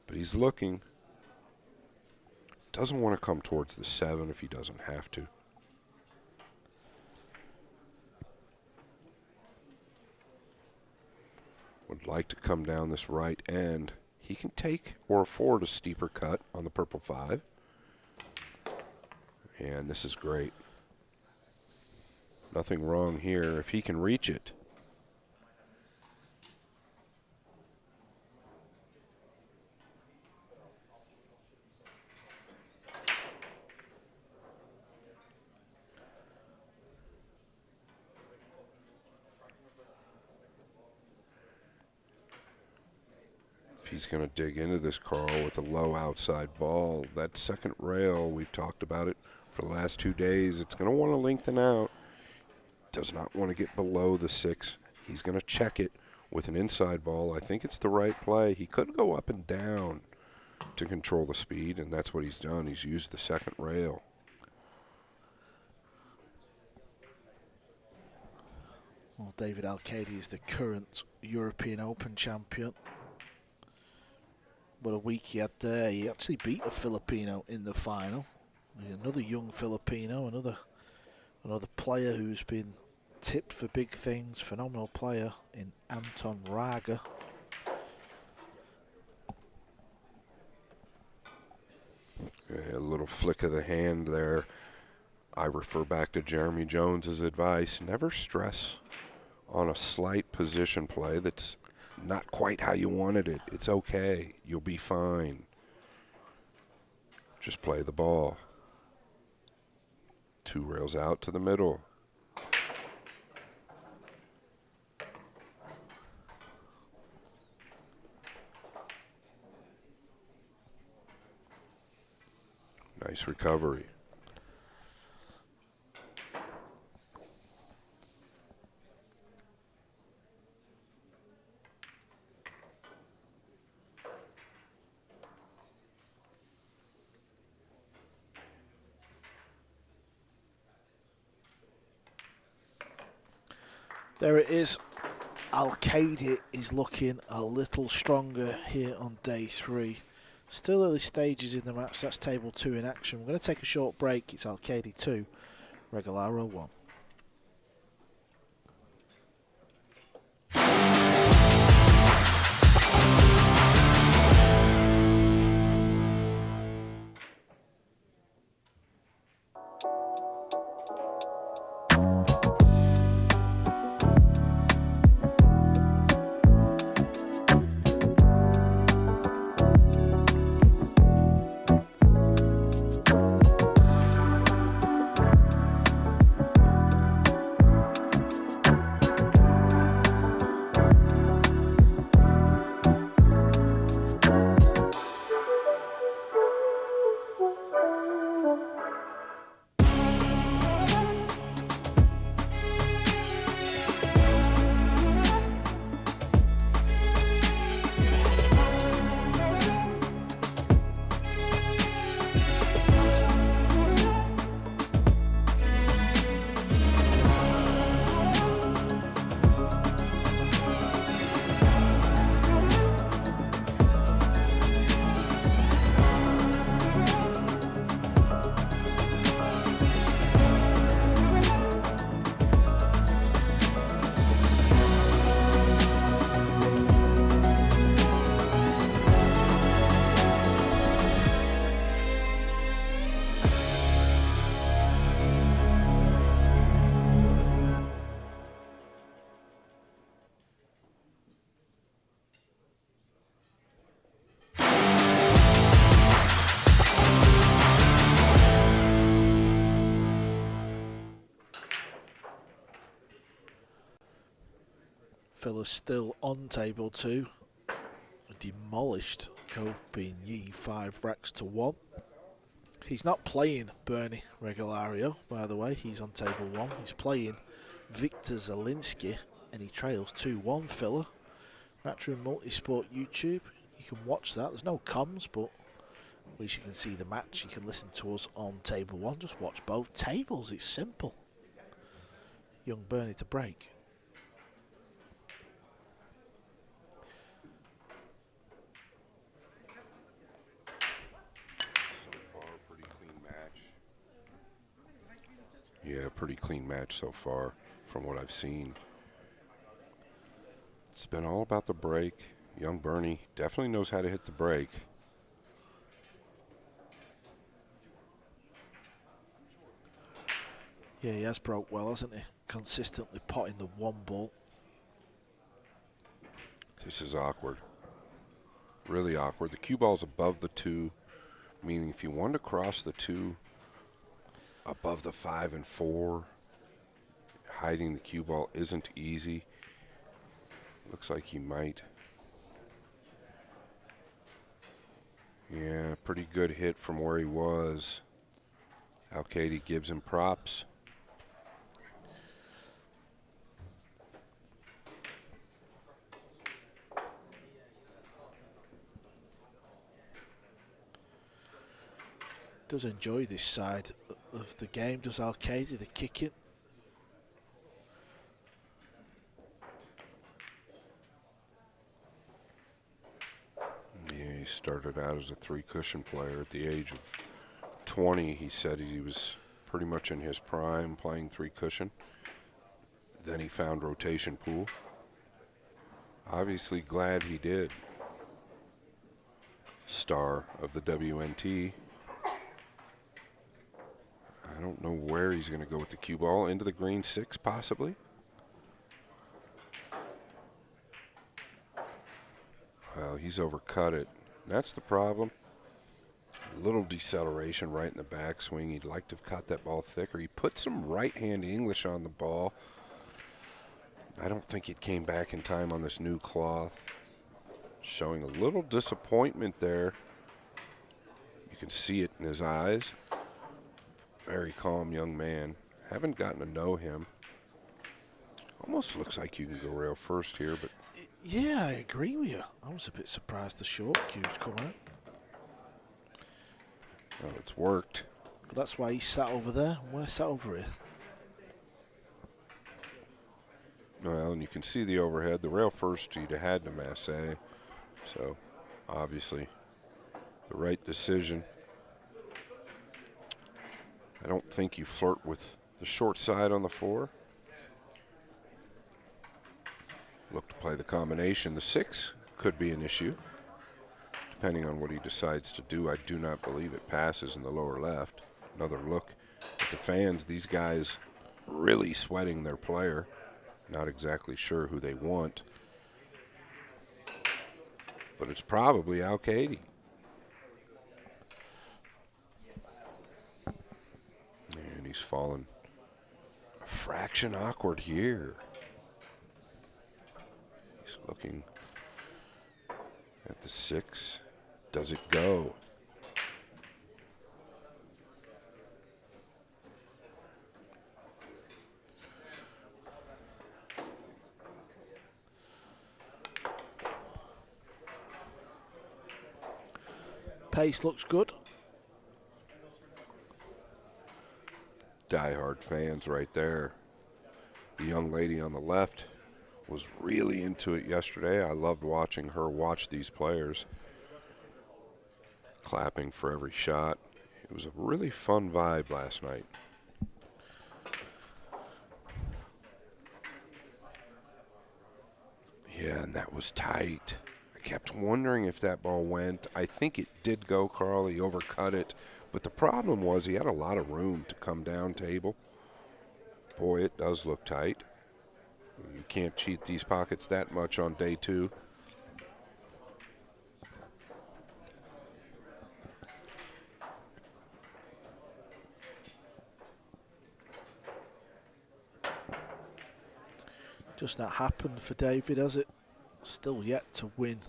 But he's looking. Doesn't want to come towards the 7 if he doesn't have to. Would like to come down this right end. He can take or afford a steeper cut on the purple 5. And this is great. Nothing wrong here if he can reach it. If he's going to dig into this, Carl, with a low outside ball, that second rail, we've talked about it for the last 2 days, it's going to want to lengthen out. Does not want to get below the 6. He's going to check it with an inside ball. I think it's the right play. He could go up and down to control the speed, and that's what he's done. He's used the second rail. Well, David Alcaide is the current European Open champion. What a week he had there. He actually beat a Filipino in the final. Another young Filipino, Another player who's been tipped for big things, phenomenal player in Anton Raga. A little flick of the hand there. I refer back to Jeremy Jones's advice. Never stress on a slight position play that's not quite how you wanted it. It's okay. You'll be fine. Just play the ball. 2 rails out to the middle. Nice recovery. There it is. Alcaide is looking a little stronger here on day 3. Still early stages in the match. That's table 2 in action. We're going to take a short break. It's Alcaide 2, Regalario 1. Phil still on table 2. Demolished Copigny 5 racks to 1. He's not playing Bernie Regalario, by the way. He's on table 1. He's playing Victor Zielinski, and he trails 2-1 Filler. Matchroom Multisport YouTube. You can watch that. There's no comms, but at least you can see the match. You can listen to us on table 1. Just watch both tables. It's simple. Young Bernie to break. Yeah, pretty clean match so far from what I've seen. It's been all about the break. Young Bernie definitely knows how to hit the break. Yeah, he has broke well, hasn't he? Consistently potting the 1 ball. This is awkward. Really awkward. The cue ball's above the 2, meaning if you want to cross the 2 above the 5 and 4, hiding the cue ball isn't easy. Looks like he might. Yeah, pretty good hit from where he was. Alcaide gives him props. Does enjoy this side of the game, does Alcaide, the kicking. Yeah, he started out as a 3 cushion player. At the age of 20, he said he was pretty much in his prime, playing 3 cushion. Then he found rotation pool. Obviously glad he did. Star of the WNT. I don't know where he's going to go with the cue ball. Into the green 6, possibly. Well, he's overcut it. That's the problem. A little deceleration right in the backswing. He'd like to have caught that ball thicker. He put some right-hand English on the ball. I don't think it came back in time on this new cloth. Showing a little disappointment there. You can see it in his eyes. Very calm young man. Haven't gotten to know him. Almost looks like you can go rail first here, but Yeah, I agree with you. I was a bit surprised the short cues come out. well, it's worked. But that's why he sat over there. Why sat over here? Well, and you can see the overhead. The rail first he'd have had to masse. So, obviously, the right decision. I don't think you flirt with the short side on the 4. Look to play the combination. The 6 could be an issue, depending on what he decides to do. I do not believe it passes in the lower left. Another look at the fans. These guys really sweating their player. Not exactly sure who they want. But it's probably Alcaide. And he's fallen a fraction awkward here. He's looking at the 6. Does it go? Pace looks good. Die-hard fans right there. The young lady on the left was really into it yesterday. I loved watching her watch these players. Clapping for every shot. It was a really fun vibe last night. Yeah, and that was tight. I kept wondering if that ball went. I think it did go, Carl. He overcut it. But the problem was he had a lot of room to come down table. Boy, it does look tight. You can't cheat these pockets that much on day 2. Just not happened for David, has it? Still yet to win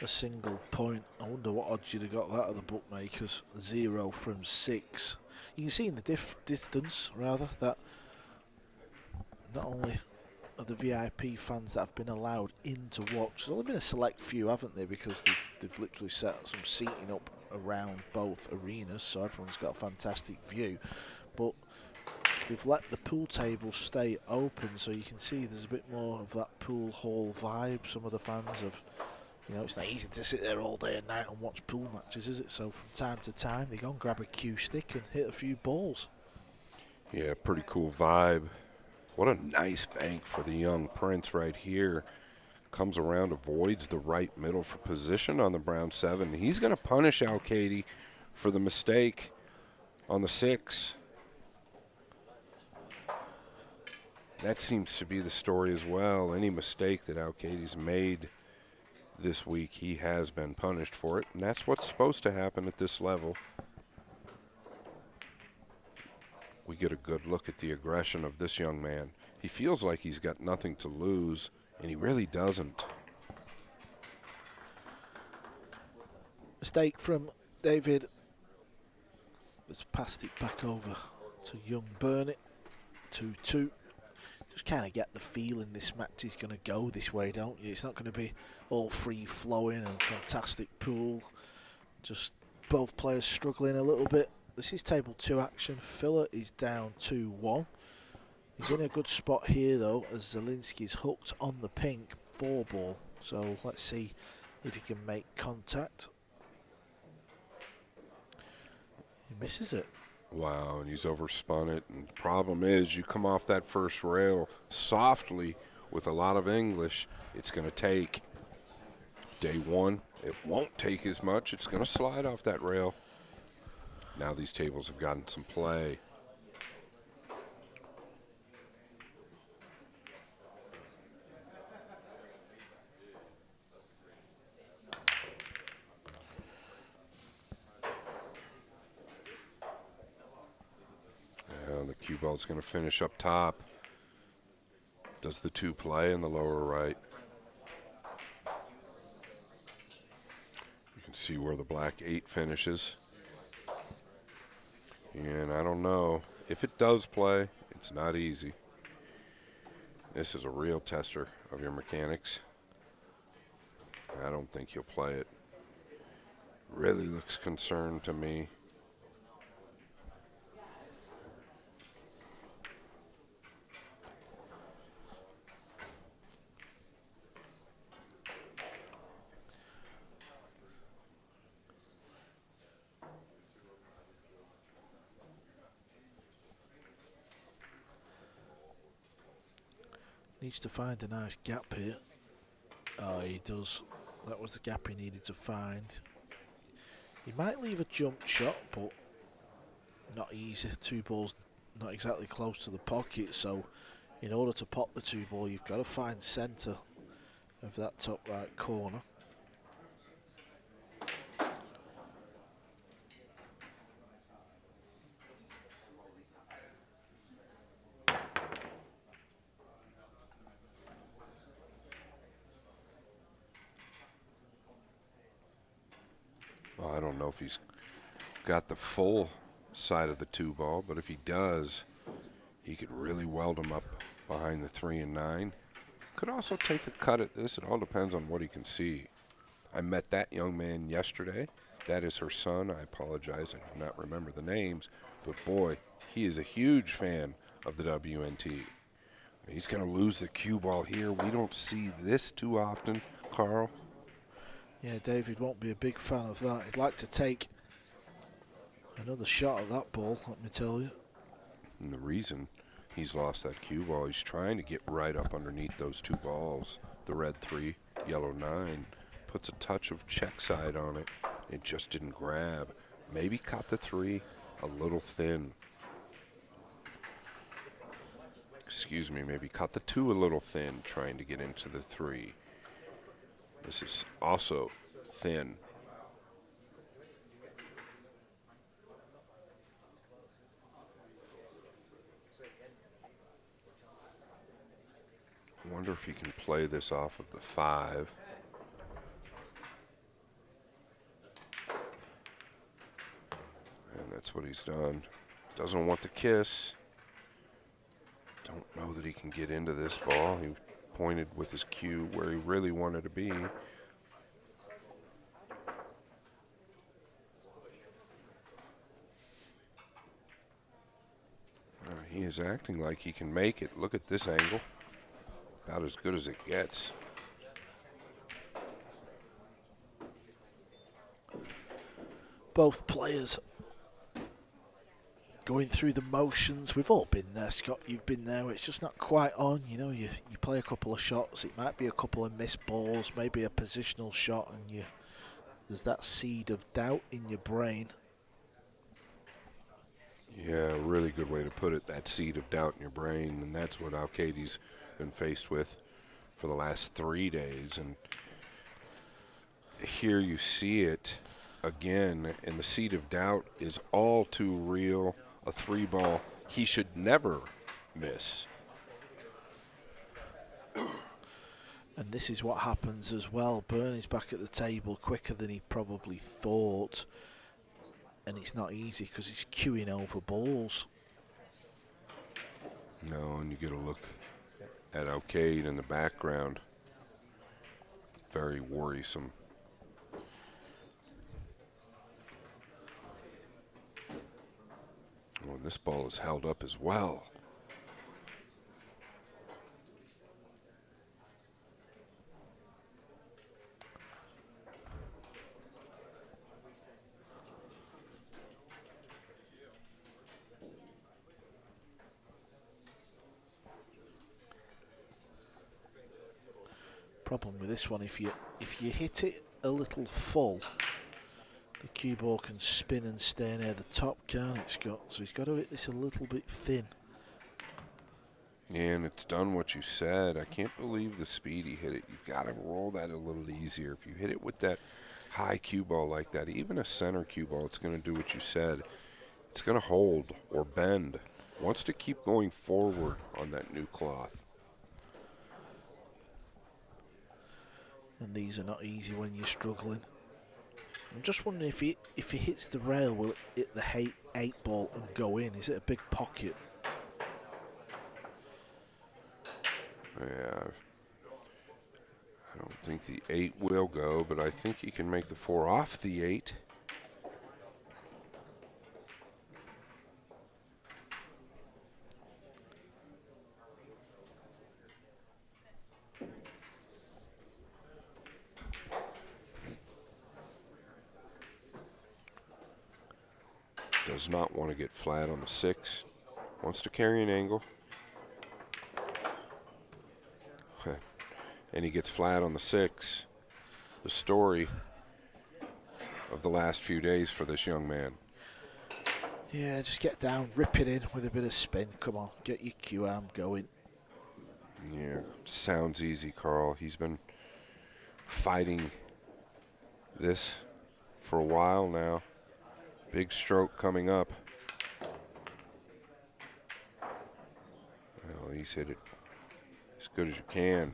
a single point. I wonder what odds you'd have got that at the bookmakers. 0 from 6. You can see in the distance, rather, that not only are the VIP fans that have been allowed in to watch, there's only been a select few, haven't they? Because they've literally set some seating up around both arenas, so everyone's got a fantastic view. But they've let the pool table stay open, so you can see there's a bit more of that pool hall vibe. Some of the fans have, you know, it's not easy to sit there all day and night and watch pool matches, is it? So from time to time, they go and grab a cue stick and hit a few balls. Yeah, pretty cool vibe. What a nice bank for the young prince right here. Comes around, avoids the right middle for position on the brown 7. He's going to punish Alcaide for the mistake on the 6. That seems to be the story as well. Any mistake that Alcaide's made this week, he has been punished for it. And that's what's supposed to happen at this level. We get a good look at the aggression of this young man. He feels like he's got nothing to lose, and he really doesn't. Mistake from David. Let's pass it back over to young Burnett. 2-2. Just kind of get the feeling this match is going to go this way, don't you? It's not going to be all free-flowing and fantastic pool. Just both players struggling a little bit. This is table 2 action. Filler is down 2-1. He's in a good spot here, though, as Zielinski's hooked on the pink 4-ball. So let's see if he can make contact. He misses it. Wow, and he's overspun it. And the problem is you come off that first rail softly with a lot of English. It's going to take day one. It won't take as much. It's going to slide off that rail. Now these tables have gotten some play. And the cue ball's going to finish up top. Does the 2 play in the lower right? You can see where the black 8 finishes. And I don't know. If it does play, it's not easy. This is a real tester of your mechanics. I don't think he'll play it. Really looks concerned to me. Needs to find a nice gap here. Oh, he does. That was the gap he needed to find. He might leave a jump shot, but not easy. 2 balls not exactly close to the pocket, so in order to pot the 2 ball, you've got to find centre of that top right corner. Well, I don't know if he's got the full side of the 2 ball, but if he does, he could really weld him up behind the 3 and 9. Could also take a cut at this. It all depends on what he can see. I met that young man yesterday. That is her son. I apologize, I do not remember the names, but boy, he is a huge fan of the WNT. He's going to lose the cue ball here. We don't see this too often, Carl. Yeah, David won't be a big fan of that. He'd like to take another shot at that ball, let me tell you. And the reason he's lost that cue ball, he's trying to get right up underneath those 2 balls. The red 3, yellow 9. Puts a touch of check side on it. It just didn't grab. Maybe caught the 3 a little thin. Excuse me, maybe caught the 2 a little thin trying to get into the 3. This is also thin. I wonder if he can play this off of the 5. And that's what he's done. Doesn't want the kiss. Don't know that he can get into this ball. He pointed with his cue where he really wanted to be. He is acting like he can make it. Look at this angle. About as good as it gets. Both players going through the motions. We've all been there, Scott. You've been there. It's just not quite on. You know, you play a couple of shots. It might be a couple of missed balls, maybe a positional shot, and there's that seed of doubt in your brain. Yeah, a really good way to put it, that seed of doubt in your brain, and that's what Alcaide's been faced with for the last 3 days. And here you see it again, and the seed of doubt is all too real. A 3 ball he should never miss. And this is what happens as well. Bernie's back at the table quicker than he probably thought. And it's not easy because he's queuing over balls. No, and you get a look at Alcaide in the background. Very worrisome. Oh, this ball is held up as well. Problem with this one, if you hit it a little full, the cue ball can spin and stay near the top, can't it, Scott? So he's got to hit this a little bit thin. And it's done what you said. I can't believe the speed he hit it. You've got to roll that a little easier. If you hit it with that high cue ball like that, even a center cue ball, it's going to do what you said. It's going to hold or bend. Wants to keep going forward on that new cloth. And these are not easy when you're struggling. I'm just wondering if he hits the rail, will it hit the 8 ball and go in? Is it a big pocket? Yeah, I don't think the 8 will go, but I think he can make the 4 off the 8. Does not want to get flat on the 6. Wants to carry an angle. And he gets flat on the 6. The story of the last few days for this young man. Yeah, just get down, rip it in with a bit of spin. Come on, get your cue arm going. Yeah, sounds easy, Carl. He's been fighting this for a while now. Big stroke coming up. Well, he's hit it as good as you can.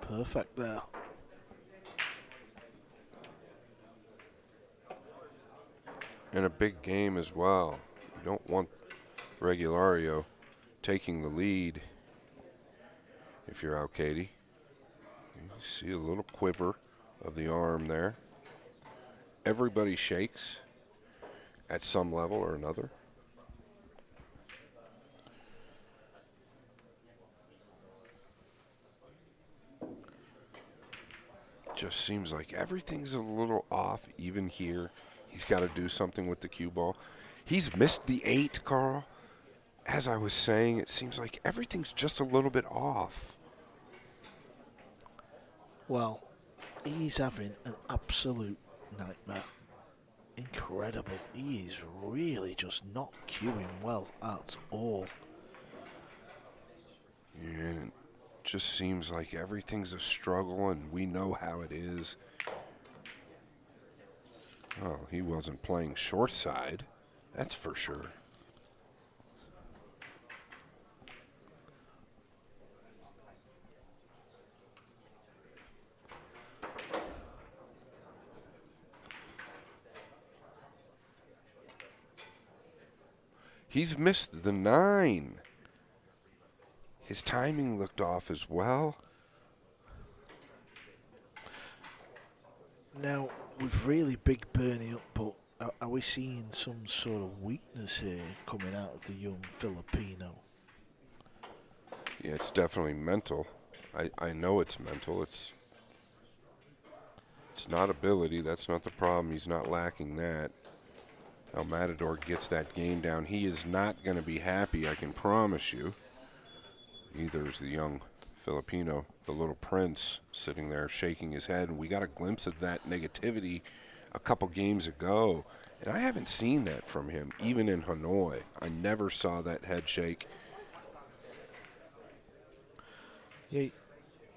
Perfect there. And a big game as well. You don't want Regalario taking the lead if you're Alcaide. You see a little quiver of the arm there. Everybody shakes at some level or another. Just seems like everything's a little off even here. He's got to do something with the cue ball. He's missed the 8, Carl. As I was saying, it seems like everything's just a little bit off. Well, he's having an absolute nightmare. Incredible. He is really just not cueing well at all. Yeah, and it just seems like everything's a struggle, and we know how it is. Oh, he wasn't playing short side, that's for sure. He's missed the 9. His timing looked off as well. Now, we've really big Bernie up, but are we seeing some sort of weakness here coming out of the young Filipino? Yeah, it's definitely mental. I know it's mental. It's not ability. That's not the problem. He's not lacking that. El Matador gets that game down. He is not going to be happy, I can promise you. Neither is the young Filipino, the little prince, sitting there shaking his head. And we got a glimpse of that negativity a couple games ago. And I haven't seen that from him, even in Hanoi. I never saw that head shake. Yeah,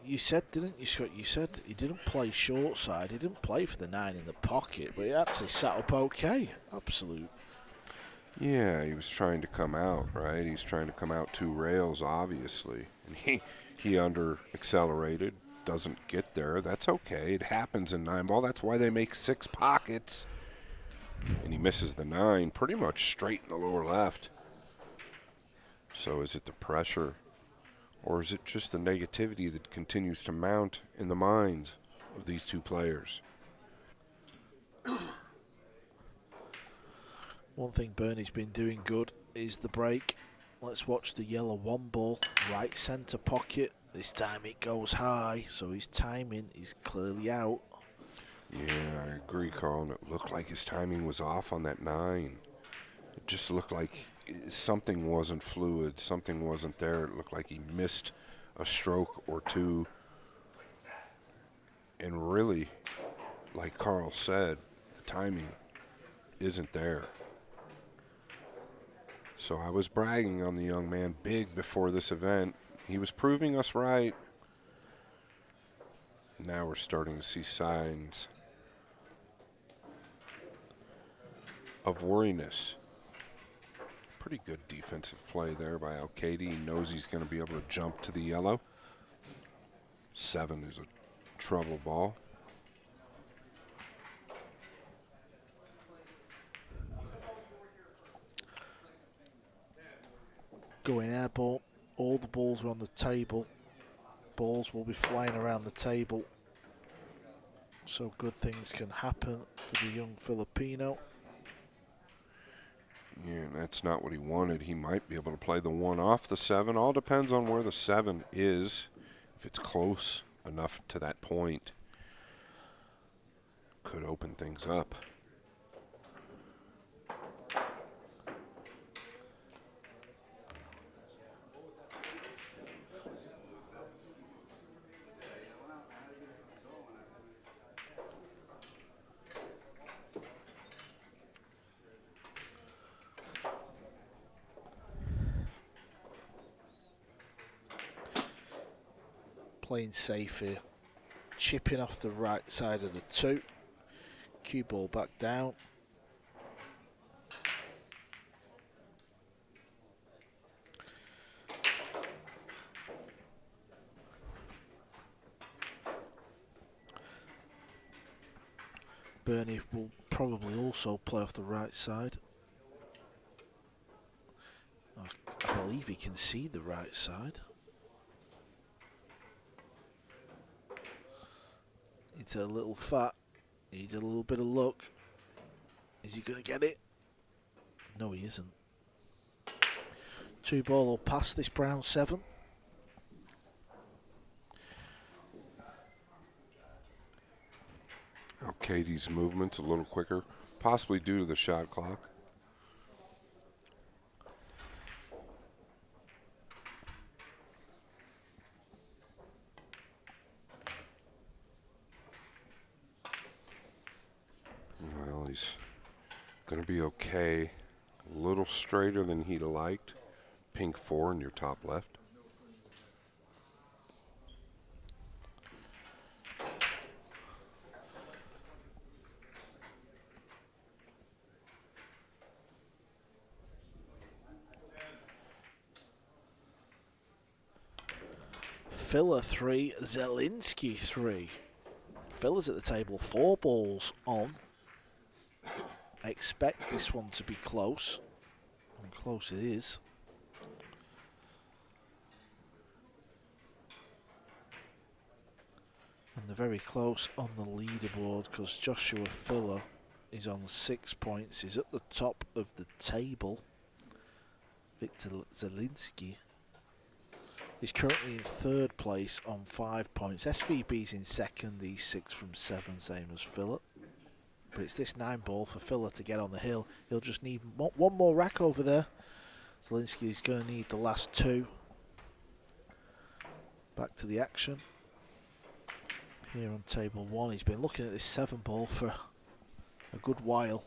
you said, didn't you, Scott? You said he didn't play short side. He didn't play for the 9 in the pocket, but he actually sat up okay. Absolute. Yeah, he was trying to come out, right? He's trying to come out 2 rails, obviously. And he under-accelerated, doesn't get there. That's okay. It happens in Nineball. That's why they make 6 pockets. And he misses the 9 pretty much straight in the lower left. So is it the pressure? Or is it just the negativity that continues to mount in the minds of these 2 players? One thing Bernie's been doing good is the break. Let's watch the yellow 1 ball, right centre pocket. This time it goes high, so his timing is clearly out. Yeah, I agree, Carl. And it looked like his timing was off on that 9. It just looked like something wasn't fluid, something wasn't there. It looked like he missed a stroke or 2 And really, like Carl said, the timing isn't there. So I was bragging on the young man big before this event. He was proving us right. Now we're starting to see signs of worriness. Pretty good defensive play there by Alcaide. He knows he's going to be able to jump to the yellow. 7 is a trouble ball. Going air ball. All the balls are on the table. Balls will be flying around the table. So good things can happen for the young Filipino. Yeah, that's not what he wanted. He might be able to play the 1 off the 7. All depends on where the 7 is. If it's close enough to that point, could open things up. Playing safe here. Chipping off the right side of the 2. Cue ball back down. Bernie will probably also play off the right side. I believe he can see the right side. It's a little fat. Needs a little bit of luck. Is he going to get it? No, he isn't. 2 ball will pass this brown 7. Alcaide's movement's a little quicker, possibly due to the shot clock. Well, he's going to be okay. A little straighter than he'd have liked. Pink 4 in your top left. Filler 3, Zielinski 3. Filler's at the table, 4 balls on. I expect this one to be close. And close it is. And they're very close on the leaderboard because Joshua Filler is on 6 points. He's at the top of the table. Victor Zielinski is currently in 3rd place on 5 points. SVB's in 2nd. He's 6 from 7, same as Filler. But it's this 9 ball for Filler to get on the hill. He'll just need one more rack over there. Zielinski's going to need the last 2. Back to the action. Here on table 1, he's been looking at this 7 ball for a good while.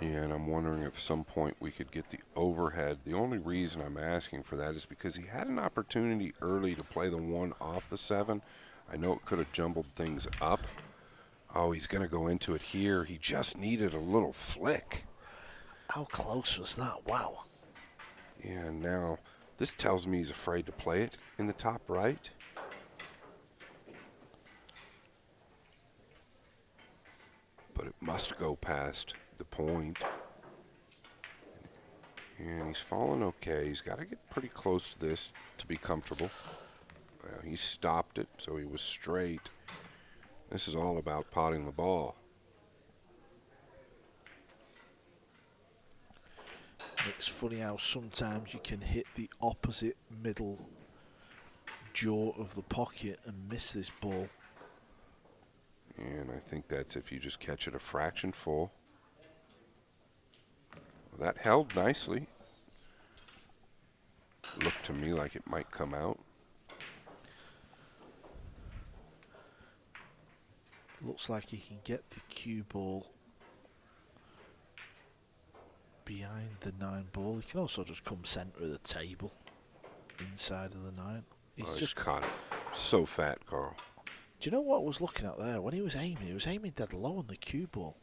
Yeah, and I'm wondering if at some point we could get the overhead. The only reason I'm asking for that is because he had an opportunity early to play the 1 off the 7. I know it could have jumbled things up. Oh, he's going to go into it here. He just needed a little flick. How close was that? Wow. Yeah, now this tells me he's afraid to play it in the top right. But it must go past the point. And he's falling okay. He's got to get pretty close to this to be comfortable. Well, he stopped it, so he was straight. This is all about potting the ball. It's funny how sometimes you can hit the opposite middle jaw of the pocket and miss this ball. And I think that's if you just catch it a fraction full. Well, that held nicely. Looked to me like it might come out. Looks like he can get the cue ball behind the 9-ball. He can also just come centre of the table, inside of the 9. He's just caught it. So fat, Carl. Do you know what I was looking at there? When he was aiming dead low on the cue ball.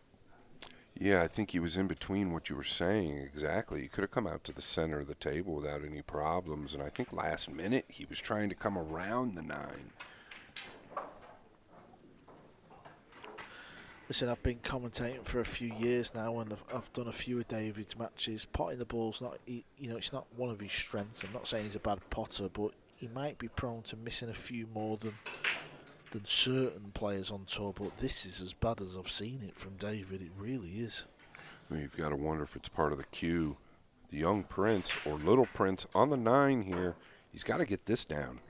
Yeah, I think he was in between what you were saying exactly. He could have come out to the center of the table without any problems, and I think last minute he was trying to come around the 9. Listen, I've been commentating for a few years now, and I've done a few of David's matches. Potting the ball's not, it's not one of his strengths. I'm not saying he's a bad potter, but he might be prone to missing a few more than certain players on tour. But this is as bad as I've seen it from David. It really is. Well, you've got to wonder if it's part of the cue. The young prince or little prince on the 9 here. He's got to get this down.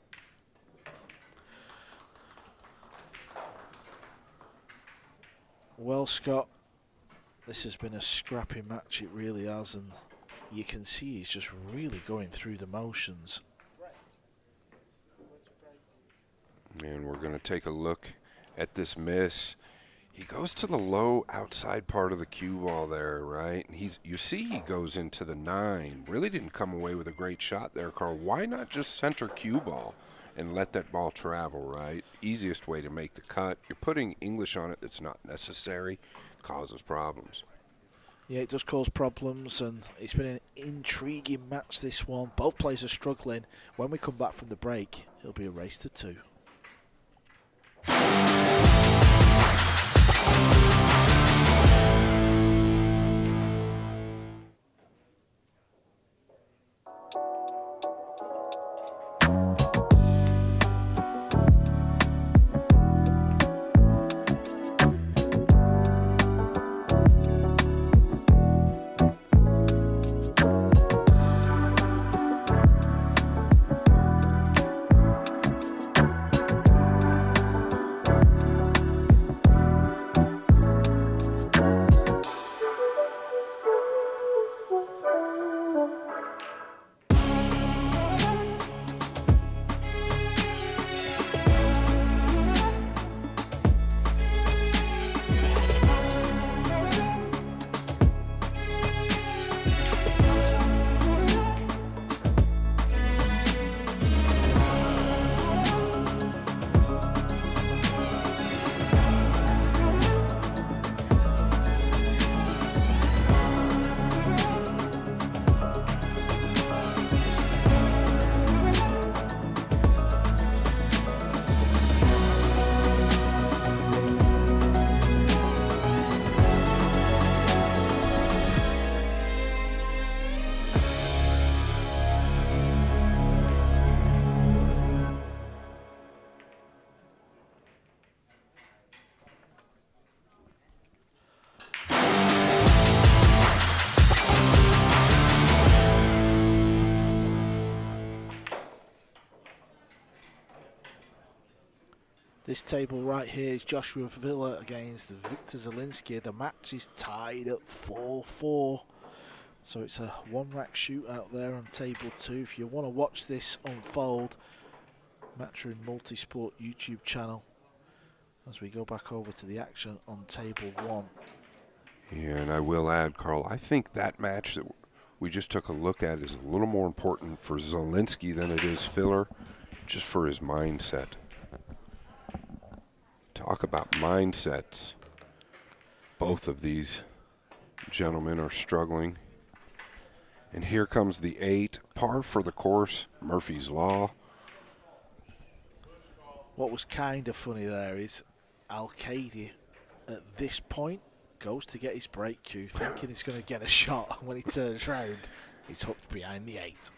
Well, Scott, this has been a scrappy match. It really has, and you can see he's just really going through the motions. And we're going to take a look at this miss. He goes to the low outside part of the cue ball there, right? And you see he goes into the 9. Really didn't come away with a great shot there, Carl. Why not just center cue ball and let that ball travel, right? Easiest way to make the cut. You're putting English on it that's not necessary. Causes problems. Yeah, it does cause problems, and it's been an intriguing match, this one. Both players are struggling. When we come back from the break, it'll be a race to 2. This table right here is Joshua Villa against Victor Zielinski. The match is tied at 4-4. So it's a one-rack shootout there on table 2. If you want to watch this unfold, Matchroom Multisport YouTube channel, as we go back over to the action on table 1. Yeah, and I will add, Carl, I think that match that we just took a look at is a little more important for Zielinski than it is Filler, just for his mindset. Talk about mindsets. Both of these gentlemen are struggling. And here comes the 8. Par for the course, Murphy's Law. What was kind of funny there is Alcaide at this point goes to get his break cue, thinking he's going to get a shot, and when he turns round, he's hooked behind the 8.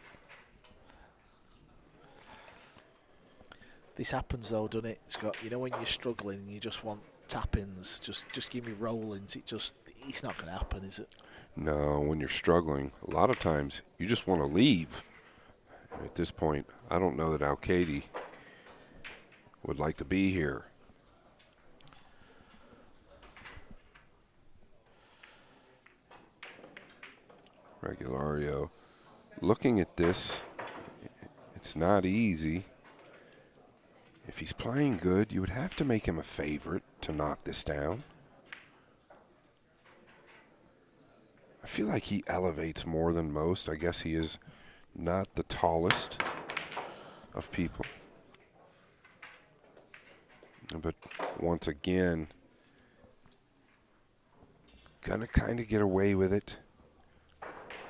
This happens though, doesn't it, Scott? You know when you're struggling and you just want tap-ins, just give me roll-ins, it's not going to happen, is it? No, when you're struggling, a lot of times you just want to leave. And at this point, I don't know that Alcaide would like to be here. Regalario. Looking at this, it's not easy. If he's playing good, you would have to make him a favorite to knock this down. I feel like he elevates more than most. I guess he is not the tallest of people. But once again, gonna kind of get away with it.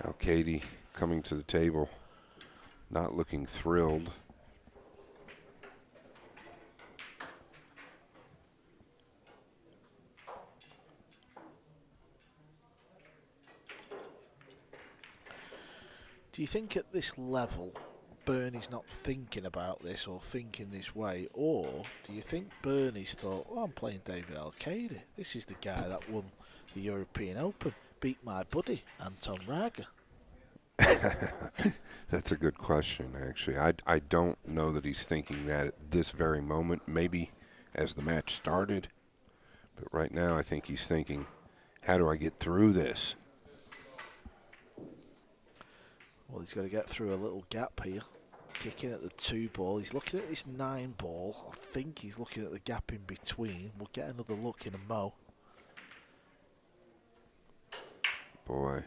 Alcaide coming to the table, not looking thrilled. Do you think at this level, Bernie's not thinking about this or thinking this way? Or do you think Bernie's thought, well, I'm playing David Alcaide. This is the guy that won the European Open, beat my buddy, Anton Raga. That's a good question, actually. I don't know that he's thinking that at this very moment. Maybe as the match started. But right now, I think he's thinking, how do I get through this? Well, he's got to get through a little gap here. Kicking at the 2 ball. He's looking at this 9 ball. I think he's looking at the gap in between. We'll get another look in a mo. Boy,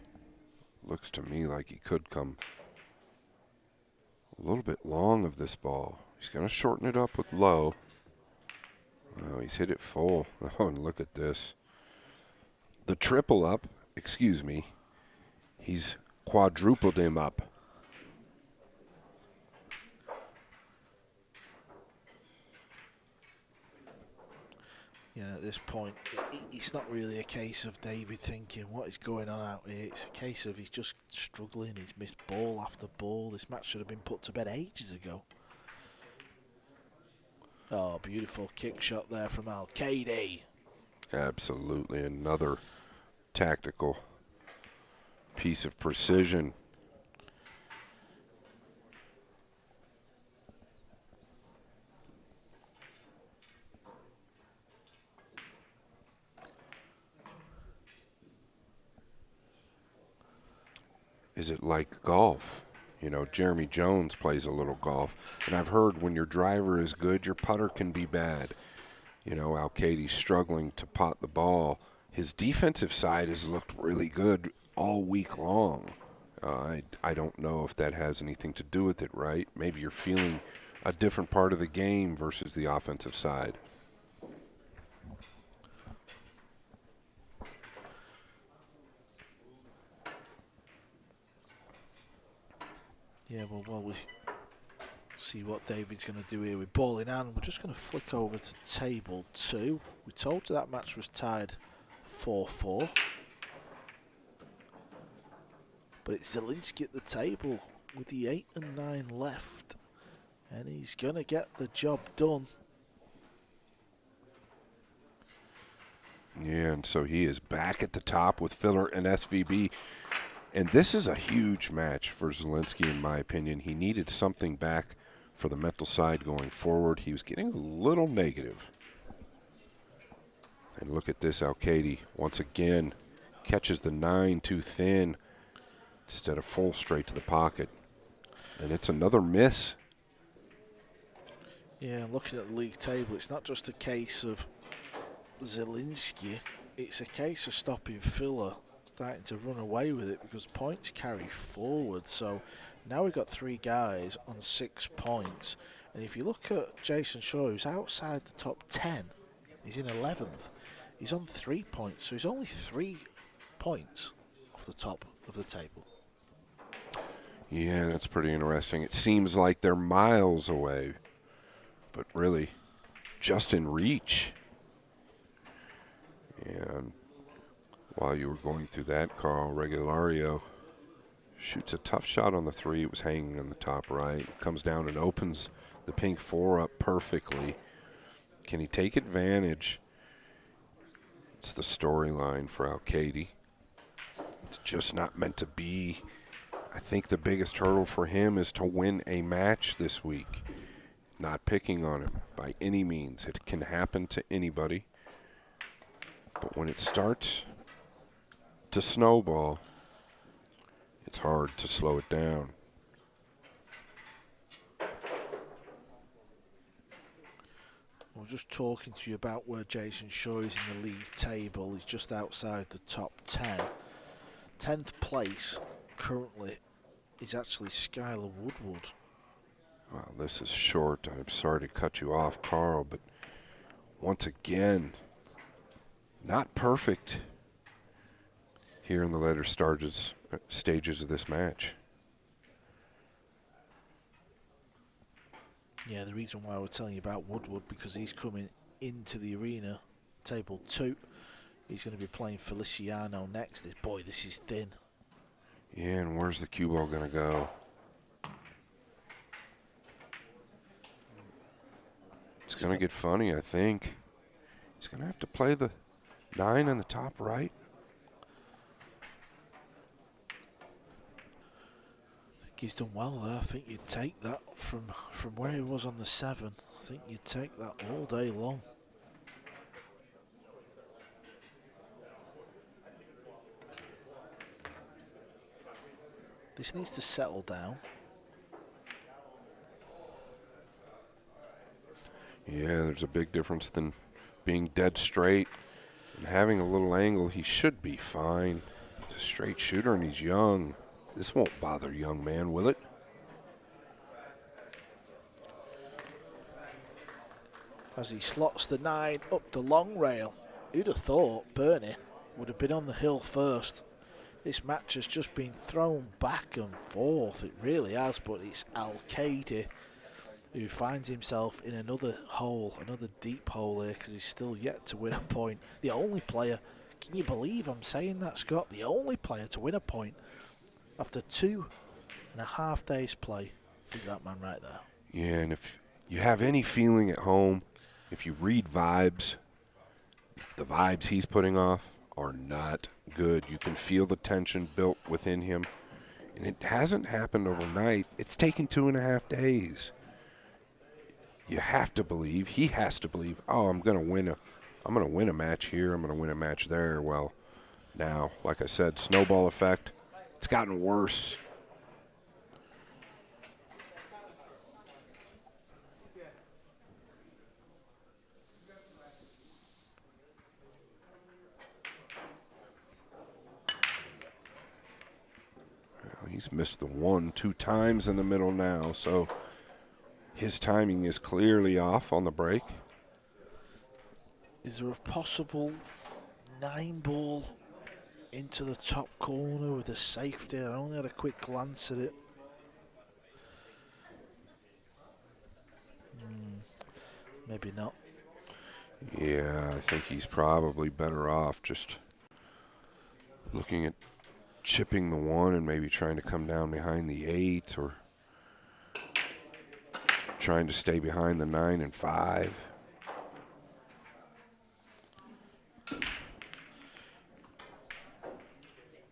looks to me like he could come a little bit long of this ball. He's going to shorten it up with low. Oh, he's hit it full. Oh, and look at this. The triple up, excuse me, he's quadrupled him up. You know, at this point, it's not really a case of David thinking what is going on out here. It's a case of he's just struggling. He's missed ball after ball. This match should have been put to bed ages ago. Oh, beautiful kick shot there from Alcaide. Absolutely, another tactical piece of precision. Is it like golf? You know, Jeremy Jones plays a little golf, and I've heard when your driver is good, your putter can be bad. You know, Alcaide's struggling to pot the ball. His defensive side has looked really good all week long. I don't know if that has anything to do with it, right? Maybe you're feeling a different part of the game versus the offensive side. Yeah, well, we see what David's going to do here with ball in hand. We're just going to flick over to table 2. We told you that match was tied 4-4. But it's Zielinski at the table with the 8 and 9 left. And he's going to get the job done. Yeah, and so he is back at the top with Filler and SVB. And this is a huge match for Zielinski, in my opinion. He needed something back for the mental side going forward. He was getting a little negative. And look at this, Alcaide once again catches the 9 too thin instead of full straight to the pocket. And it's another miss. Yeah, looking at the league table, it's not just a case of Zielinski. It's a case of stopping Filler starting to run away with it because points carry forward. So now we've got 3 guys on 6 points. And if you look at Jason Shaw, who's outside the top 10, he's in 11th. He's on 3 points, so he's only 3 points off the top of the table. Yeah, that's pretty interesting. It seems like they're miles away, but really just in reach. And while you were going through that, Carl, Regalario shoots a tough shot on the 3. It was hanging on the top right. Comes down and opens the pink 4 up perfectly. Can he take advantage? It's the storyline for Alcaide. It's just not meant to be. I think the biggest hurdle for him is to win a match this week. Not picking on him by any means. It can happen to anybody. But when it starts to snowball, it's hard to slow it down. was just talking to you about where Jason Shaw is in the league table. He's just outside the top 10. 10th place currently is actually Skylar Woodward. Well, this is short. I'm sorry to cut you off, Carl, but once again, not perfect here in the later stages of this match. Yeah, the reason why we're telling you about Woodward, because he's coming into the arena, table 2. He's going to be playing Feliciano next. Boy, this is thin. Yeah, and where's the cue ball going to go? It's going to get funny, I think. He's going to have to play the 9 on the top right. I think he's done well there. I think you'd take that from where he was on the 7. I think you'd take that all day long. This needs to settle down. Yeah, there's a big difference than being dead straight and having a little angle. He should be fine. He's a straight shooter and he's young. This won't bother a young man, will it? As he slots the 9 up the long rail. Who'd have thought Bernie would have been on the hill first? This match has just been thrown back and forth. It really has, but it's Alcaide who finds himself in another hole, another deep hole here, because he's still yet to win a point. The only player, can you believe I'm saying that, Scott? The only player to win a point after 2.5 days play is that man right there. Yeah, and if you have any feeling at home, if you read vibes, the vibes he's putting off are not good. You can feel the tension built within him, and it hasn't happened overnight. It's taken 2.5 days. You have to believe, he has to believe, oh, I'm going to win a match here, I'm going to win a match there. Well, now, like I said, snowball effect, it's gotten worse. Well, he's missed the 1 2 times in the middle now, so his timing is clearly off on the break. Is there a possible 9-ball into the top corner with a safety? I only had a quick glance at it. Maybe not. Yeah, I think he's probably better off just looking at chipping the 1 and maybe trying to come down behind the 8, or trying to stay behind the 9 and 5.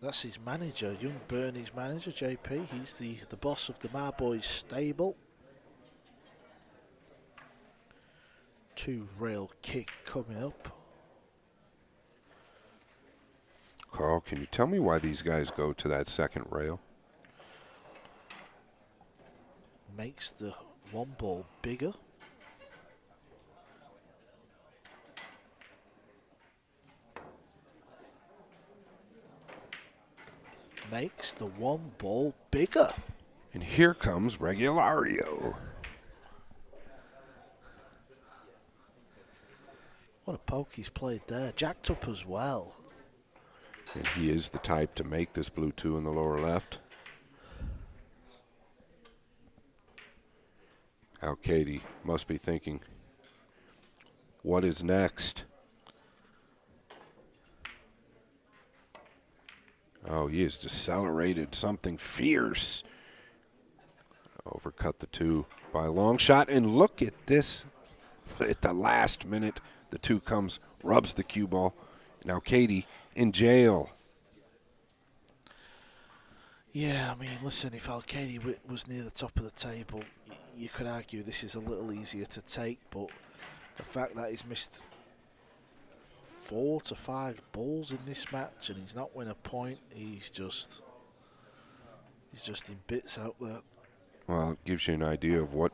That's his manager, young Bernie's manager, JP. He's the boss of the Marboys stable. 2 rail kick coming up. Carl, can you tell me why these guys go to that second rail? Makes the 1 ball bigger. Makes the 1 ball bigger. And here comes Regalario. What a poke he's played there. Jacked up as well. And he is the type to make this blue 2 in the lower left. Alcaide must be thinking, what is next? Oh, he has decelerated something fierce. Overcut the 2 by a long shot. And look at this. At the last minute, the 2 comes, rubs the cue ball. Now Alcaide in jail. Yeah, I mean, listen, if Alcaide was near the top of the table, you could argue this is a little easier to take, but the fact that he's missed 4 to 5 balls in this match and he's not win a point, he's just in bits out there. Well, it gives you an idea of what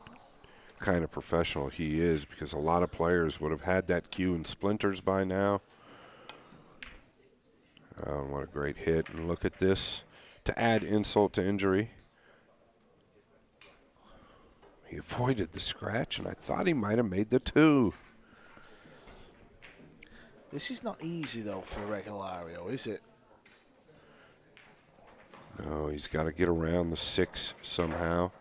kind of professional he is, because a lot of players would have had that cue in splinters by now. Oh, what a great hit. And look at this. To add insult to injury, he avoided the scratch, and I thought he might have made the 2. This is not easy, though, for Regalario, is it? No, he's got to get around the 6 somehow.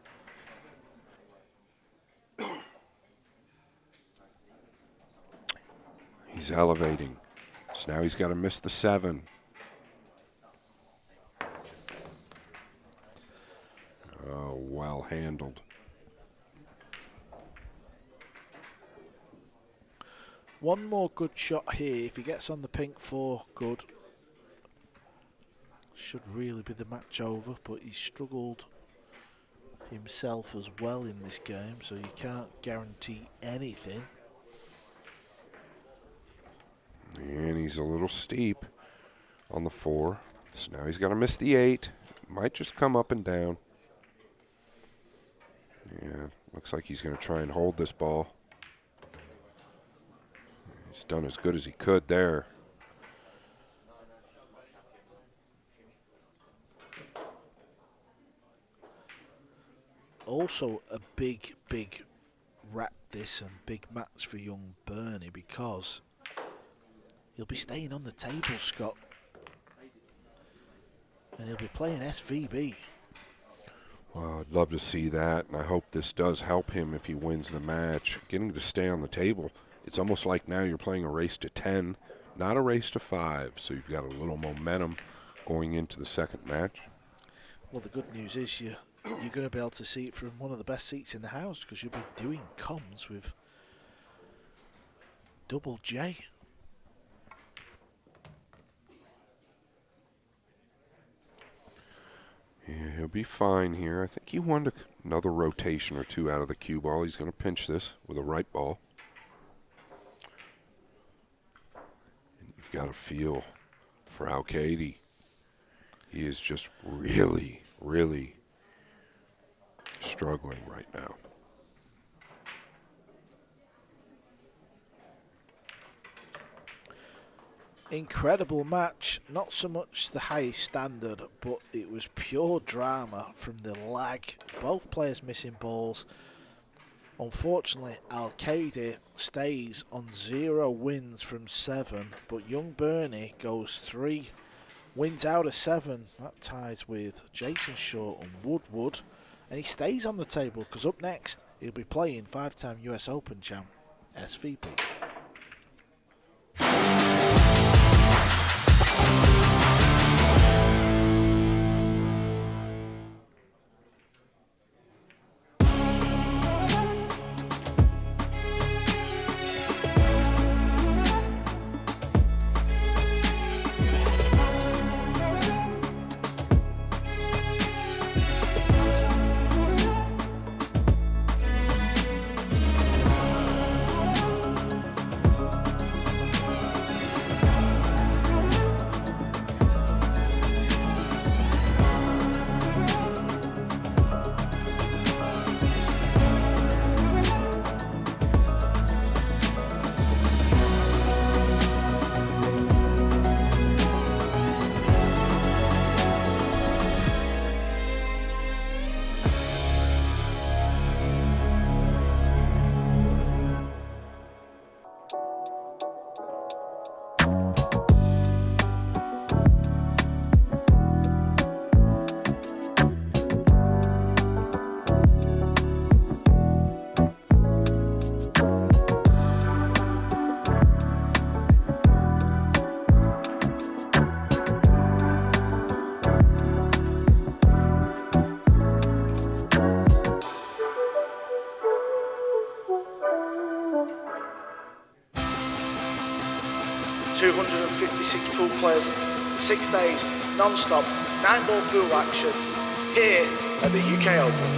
He's elevating. So now he's got to miss the 7. Oh, well handled. One more good shot here. If he gets on the pink 4, good. Should really be the match over, but he's struggled himself as well in this game, so you can't guarantee anything. And he's a little steep on the 4. So now he's got to miss the 8. Might just come up and down. Yeah, looks like he's going to try and hold this ball. He's done as good as he could there. Also a big practice and big match for young Bernie, because he'll be staying on the table, Scott. And he'll be playing SVB. Well, I'd love to see that, and I hope this does help him if he wins the match. Getting to stay on the table, it's almost like now you're playing a race to 10, not a race to 5, so you've got a little momentum going into the second match. Well, the good news is you're going to be able to see it from one of the best seats in the house, because you'll be doing comms with Double J. Yeah, he'll be fine here. I think he wanted another rotation or 2 out of the cue ball. He's going to pinch this with a right ball. And you've got a feel for Alcaide. He is just really, really struggling right now. Incredible match, not so much the highest standard, but it was pure drama from the lag. Both players missing balls. Unfortunately, Alcaide stays on 0 wins from 7, but young Bernie goes 3 wins out of 7. That ties with Jason Short and Woodward, and he stays on the table, because up next he'll be playing 5-time US Open champ SVP. Pool players, 6 days, non-stop, 9-ball pool action here at the UK Open.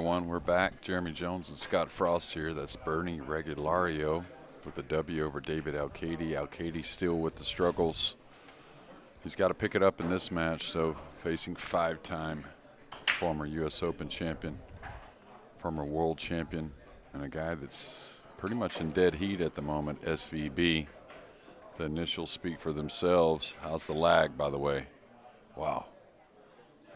everyone. We're back. Jeremy Jones and Scott Frost here. That's Bernie Regalario with the W over David Alcaide. Alcaide still with the struggles. He's got to pick it up in this match, so facing 5-time former U.S. Open champion, former world champion, and a guy that's pretty much in dead heat at the moment, SVB. The initials speak for themselves. How's the lag, by the way? Wow.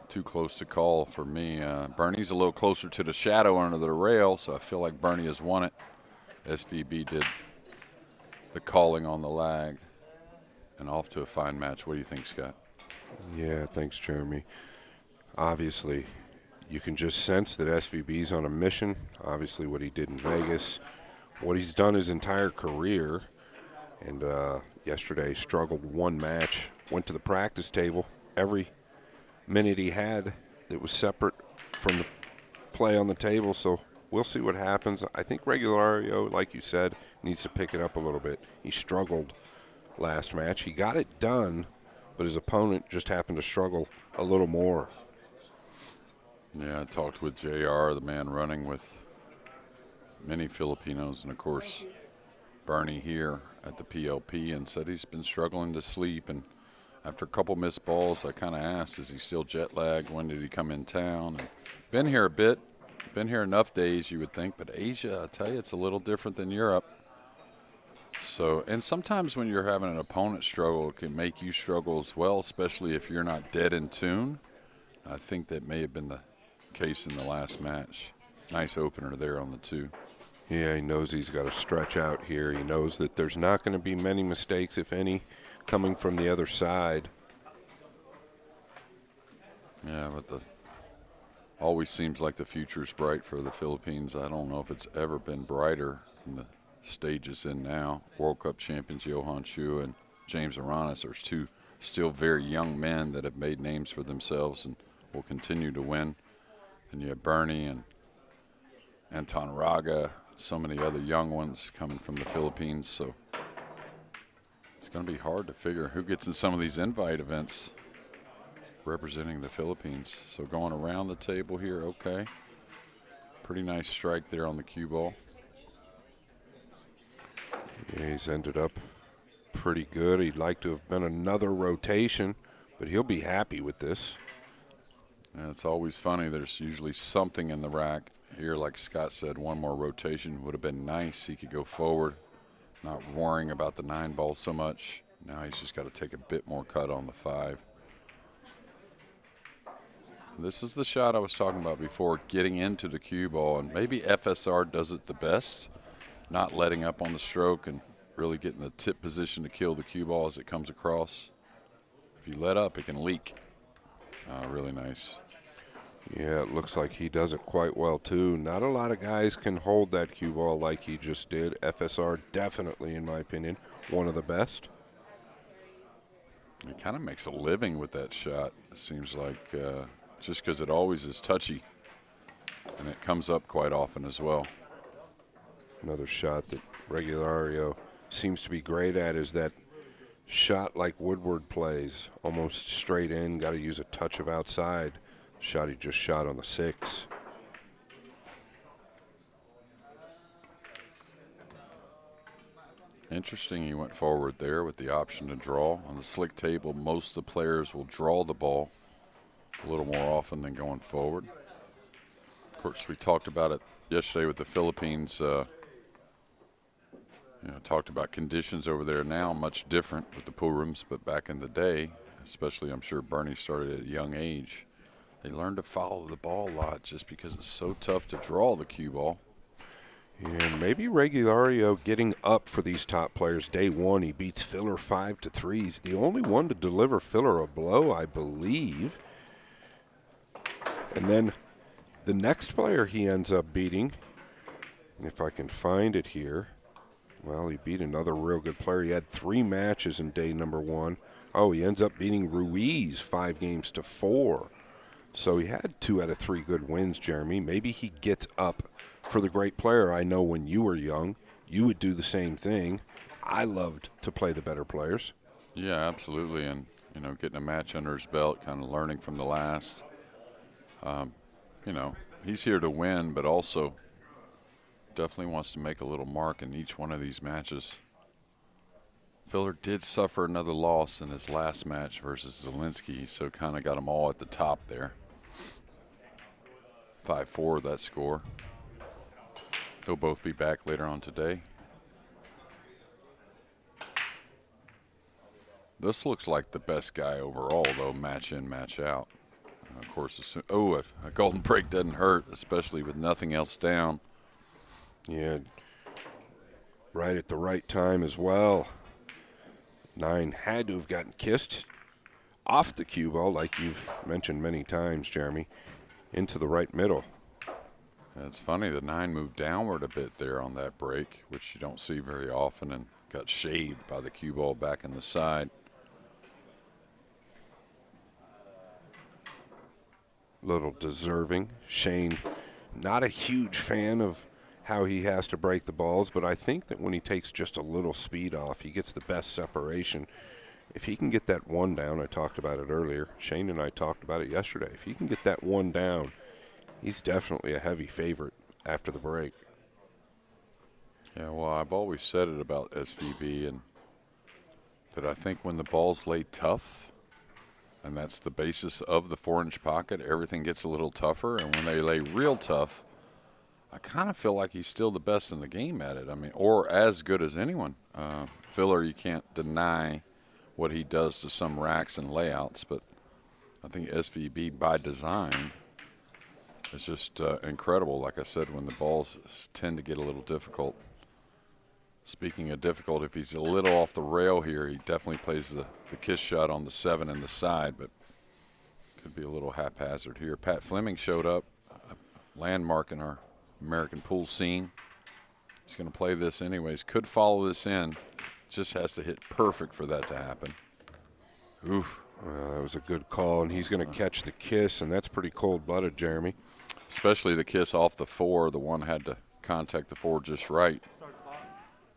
Too close to call for me. Bernie's a little closer to the shadow under the rail, so I feel like Bernie has won it. SVB did the calling on the lag. And off to a fine match. What do you think, Scott? Yeah, thanks, Jeremy. Obviously, you can just sense that SVB's on a mission. Obviously, what he did in Vegas, what he's done his entire career. And yesterday struggled one match, went to the practice table. Every minute he had, it was separate from the play on the table. So we'll see what happens. I think Regalario, like you said, needs to pick it up a little bit. He struggled last match. He got it done, but his opponent just happened to struggle a little more. Yeah, I talked with JR, the man running with many Filipinos, and of course Bernie here at the PLP, and said he's been struggling to sleep. And after a couple missed balls, I kind of asked, is he still jet lagged? When did he come in town? And been here a bit, been here enough days, you would think, but Asia, I tell you, it's a little different than Europe. So, and sometimes when you're having an opponent struggle, it can make you struggle as well, especially if you're not dead in tune. I think that may have been the case in the last match. Nice opener there on the 2. Yeah, he knows he's got to stretch out here. He knows that there's not going to be many mistakes, if any, coming from the other side. Yeah, but always seems like the future's bright for the Philippines. I don't know if it's ever been brighter than the stages in now. World Cup champions Johan Chu and James Aranis are 2 still very young men that have made names for themselves and will continue to win. And you have Bernie and Anton Raga, so many other young ones coming from the Philippines. So it's going to be hard to figure who gets in some of these invite events representing the Philippines. So going around the table here, okay. Pretty nice strike there on the cue ball. Yeah, he's ended up pretty good. He'd like to have been another rotation, but he'll be happy with this. And it's always funny. There's usually something in the rack. Here, like Scott said, one more rotation would have been nice. He could go forward, not worrying about the 9-ball so much. Now he's just got to take a bit more cut on the 5. This is the shot I was talking about before, getting into the cue ball, and maybe FSR does it the best, not letting up on the stroke and really getting the tip position to kill the cue ball as it comes across. If you let up, it can leak. Really nice. Yeah, it looks like he does it quite well, too. Not a lot of guys can hold that cue ball like he just did. FSR definitely, in my opinion, one of the best. He kind of makes a living with that shot, it seems like, just because it always is touchy. And it comes up quite often as well. Another shot that Regalario seems to be great at is that shot like Woodward plays, almost straight in, got to use a touch of outside. Shot he just shot on the 6. Interesting, he went forward there with the option to draw. On the slick table, most of the players will draw the ball a little more often than going forward. Of course, we talked about it yesterday with the Philippines. Talked about conditions over there now, much different with the pool rooms, but back in the day, especially I'm sure Bernie started at a young age, they learned to follow the ball a lot just because it's so tough to draw the cue ball. And maybe Regalario getting up for these top players. Day 1, he beats Filler 5-3. He's the only one to deliver Filler a blow, I believe. And then the next player he ends up beating, if I can find it here, well, he beat another real good player. He had 3 matches in day number 1. Oh, he ends up beating Ruiz 5-4. So he had 2 out of 3 good wins, Jeremy. Maybe he gets up for the great player. I know when you were young, you would do the same thing. I loved to play the better players. Yeah, absolutely. And, getting a match under his belt, kind of learning from the last. he's here to win, but also definitely wants to make a little mark in each one of these matches. Filler did suffer another loss in his last match versus Zielinski, so kind of got them all at the top there. 5-4 that score. They'll both be back later on today. This looks like the best guy overall, though, match in, match out. And of course, a golden break doesn't hurt, especially with nothing else down. Yeah, right at the right time as well. 9 had to have gotten kissed off the cue ball, like you've mentioned many times, Jeremy, into the right middle. It's funny, the 9 moved downward a bit there on that break, which you don't see very often, and got shaved by the cue ball back in the side. Little deserving. Shane, not a huge fan of how he has to break the balls, but I think that when he takes just a little speed off, he gets the best separation. If he can get that 1 down, I talked about it earlier, Shane and I talked about it yesterday, if he can get that 1 down, he's definitely a heavy favorite after the break. Yeah, well, I've always said it about SVB, and that I think when the ball's laid tough, and that's the basis of the 4-inch pocket, everything gets a little tougher, and when they lay real tough, I kind of feel like he's still the best in the game at it. I mean, or as good as anyone. Filler, you can't deny what he does to some racks and layouts, but I think SVB by design is just incredible. Like I said, when the balls tend to get a little difficult. Speaking of difficult, if he's a little off the rail here, he definitely plays the kiss shot on the 7 and the side, but could be a little haphazard here. Pat Fleming showed up, a landmark in our American pool scene. He's going to play this anyways. Could follow this in. Just has to hit perfect for that to happen. Oof. That was a good call, and he's going to catch the kiss, and that's pretty cold-blooded, Jeremy. Especially the kiss off the 4. The one had to contact the 4 just right.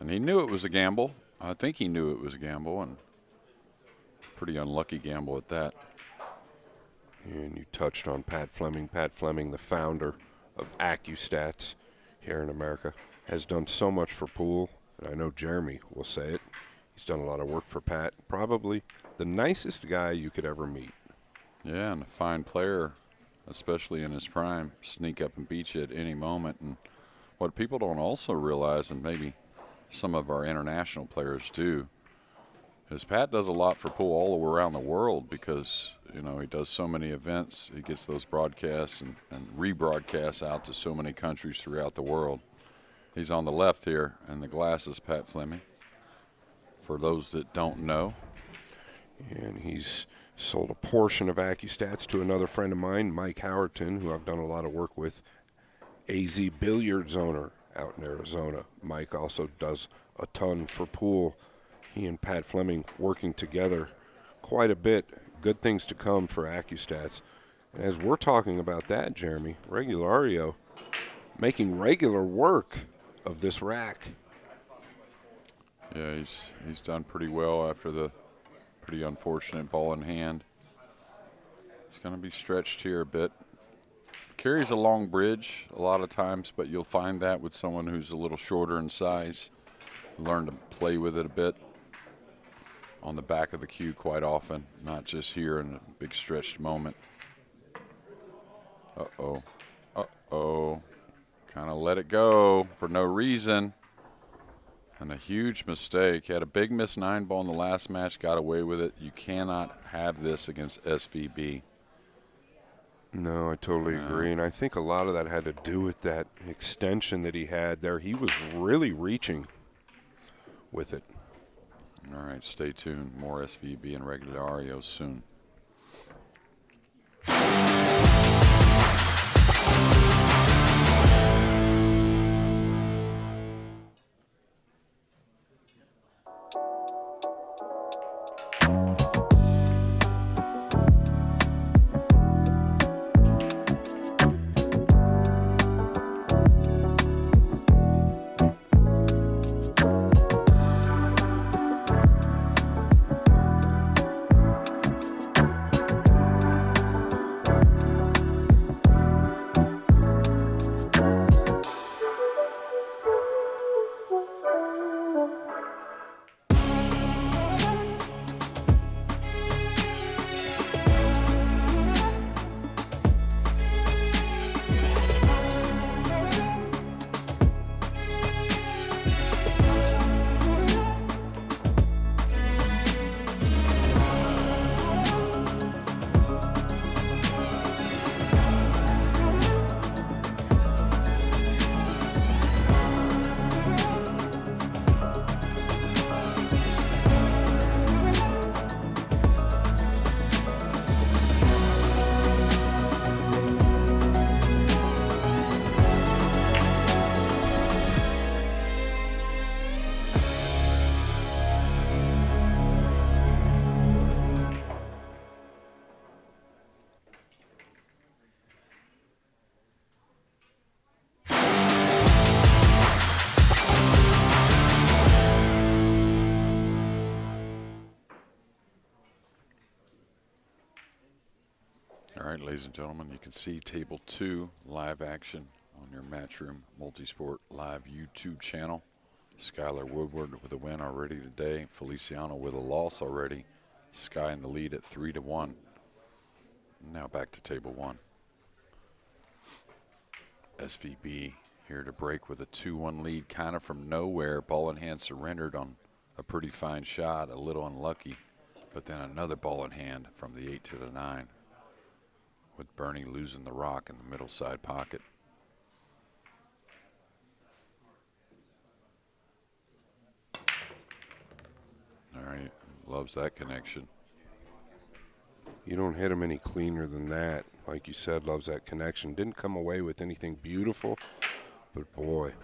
And he knew it was a gamble. I think he knew it was a gamble, and pretty unlucky gamble at that. And you touched on Pat Fleming. Pat Fleming, the founder of AccuStats here in America, has done so much for pool, and I know Jeremy will say it. He's done a lot of work for Pat. Probably the nicest guy you could ever meet. Yeah, and a fine player, especially in his prime. Sneak up and beat you at any moment. And what people don't also realize, and maybe some of our international players do, is Pat does a lot for pool all around the world because, you know, he does so many events. He gets those broadcasts and rebroadcasts out to so many countries throughout the world. He's on the left here, and the glass is Pat Fleming, for those that don't know. And he's sold a portion of AccuStats to another friend of mine, Mike Howerton, who I've done a lot of work with, AZ Billiards owner out in Arizona. Mike also does a ton for pool. He and Pat Fleming working together quite a bit. Good things to come for AccuStats. And as we're talking about that, Jeremy, Regalario making regular work of this rack. Yeah, he's done pretty well after the pretty unfortunate ball in hand. He's going to be stretched here a bit. Carries a long bridge a lot of times, but you'll find that with someone who's a little shorter in size. Learn to play with it a bit on the back of the cue quite often, not just here in a big stretched moment. Uh-oh. Uh-oh. Kind of let it go for no reason. And a huge mistake. He had a big miss 9-ball in the last match, got away with it. You cannot have this against SVB. No, I totally agree. And I think a lot of that had to do with that extension that he had there. He was really reaching with it. All right, stay tuned. More SVB and Regalario soon. ladies and gentlemen, you can see Table 2 live action on your Matchroom Multisport Live YouTube channel. Skylar Woodward with a win already today. Feliciano with a loss already. Sky in the lead at 3-1. Now back to Table 1. SVB here to break with a 2-1 lead, kind of from nowhere. Ball in hand surrendered on a pretty fine shot, a little unlucky. But then another ball in hand from the 8 to the 9. With Bernie losing the rock in the middle side pocket. All right, loves that connection. You don't hit him any cleaner than that. Like you said, loves that connection. Didn't come away with anything beautiful, but boy.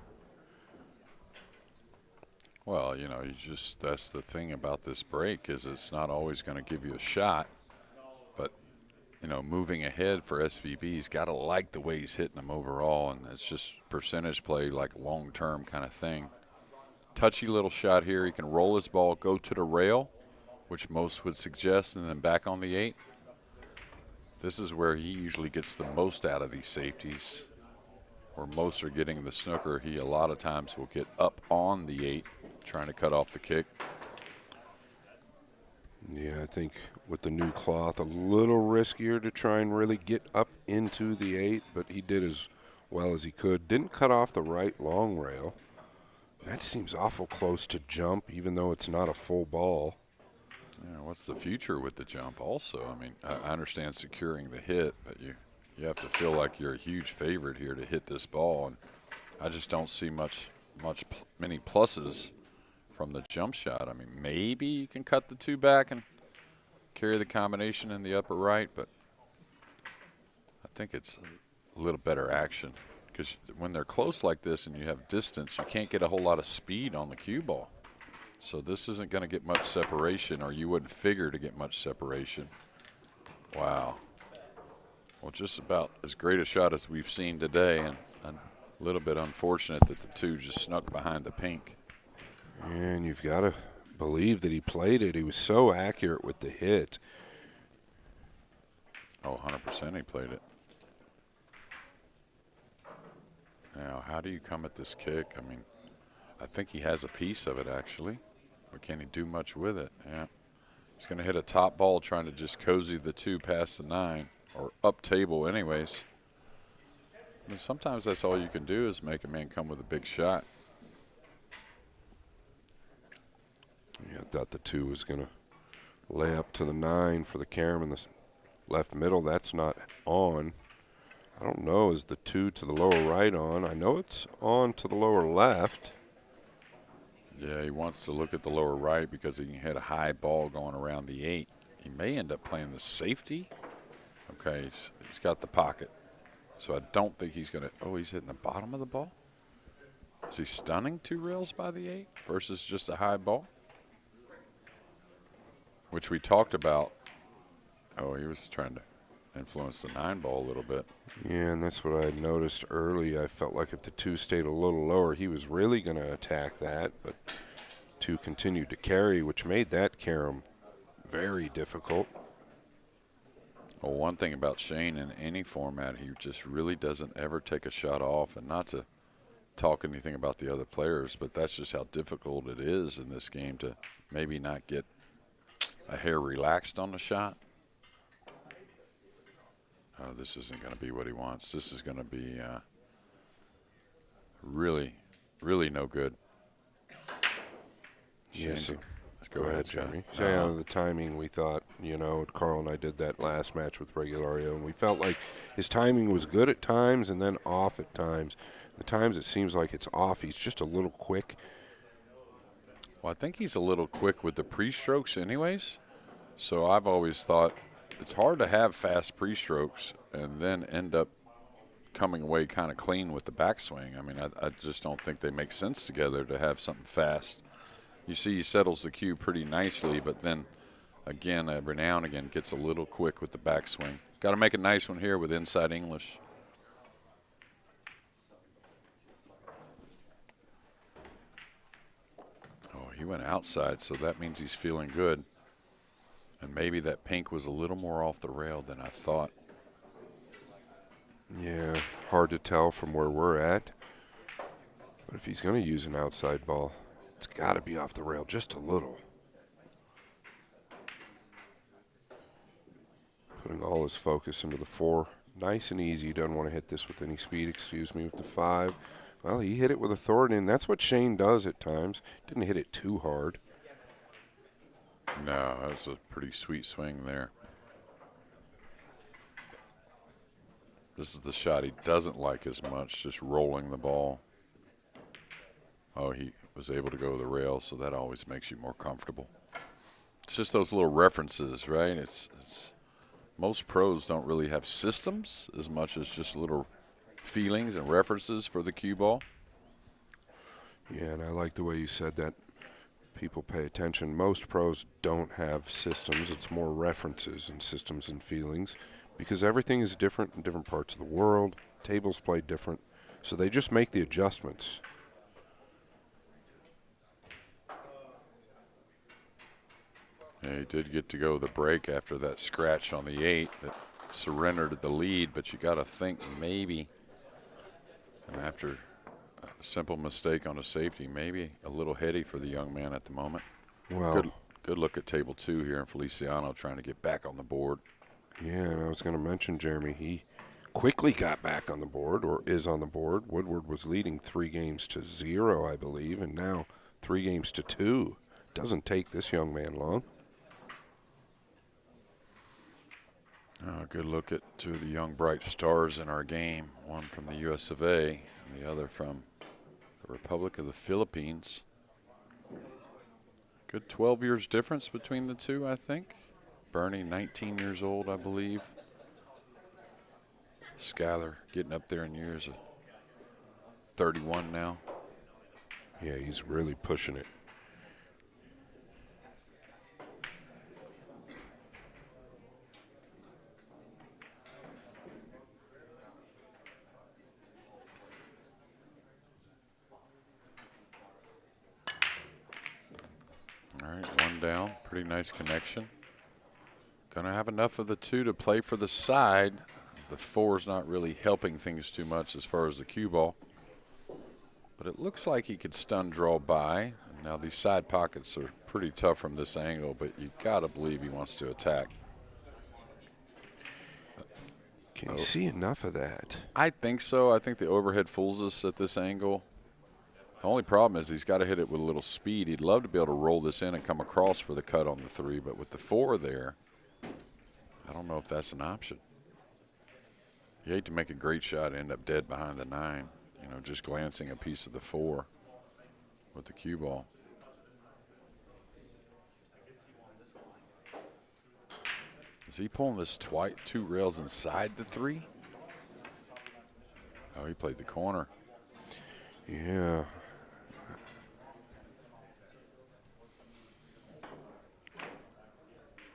Well, you know, that's the thing about this break is it's not always going to give you a shot, but you know, moving ahead for SVB, he's got to like the way he's hitting them overall, and it's just percentage play, like long-term kind of thing. Touchy little shot here. He can roll his ball, go to the rail, which most would suggest, and then back on the 8. This is where he usually gets the most out of these safeties, where most are getting the snooker. He a lot of times will get up on the 8, trying to cut off the kick. Yeah, I think with the new cloth, a little riskier to try and really get up into the 8, but he did as well as he could. Didn't cut off the right long rail. That seems awful close to jump, even though it's not a full ball. Yeah, what's the future with the jump also? I mean, I understand securing the hit, but you have to feel like you're a huge favorite here to hit this ball, and I just don't see many pluses from the jump shot. I mean, maybe you can cut the 2 back and carry the combination in the upper right, but I think it's a little better action because when they're close like this and you have distance, you can't get a whole lot of speed on the cue ball. So this isn't going to get much separation, or you wouldn't figure to get much separation. Wow. Well, just about as great a shot as we've seen today, and a little bit unfortunate that the 2 just snuck behind the pink. And you've got to believe that he played it. He was so accurate with the hit. Oh, 100% he played it. Now, how do you come at this kick? I mean, I think he has a piece of it, actually. But can he do much with it? Yeah. He's going to hit a top ball trying to just cozy the 2 past the 9, or up table anyways. I mean, sometimes that's all you can do is make a man come with a big shot. Yeah, I thought the 2 was going to lay up to the 9 for the carom in the left middle. That's not on. I don't know, is the 2 to the lower right on? I know it's on to the lower left. Yeah, he wants to look at the lower right because he can hit a high ball going around the 8. He may end up playing the safety. Okay, he's got the pocket. So I don't think he's going to – oh, he's hitting the bottom of the ball? Is he stunning 2 rails by the 8 versus just a high ball? Which we talked about. Oh, he was trying to influence the 9 ball a little bit. Yeah, and that's what I had noticed early. I felt like if the 2 stayed a little lower, he was really going to attack that, but 2 continued to carry, which made that carom very difficult. Well, one thing about Shane in any format, he just really doesn't ever take a shot off, and not to talk anything about the other players, but that's just how difficult it is in this game to maybe not get a hair relaxed on the shot. Oh, this isn't going to be what he wants. This is going to be really, really no good. Yes, go ahead, Jeremy. So, the timing, we thought, you know, Carl and I did that last match with Regalario, and we felt like his timing was good at times and then off at times. The times it seems like it's off, he's just a little quick. Well, I think he's a little quick with the pre-strokes anyways. So I've always thought it's hard to have fast pre-strokes and then end up coming away kind of clean with the backswing. I mean, I just don't think they make sense together to have something fast. You see he settles the cue pretty nicely, but then, again, every now and again gets a little quick with the backswing. Got to make a nice one here with inside English. Oh, he went outside, so that means he's feeling good. And maybe that pink was a little more off the rail than I thought. Yeah, hard to tell from where we're at. But if he's going to use an outside ball, it's got to be off the rail just a little. Putting all his focus into the 4. Nice and easy. Doesn't want to hit this with any speed, excuse me, with the 5. Well, he hit it with authority, and that's what Shane does at times. Didn't hit it too hard. No, that was a pretty sweet swing there. This is the shot he doesn't like as much, just rolling the ball. Oh, he was able to go to the rail, so that always makes you more comfortable. It's just those little references, right? It's most pros don't really have systems as much as just little feelings and references for the cue ball. Yeah, and I like the way you said that. People pay attention. Most pros don't have systems. It's more references and systems and feelings because everything is different in different parts of the world. Tables play different, so they just make the adjustments. Yeah, he did get to go the break after that scratch on the 8 that surrendered the lead, but you got to think maybe, and after a simple mistake on a safety, maybe a little heady for the young man at the moment. Well, good look at table 2 here, and Feliciano trying to get back on the board. Yeah, and I was going to mention, Jeremy, he quickly got back on the board, or is on the board. Woodward was leading 3-0, I believe, and now 3-2. Doesn't take this young man long. Good look at 2 of the young bright stars in our game, one from the US of A and the other from the Republic of the Philippines. Good 12 years difference between the 2, I think. Bernie, 19 years old, I believe. Skyler getting up there in years, 31 now. Yeah, he's really pushing it. All right, 1 down. Pretty nice connection. Gonna have enough of the 2 to play for the side. The 4's not really helping things too much as far as the cue ball. But it looks like he could stun draw by. Now these side pockets are pretty tough from this angle, but you gotta believe he wants to attack. Can you see enough of that? I think so. I think the overhead fools us at this angle. The only problem is he's got to hit it with a little speed. He'd love to be able to roll this in and come across for the cut on the 3, but with the 4 there, I don't know if that's an option. You hate to make a great shot and end up dead behind the 9, you know, just glancing a piece of the 4 with the cue ball. Is he pulling this 2 rails inside the 3? Oh, he played the corner. Yeah.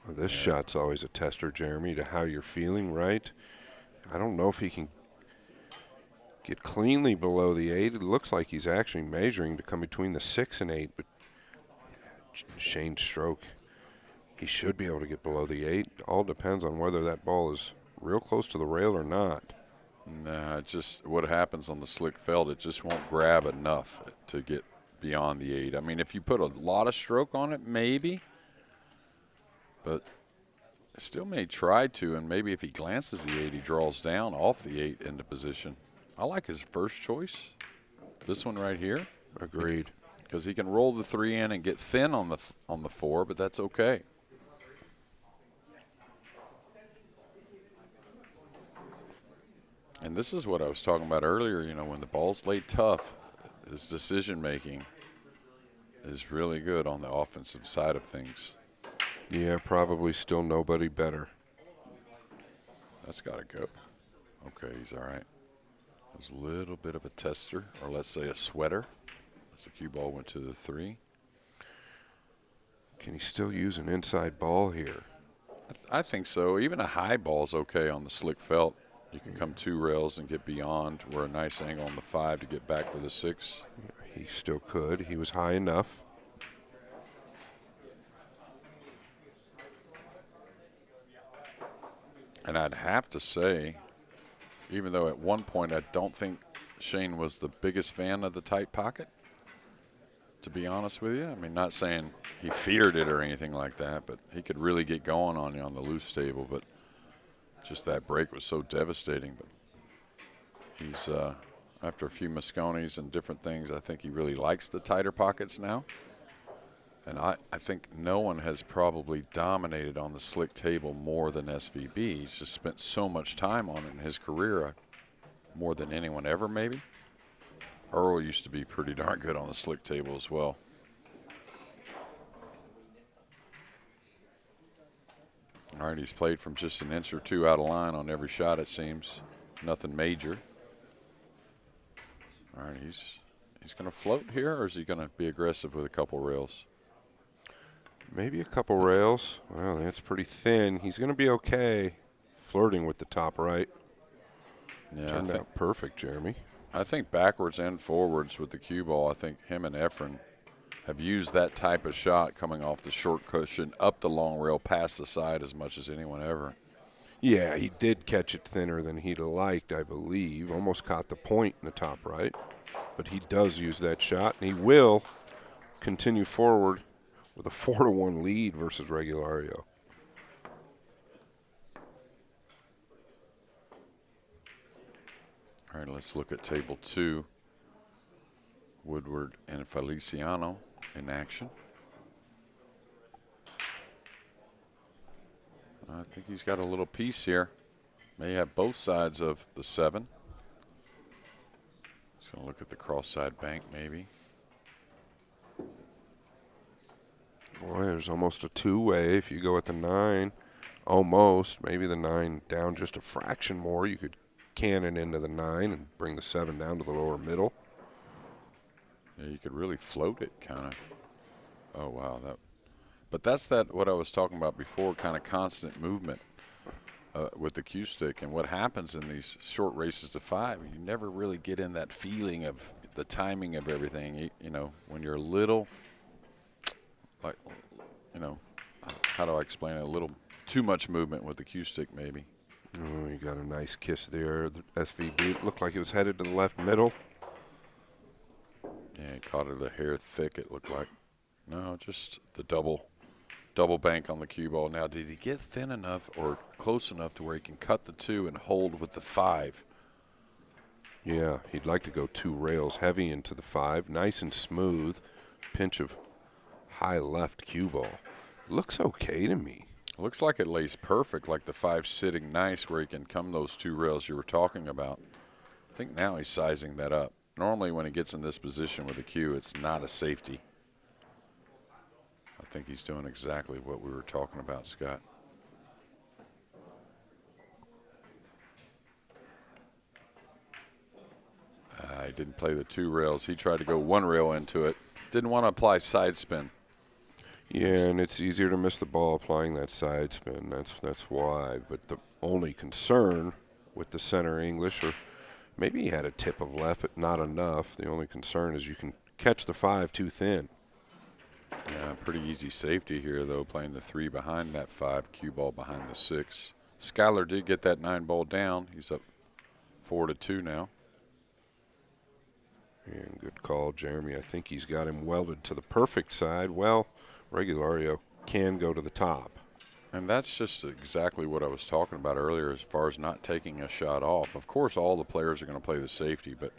Well, this shot's always a tester, Jeremy, to how you're feeling, right? I don't know if he can get cleanly below the 8. It looks like he's actually measuring to come between the 6 and 8, but Shane's stroke, he should be able to get below the 8. All depends on whether that ball is real close to the rail or not. Nah, just what happens on the slick felt, it just won't grab enough to get beyond the 8. I mean, if you put a lot of stroke on it, maybe, but still may try to, and maybe if he glances the 8, he draws down off the 8 into position. I like his first choice, this one right here. Agreed. Because he can roll the 3 in and get thin on the 4, but that's okay. And this is what I was talking about earlier, you know, when the ball's laid tough, his decision-making is really good on the offensive side of things. Yeah, probably still nobody better. That's got to go. Okay, he's all right. There's a little bit of a tester, or let's say a sweater, as the cue ball went to the 3. Can he still use an inside ball here? I think so. Even a high ball is okay on the slick felt. You can come 2 rails and get beyond, where a nice angle on the 5 to get back for the 6. He still could. He was high enough. And I'd have to say, even though at one point I don't think Shane was the biggest fan of the tight pocket, to be honest with you. I mean, not saying he feared it or anything like that, but he could really get going on you on the loose table. But just that break was so devastating. But he's, after a few Mosconis and different things, I think he really likes the tighter pockets now. And I think no one has probably dominated on the slick table more than SVB. He's just spent so much time on it in his career, more than anyone ever maybe. Earl used to be pretty darn good on the slick table as well. All right, he's played from just an inch or two out of line on every shot, it seems. Nothing major. All right, he's going to float here, or is he going to be aggressive with a couple rails? Maybe a couple rails. Well, that's pretty thin. He's going to be okay flirting with the top right. Yeah, Turned out perfect, Jeremy. I think backwards and forwards with the cue ball, I think him and Efren have used that type of shot coming off the short cushion, up the long rail, past the side as much as anyone ever. Yeah, he did catch it thinner than he'd have liked, I believe. Almost caught the point in the top right. But he does use that shot, and he will continue forward with a 4-1 lead versus Regalario. All right, let's look at table 2. Woodward and Feliciano in action. I think he's got a little piece here. May have both sides of the 7. Just going to look at the cross-side bank maybe. Boy, there's almost a two-way if you go at the 9. Almost. Maybe the 9 down just a fraction more. You could cannon into the 9 and bring the 7 down to the lower middle. Yeah, you could really float it, kind of. Oh, wow. But that's what I was talking about before, kind of constant movement with the cue stick. And what happens in these short races to 5, you never really get in that feeling of the timing of everything. You know, when you're little, like, you know, how do I explain it? A little too much movement with the cue stick, maybe. Oh, you got a nice kiss there. The SVB it looked like it was headed to the left middle. Yeah, he caught it a hair thick, it looked like. No, just the double bank on the cue ball. Now, did he get thin enough or close enough to where he can cut the 2 and hold with the 5? Yeah, he'd like to go 2 rails heavy into the 5. Nice and smooth. Pinch of high left cue ball. Looks okay to me. Looks like it lays perfect, like the 5 sitting nice where he can come those 2 rails you were talking about. I think now he's sizing that up. Normally when he gets in this position with the cue, it's not a safety. I think he's doing exactly what we were talking about, Scott. He didn't play the 2 rails. He tried to go 1 rail into it. Didn't want to apply side spin. Yeah, and it's easier to miss the ball applying that side spin. That's why. But the only concern with the center English, or maybe he had a tip of left, but not enough. The only concern is you can catch the 5 too thin. Yeah, pretty easy safety here, though, playing the 3 behind that 5, cue ball behind the 6. Skyler did get that 9 ball down. He's up 4-2 now. And good call, Jeremy. I think he's got him welded to the perfect side. Well, Regalario can go to the top. And that's just exactly what I was talking about earlier as far as not taking a shot off. Of course, all the players are going to play the safety, but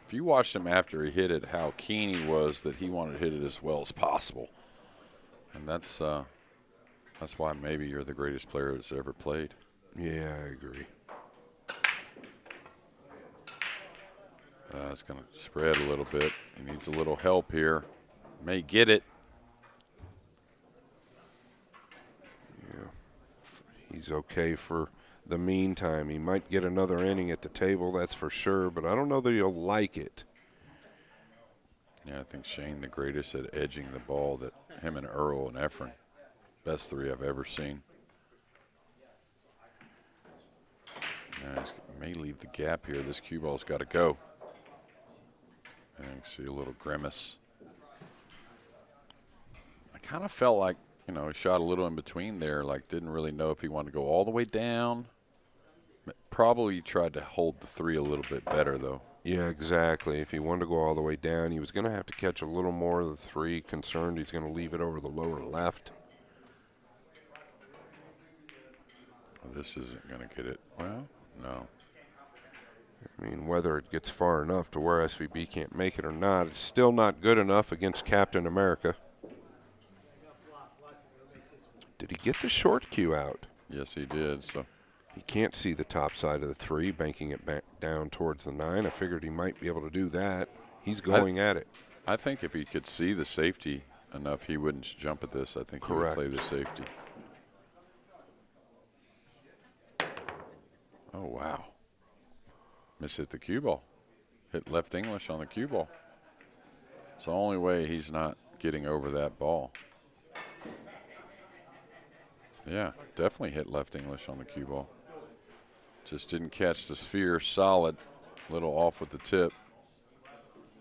if you watched him after he hit it, how keen he was that he wanted to hit it as well as possible. And that's why maybe you're the greatest player that's ever played. Yeah, I agree. It's going to spread a little bit. He needs a little help here. May get it. Yeah, he's okay for the meantime. He might get another inning at the table, that's for sure, but I don't know that he'll like it. Yeah, I think Shane the greatest at edging the ball, that him and Earl and Efren, best 3 I've ever seen. Yeah, he may leave the gap here. This cue ball's got to go. And you can see a little grimace. I kind of felt like, you know, he shot a little in between there, like didn't really know if he wanted to go all the way down. probably tried to hold the 3 a little bit better, though. Yeah, exactly. If he wanted to go all the way down, he was going to have to catch a little more of the 3. Concerned he's going to leave it over the lower left. Well, this isn't going to get it. Well, no. I mean, whether it gets far enough to where SVB can't make it or not, it's still not good enough against Captain America. Did he get the short cue out? Yes, he did. So he can't see the top side of the 3, banking it back down towards the 9. I figured he might be able to do that. He's going at it. I think if he could see the safety enough, he wouldn't jump at this. I think he would play the safety. Oh, wow. Hit the cue ball. Hit left English on the cue ball. It's the only way he's not getting over that ball. Yeah, definitely hit left English on the cue ball. Just didn't catch the sphere solid. Little off with the tip.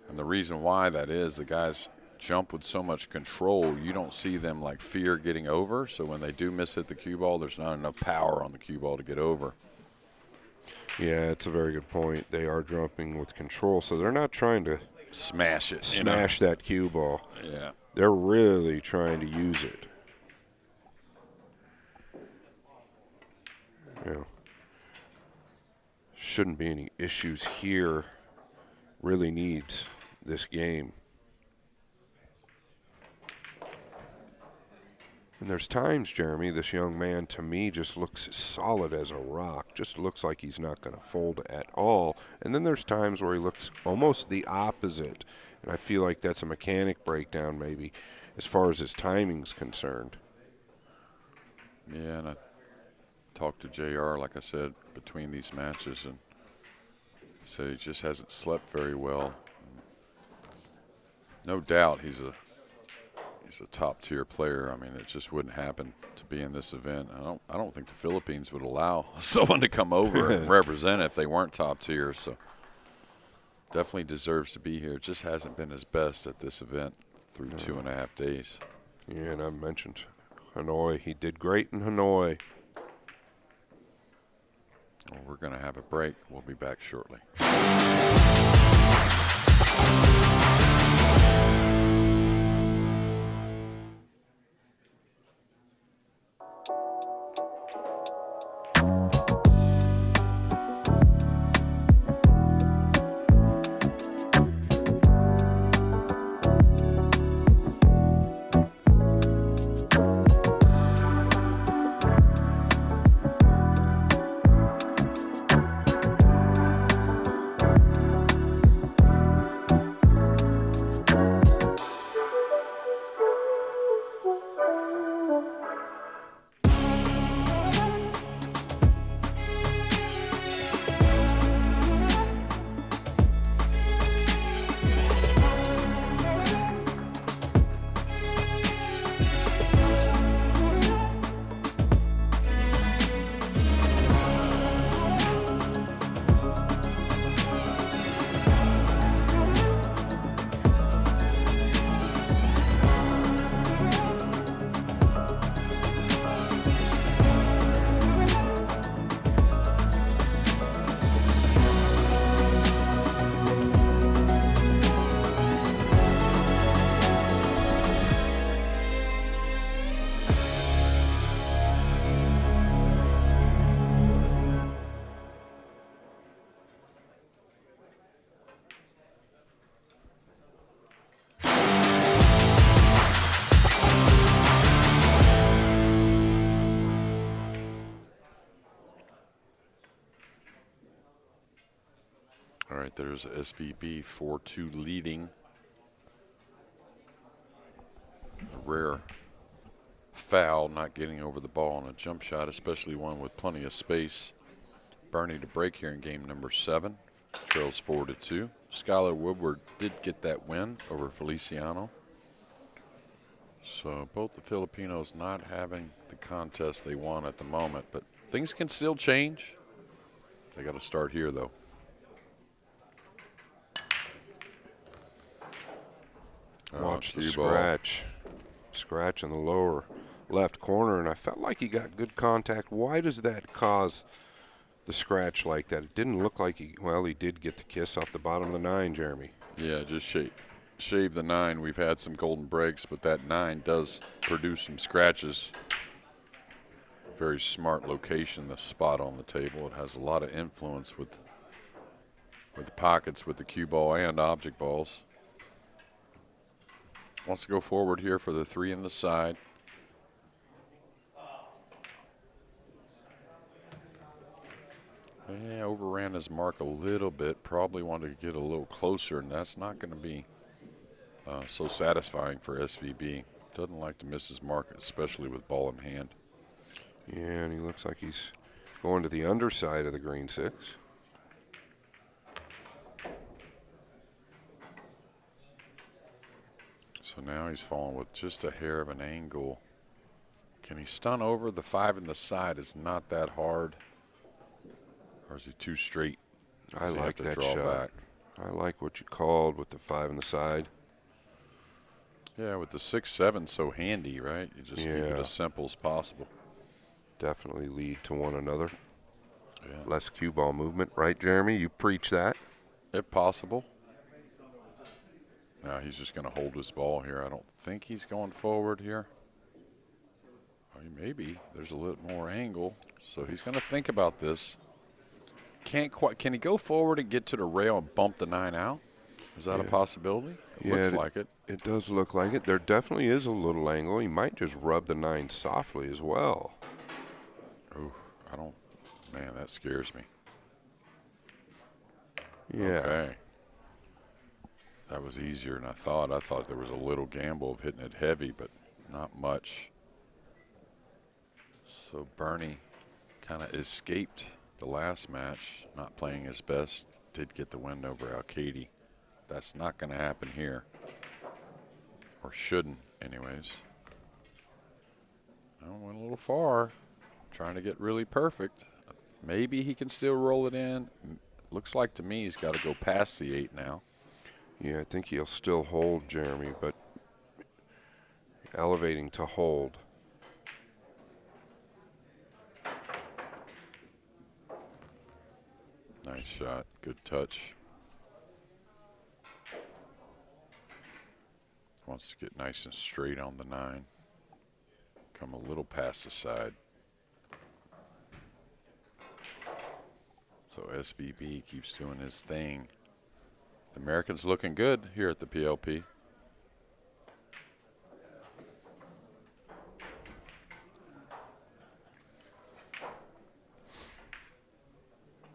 And the reason why that is, the guys jump with so much control, you don't see them like fear getting over. So when they do hit the cue ball, there's not enough power on the cue ball to get over. Yeah, it's a very good point. They are jumping with control, so they're not trying to smash it, smash that cue ball. Yeah. They're really trying to use it. Yeah. Shouldn't be any issues here. Really needs this game. And there's times, Jeremy, this young man to me just looks solid as a rock. Just looks like he's not going to fold at all. And then there's times where he looks almost the opposite. And I feel like that's a mechanic breakdown maybe as far as his timing's concerned. Yeah, and I talked to JR, like I said, between these matches, and so he just hasn't slept very well. No doubt he's a top tier player. I mean, it just wouldn't happen to be in this event. I don't think the Philippines would allow someone to come over and represent if they weren't top tier. So definitely deserves to be here. Just hasn't been his best at this event through 2.5 days. Yeah, and I mentioned Hanoi. He did great in Hanoi. Well, we're going to have a break. We'll be back shortly. All right, there's SVB 4-2 leading. A rare foul, not getting over the ball on a jump shot, especially one with plenty of space. Bernie to break here in game number 7. Trails 4-2. Skylar Woodward did get that win over Feliciano. So both the Filipinos not having the contest they want at the moment, but things can still change. They got to start here, though. Watch the scratch in the lower left corner, and I felt like he got good contact. Why does that cause the scratch like that. It didn't look like he did get the kiss off the bottom of the 9, Jeremy. Yeah, just shave the 9. We've had some golden breaks, but that 9 does produce some scratches. Very smart location, the spot on the table. It has a lot of influence with the pockets with the cue ball and object balls. Wants to go forward here for the 3 in the side. Yeah, overran his mark a little bit. Probably wanted to get a little closer, and that's not going to be so satisfying for SVB. Doesn't like to miss his mark, especially with ball in hand. Yeah, and he looks like he's going to the underside of the green 6. So now he's falling with just a hair of an angle. Can he stun over? The 5 in the side is not that hard. Or is he too straight? I like that shot. I like what you called with the 5 in the side. Yeah, with the 6-7 so handy, right? You just keep it as simple as possible. Definitely lead to one another. Yeah. Less cue ball movement, right, Jeremy? You preach that. If possible. Now he's just going to hold his ball here. I don't think he's going forward here. Maybe. There's a little more angle. So he's going to think about this. Can't quite. Can he go forward and get to the rail and bump the 9 out? Is that a possibility? It looks like it. It does look like it. There definitely is a little angle. He might just rub the 9 softly as well. Oh, man, that scares me. Yeah. Okay. That was easier than I thought. I thought there was a little gamble of hitting it heavy, but not much. So Bernie kind of escaped the last match, not playing his best. Did get the win over Alcaide. That's not going to happen here. Or shouldn't, anyways. I went a little far, trying to get really perfect. Maybe he can still roll it in. Looks like to me he's got to go past the 8 now. Yeah, I think he'll still hold, Jeremy, but elevating to hold. Nice shot. Good touch. Wants to get nice and straight on the 9. Come a little past the side. So SVB keeps doing his thing. The American's looking good here at the PLP.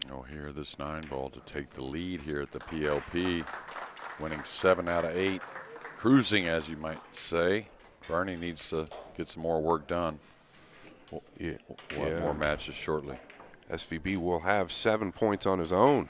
Oh, here this Nineball to take the lead here at the PLP. Winning 7 out of 8. Cruising, as you might say. Bernie needs to get some more work done. We'll have more matches shortly. SVB will have 7 points on his own.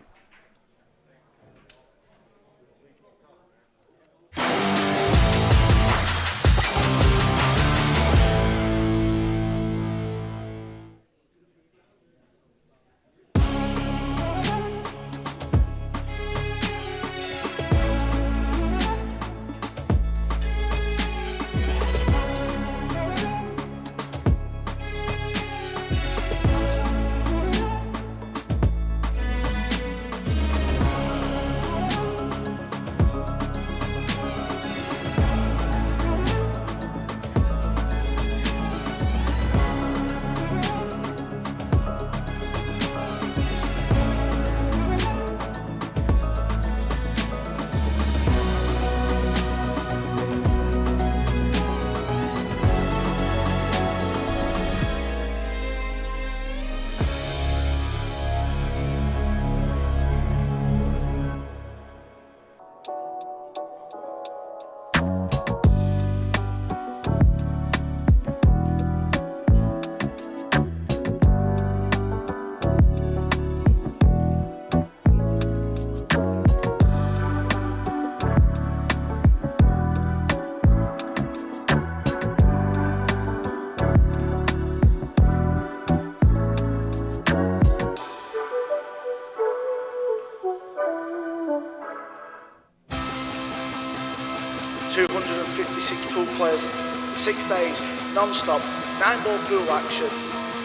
Pool players, 6 days, non-stop, 9-ball pool action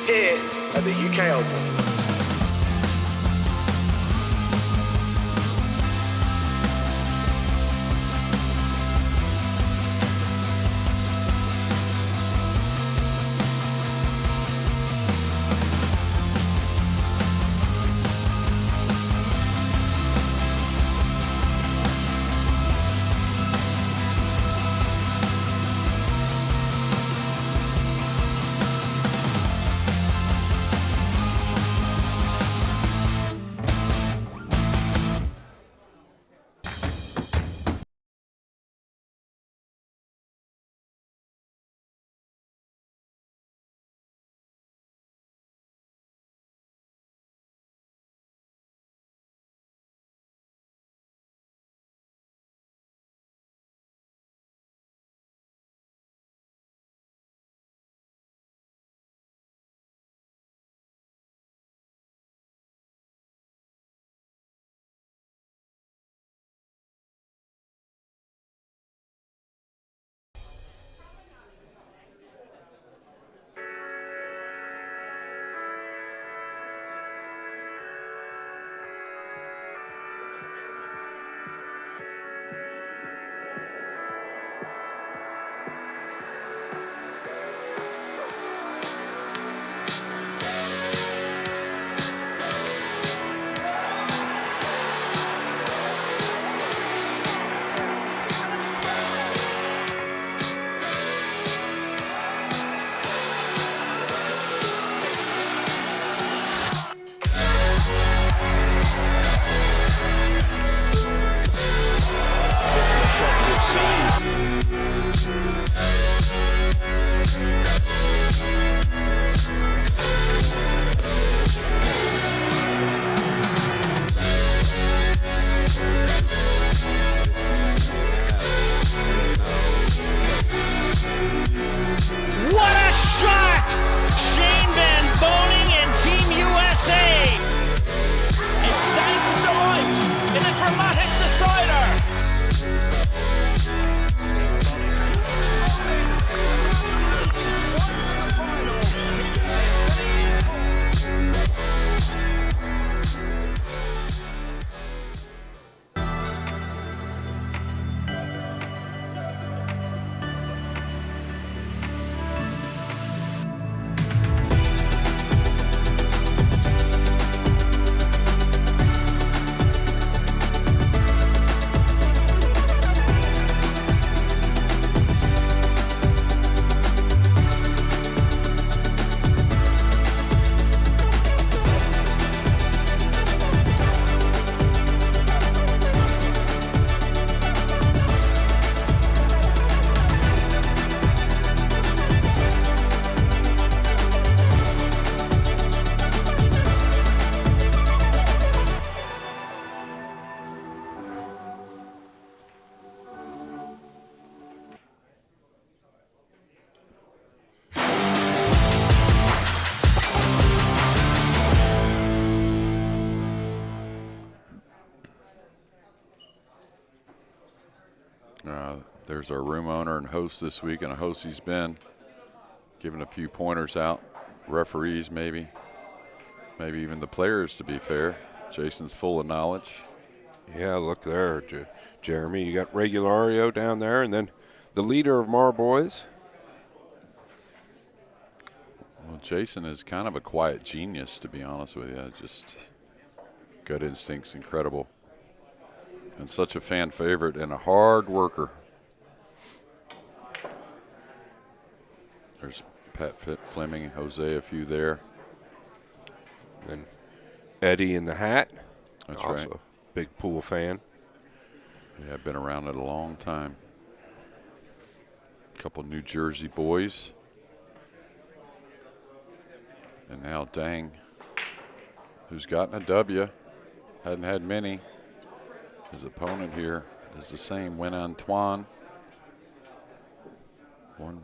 here at the UK Open. What a shot! Shane Van Boening and Team USA. Es steigt zurück in a dramatic decider. There's our room owner and host this week, and a host he's been, giving a few pointers out. Referees, maybe even the players, to be fair. Jason's full of knowledge. Yeah, look there, Jeremy. You got Regalario down there, and then the leader of Marboys. Well, Jason is kind of a quiet genius, to be honest with you. Just gut instincts, incredible. And such a fan favorite and a hard worker. There's Pat Fleming, Jose, a few there. And Eddie in the hat. That's also right. Big pool fan. Yeah, I've been around it a long time. A couple New Jersey boys. And now Dang, who's gotten a W. Hadn't had many. His opponent here is the same, Nguyen Antoine. One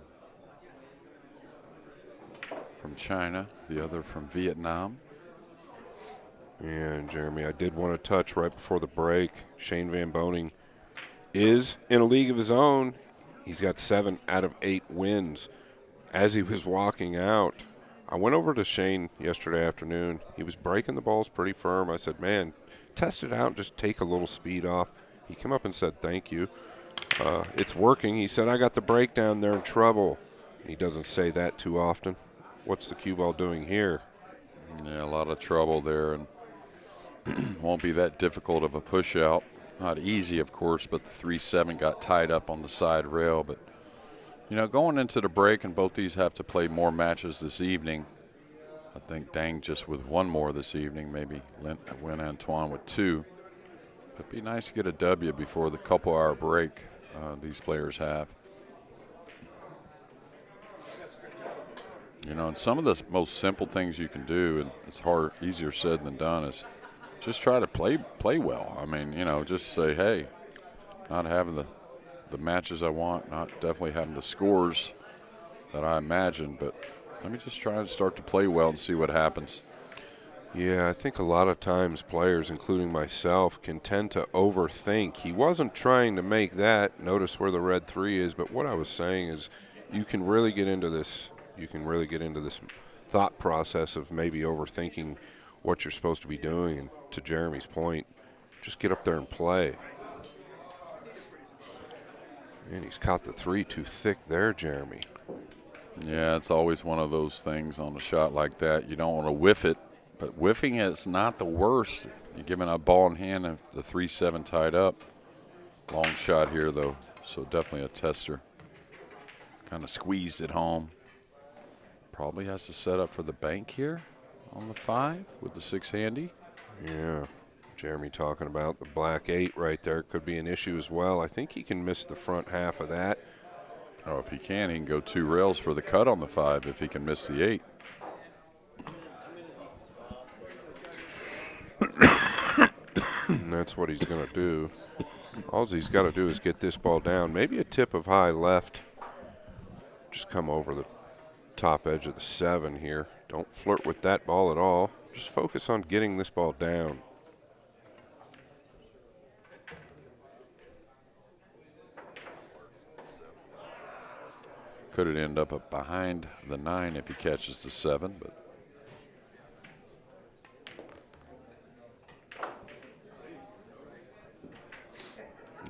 from China, the other from Vietnam. And Jeremy, I did want to touch right before the break. Shane Van Boening is in a league of his own. He's got 7 out of 8 wins. As he was walking out, I went over to Shane yesterday afternoon. He was breaking the balls pretty firm. I said, man, test it out and just take a little speed off. He came up and said, thank you. It's working. He said, I got the break down there in trouble. He doesn't say that too often. What's the cue ball doing here? Yeah, a lot of trouble there, and won't be that difficult of a push out. Not easy, of course, but the 3-7 got tied up on the side rail. But, you know, going into the break, and both these have to play more matches this evening. I think Dang just with one more this evening, maybe Nguyen Antoine with 2. But it'd be nice to get a W before the couple-hour break these players have. You know, and some of the most simple things you can do, and it's easier said than done, is just try to play well. I mean, you know, just say, hey, not having the matches I want, not definitely having the scores that I imagine, but let me just try to start to play well and see what happens. Yeah, I think a lot of times players, including myself, can tend to overthink. He wasn't trying to make that. Notice where the red 3 is, but what I was saying is you can really get into this. You can really get into this thought process of maybe overthinking what you're supposed to be doing. And to Jeremy's point, just get up there and play. And he's caught the 3 too thick there, Jeremy. Yeah, it's always one of those things on a shot like that. You don't want to whiff it, but whiffing it's not the worst. You're giving a ball in hand and the 3-7 tied up. Long shot here, though, so definitely a tester. Kind of squeezed it home. Probably has to set up for the bank here on the 5 with the 6 handy. Yeah, Jeremy talking about the black 8 right there could be an issue as well. I think he can miss the front half of that. Oh, if he can go 2 rails for the cut on the 5 if he can miss the 8. And that's what he's going to do. All he's got to do is get this ball down. Maybe a tip of high left. Just come over the top edge of the 7 here. Don't flirt with that ball at all. Just focus on getting this ball down. Could it end up behind the 9 if he catches the 7, but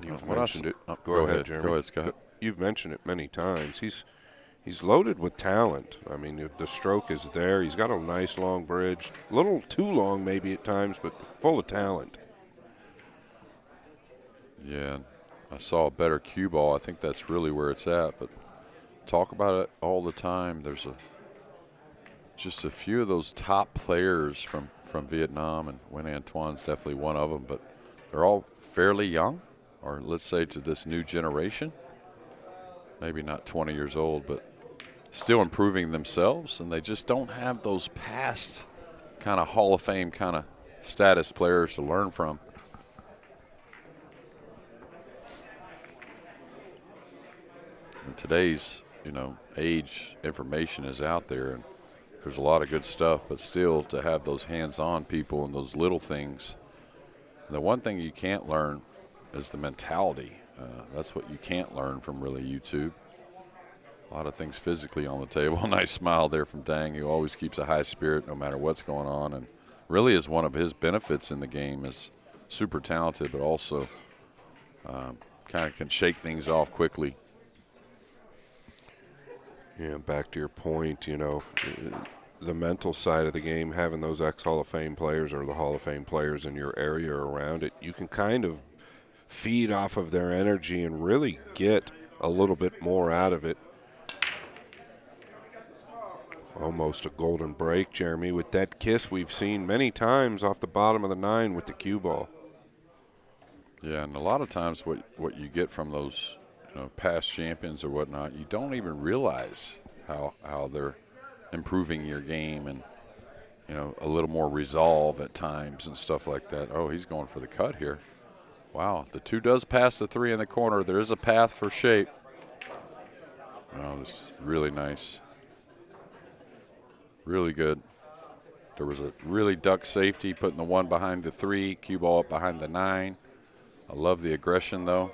You've mentioned it. Oh, go ahead, Jeremy. Go ahead, Scott. You've mentioned it many times. He's loaded with talent. I mean, the stroke is there. He's got a nice long bridge. A little too long maybe at times, but full of talent. Yeah, I saw a better cue ball. I think that's really where it's at, but talk about it all the time. There's just a few of those top players from Vietnam, and Nguyen Antoine's definitely one of them, but they're all fairly young, or let's say to this new generation. Maybe not 20 years old, but still improving themselves, and they just don't have those past kind of Hall of Fame kind of status players to learn from. In today's, age, information is out there, and there's a lot of good stuff, but still to have those hands-on people and those little things. And the one thing you can't learn is the mentality. That's what you can't learn from really YouTube. A lot of things physically on the table. Nice smile there from Dang, who always keeps a high spirit no matter what's going on, and really is one of his benefits in the game, is super talented, but also kind of can shake things off quickly. Yeah, back to your point, the mental side of the game, having those ex-Hall of Fame players or the Hall of Fame players in your area or around it, you can kind of feed off of their energy and really get a little bit more out of it. Almost a golden break, Jeremy, with that kiss we've seen many times off the bottom of the 9 with the cue ball. Yeah, and a lot of times what you get from those past champions or whatnot, you don't even realize how they're improving your game, and a little more resolve at times and stuff like that. Oh, he's going for the cut here. Wow, the 2 does pass the 3 in the corner. There is a path for shape. Oh, this is really nice. Really good. There was a really duck safety, putting the 1 behind the 3, cue ball up behind the 9. I love the aggression, though.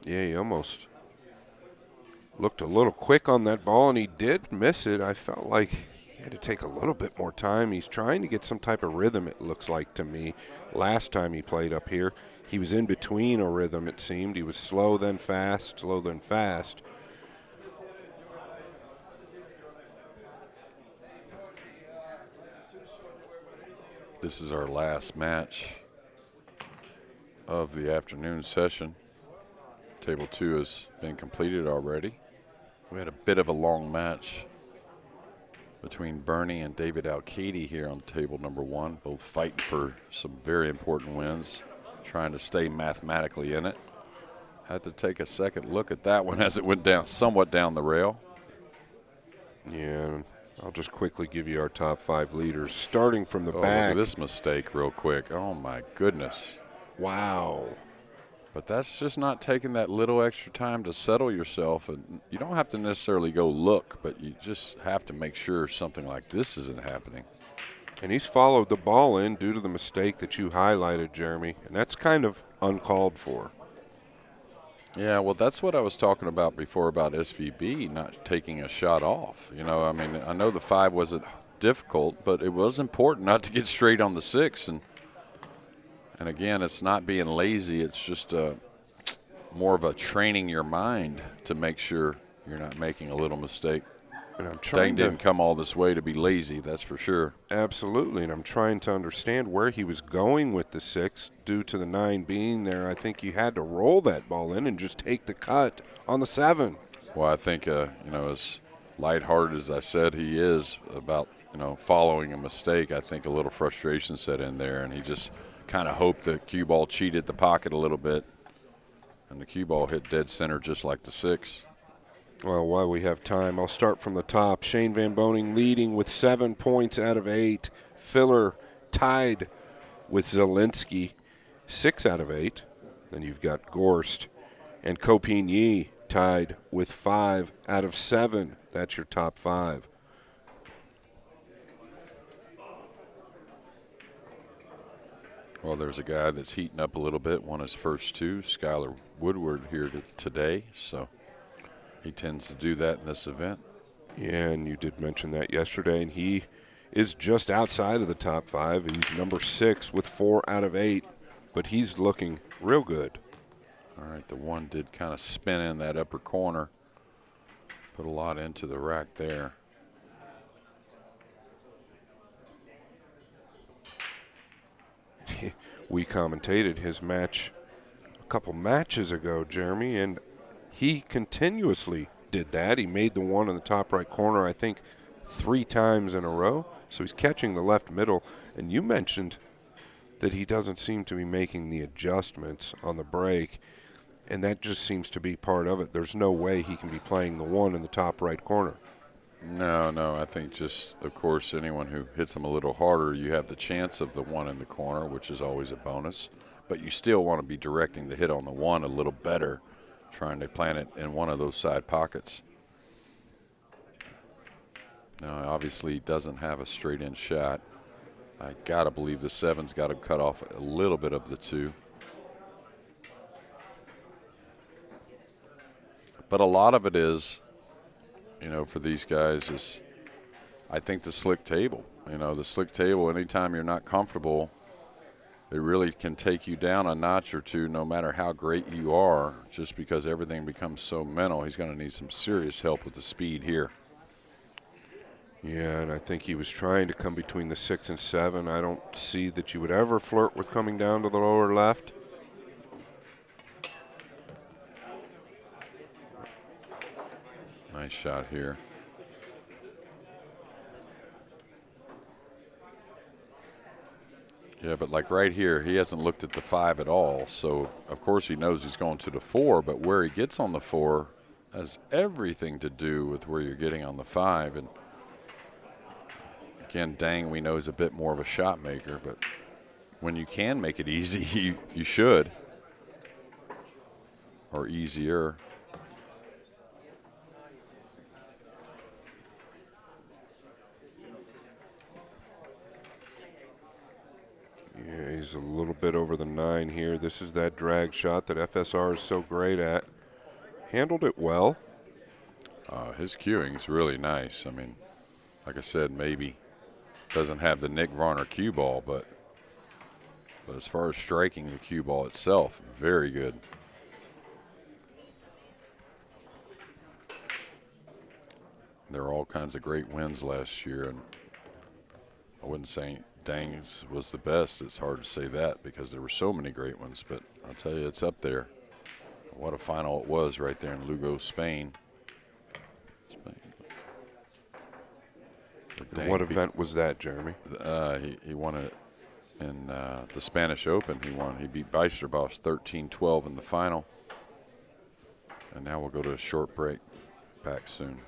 Yeah, he almost looked a little quick on that ball, and he did miss it. I felt like he had to take a little bit more time. He's trying to get some type of rhythm, it looks like to me. Last time he played up here, he was in between a rhythm, it seemed. He was slow, then fast, slow, then fast. This is our last match of the afternoon session. Table 2 has been completed already. We had a bit of a long match between Bernie and David Alcaide here on table number 1, both fighting for some very important wins, trying to stay mathematically in it. Had to take a second look at that one as it went down, somewhat down the rail. Yeah, I'll just quickly give you our top 5 leaders, starting from the Look back. at this mistake real quick. Oh, my goodness. Wow. But that's just not taking that little extra time to settle yourself. And you don't have to necessarily go look, but you just have to make sure something like this isn't happening. And he's followed the ball in due to the mistake that you highlighted, Jeremy, and that's kind of uncalled for. Yeah, well, that's what I was talking about before about SVB not taking a shot off. I mean, I know the 5 wasn't difficult, but it was important not to get straight on the 6. And again, it's not being lazy. It's just more of a training your mind to make sure you're not making a little mistake. And I'm trying Dang didn't come all this way to be lazy, that's for sure. Absolutely, and I'm trying to understand where he was going with the 6 due to the 9 being there. I think you had to roll that ball in and just take the cut on the 7. Well, I think, as lighthearted as I said he is about following a mistake, I think a little frustration set in there, and he just kind of hoped the cue ball cheated the pocket a little bit, and the cue ball hit dead center just like the 6. Well, while we have time, I'll start from the top. Shane Van Boening leading with 7 points out of 8. Filler tied with Zielinski, 6 out of 8. Then you've got Gorst and Copigny tied with 5 out of 7. That's your top 5. Well, there's a guy that's heating up a little bit, won his first 2, Skylar Woodward here today, so he tends to do that in this event. Yeah, and you did mention that yesterday, and he is just outside of the top 5. He's number 6 with 4 out of 8, but he's looking real good. All right, the 1 did kind of spin in that upper corner, put a lot into the rack there. We commentated his match a couple matches ago, Jeremy, and he continuously did that. He made the 1 in the top right corner, I think, 3 times in a row. So he's catching the left middle. And you mentioned that he doesn't seem to be making the adjustments on the break, and that just seems to be part of it. There's no way he can be playing the 1 in the top right corner. No, I think just, of course, anyone who hits them a little harder, you have the chance of the 1 in the corner, which is always a bonus. But you still want to be directing the hit on the 1 a little better, trying to plant it in one of those side pockets. Now, obviously, he doesn't have a straight-in shot. I got to believe the 7's got to cut off a little bit of the 2. But a lot of it is, for these guys is, I think, the slick table. The slick table, anytime you're not comfortable, it really can take you down a notch or 2 no matter how great you are, just because everything becomes so mental. He's going to need some serious help with the speed here. Yeah, and I think he was trying to come between the 6 and 7. I don't see that you would ever flirt with coming down to the lower left. Nice shot here. Yeah, but like right here, he hasn't looked at the 5 at all. So, of course, he knows he's going to the 4, but where he gets on the 4 has everything to do with where you're getting on the 5. And again, Dang, we know, is a bit more of a shot maker, but when you can make it easy, you should, or easier. Yeah, he's a little bit over the 9 here. This is that drag shot that FSR is so great at. Handled it well. His cueing is really nice. I mean, like I said, maybe doesn't have the Nick Varner cue ball, but as far as striking the cue ball itself, very good. There were all kinds of great wins last year, and I wouldn't say Dang's was the best. It's hard to say that because there were so many great ones, but I'll tell you, it's up there. What a final it was right there in Lugo, Spain. What event was that, Jeremy? He won it in the Spanish Open. He beat Beisterboss 13-12 in the final. And now we'll go to a short break. Back soon.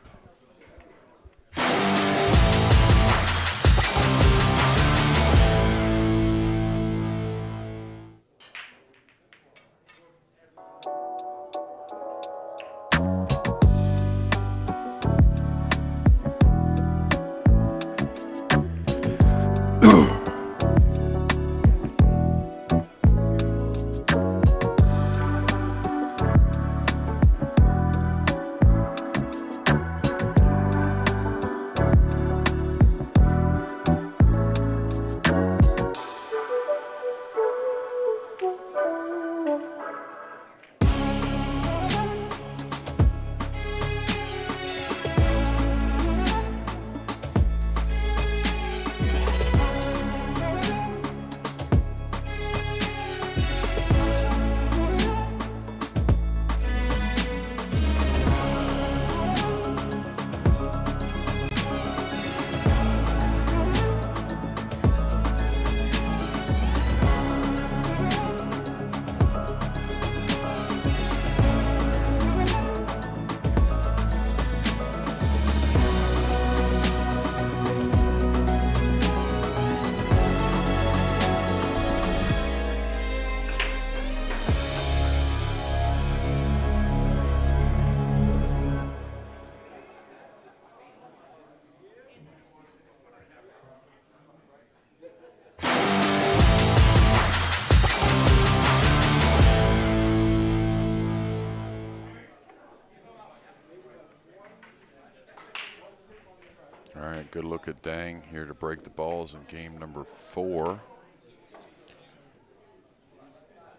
look at Dang here to break the balls in game number 4.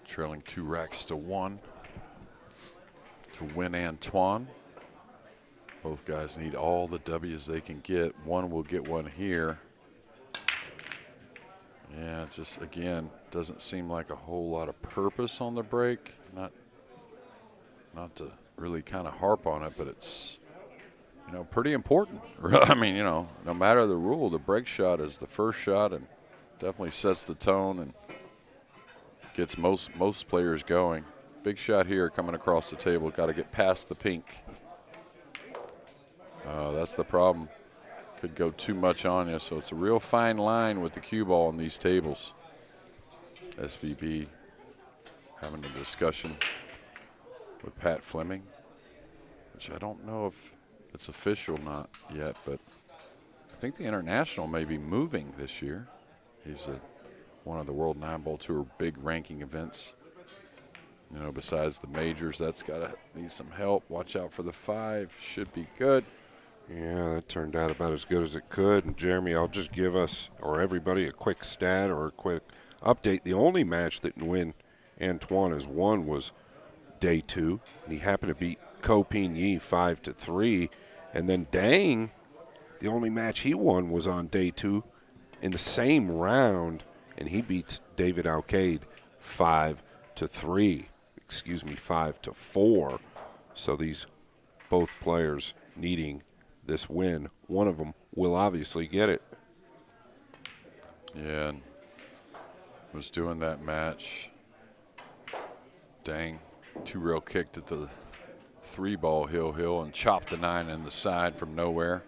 Trailing 2 racks to 1 to win Antoine. Both guys need all the W's they can get. One will get one here. Yeah, just again, doesn't seem like a whole lot of purpose on the break. Not to really kind of harp on it, but it's, you know, pretty important. I mean, you know, no matter the rule, the break shot is the first shot and definitely sets the tone and gets most players going. Big shot here coming across the table. Got to get past the pink. That's the problem. Could go too much on you, so it's a real fine line with the cue ball on these tables. SVB having a discussion with Pat Fleming, which I don't know if it's official not yet, but I think the International may be moving this year. He's one of the World Nineball Tour big ranking events. You know, besides the majors, that's got to need some help. Watch out for the 5. Should be good. Yeah, that turned out about as good as it could. And Jeremy, I'll just give us or everybody a quick stat or a quick update. The only match that Nguyen Antoine has won was day 2, and he happened to beat Ko Pin Yi 5-3. And then Dang, the only match he won was on day 2 in the same round, and he beats David Alcaide 5-3. Excuse me, 5-4. So these both players needing this win. One of them will obviously get it. Yeah, and was doing that match. Dang, 2-rail kicked at the 3-ball hill and chopped the 9 in the side from nowhere.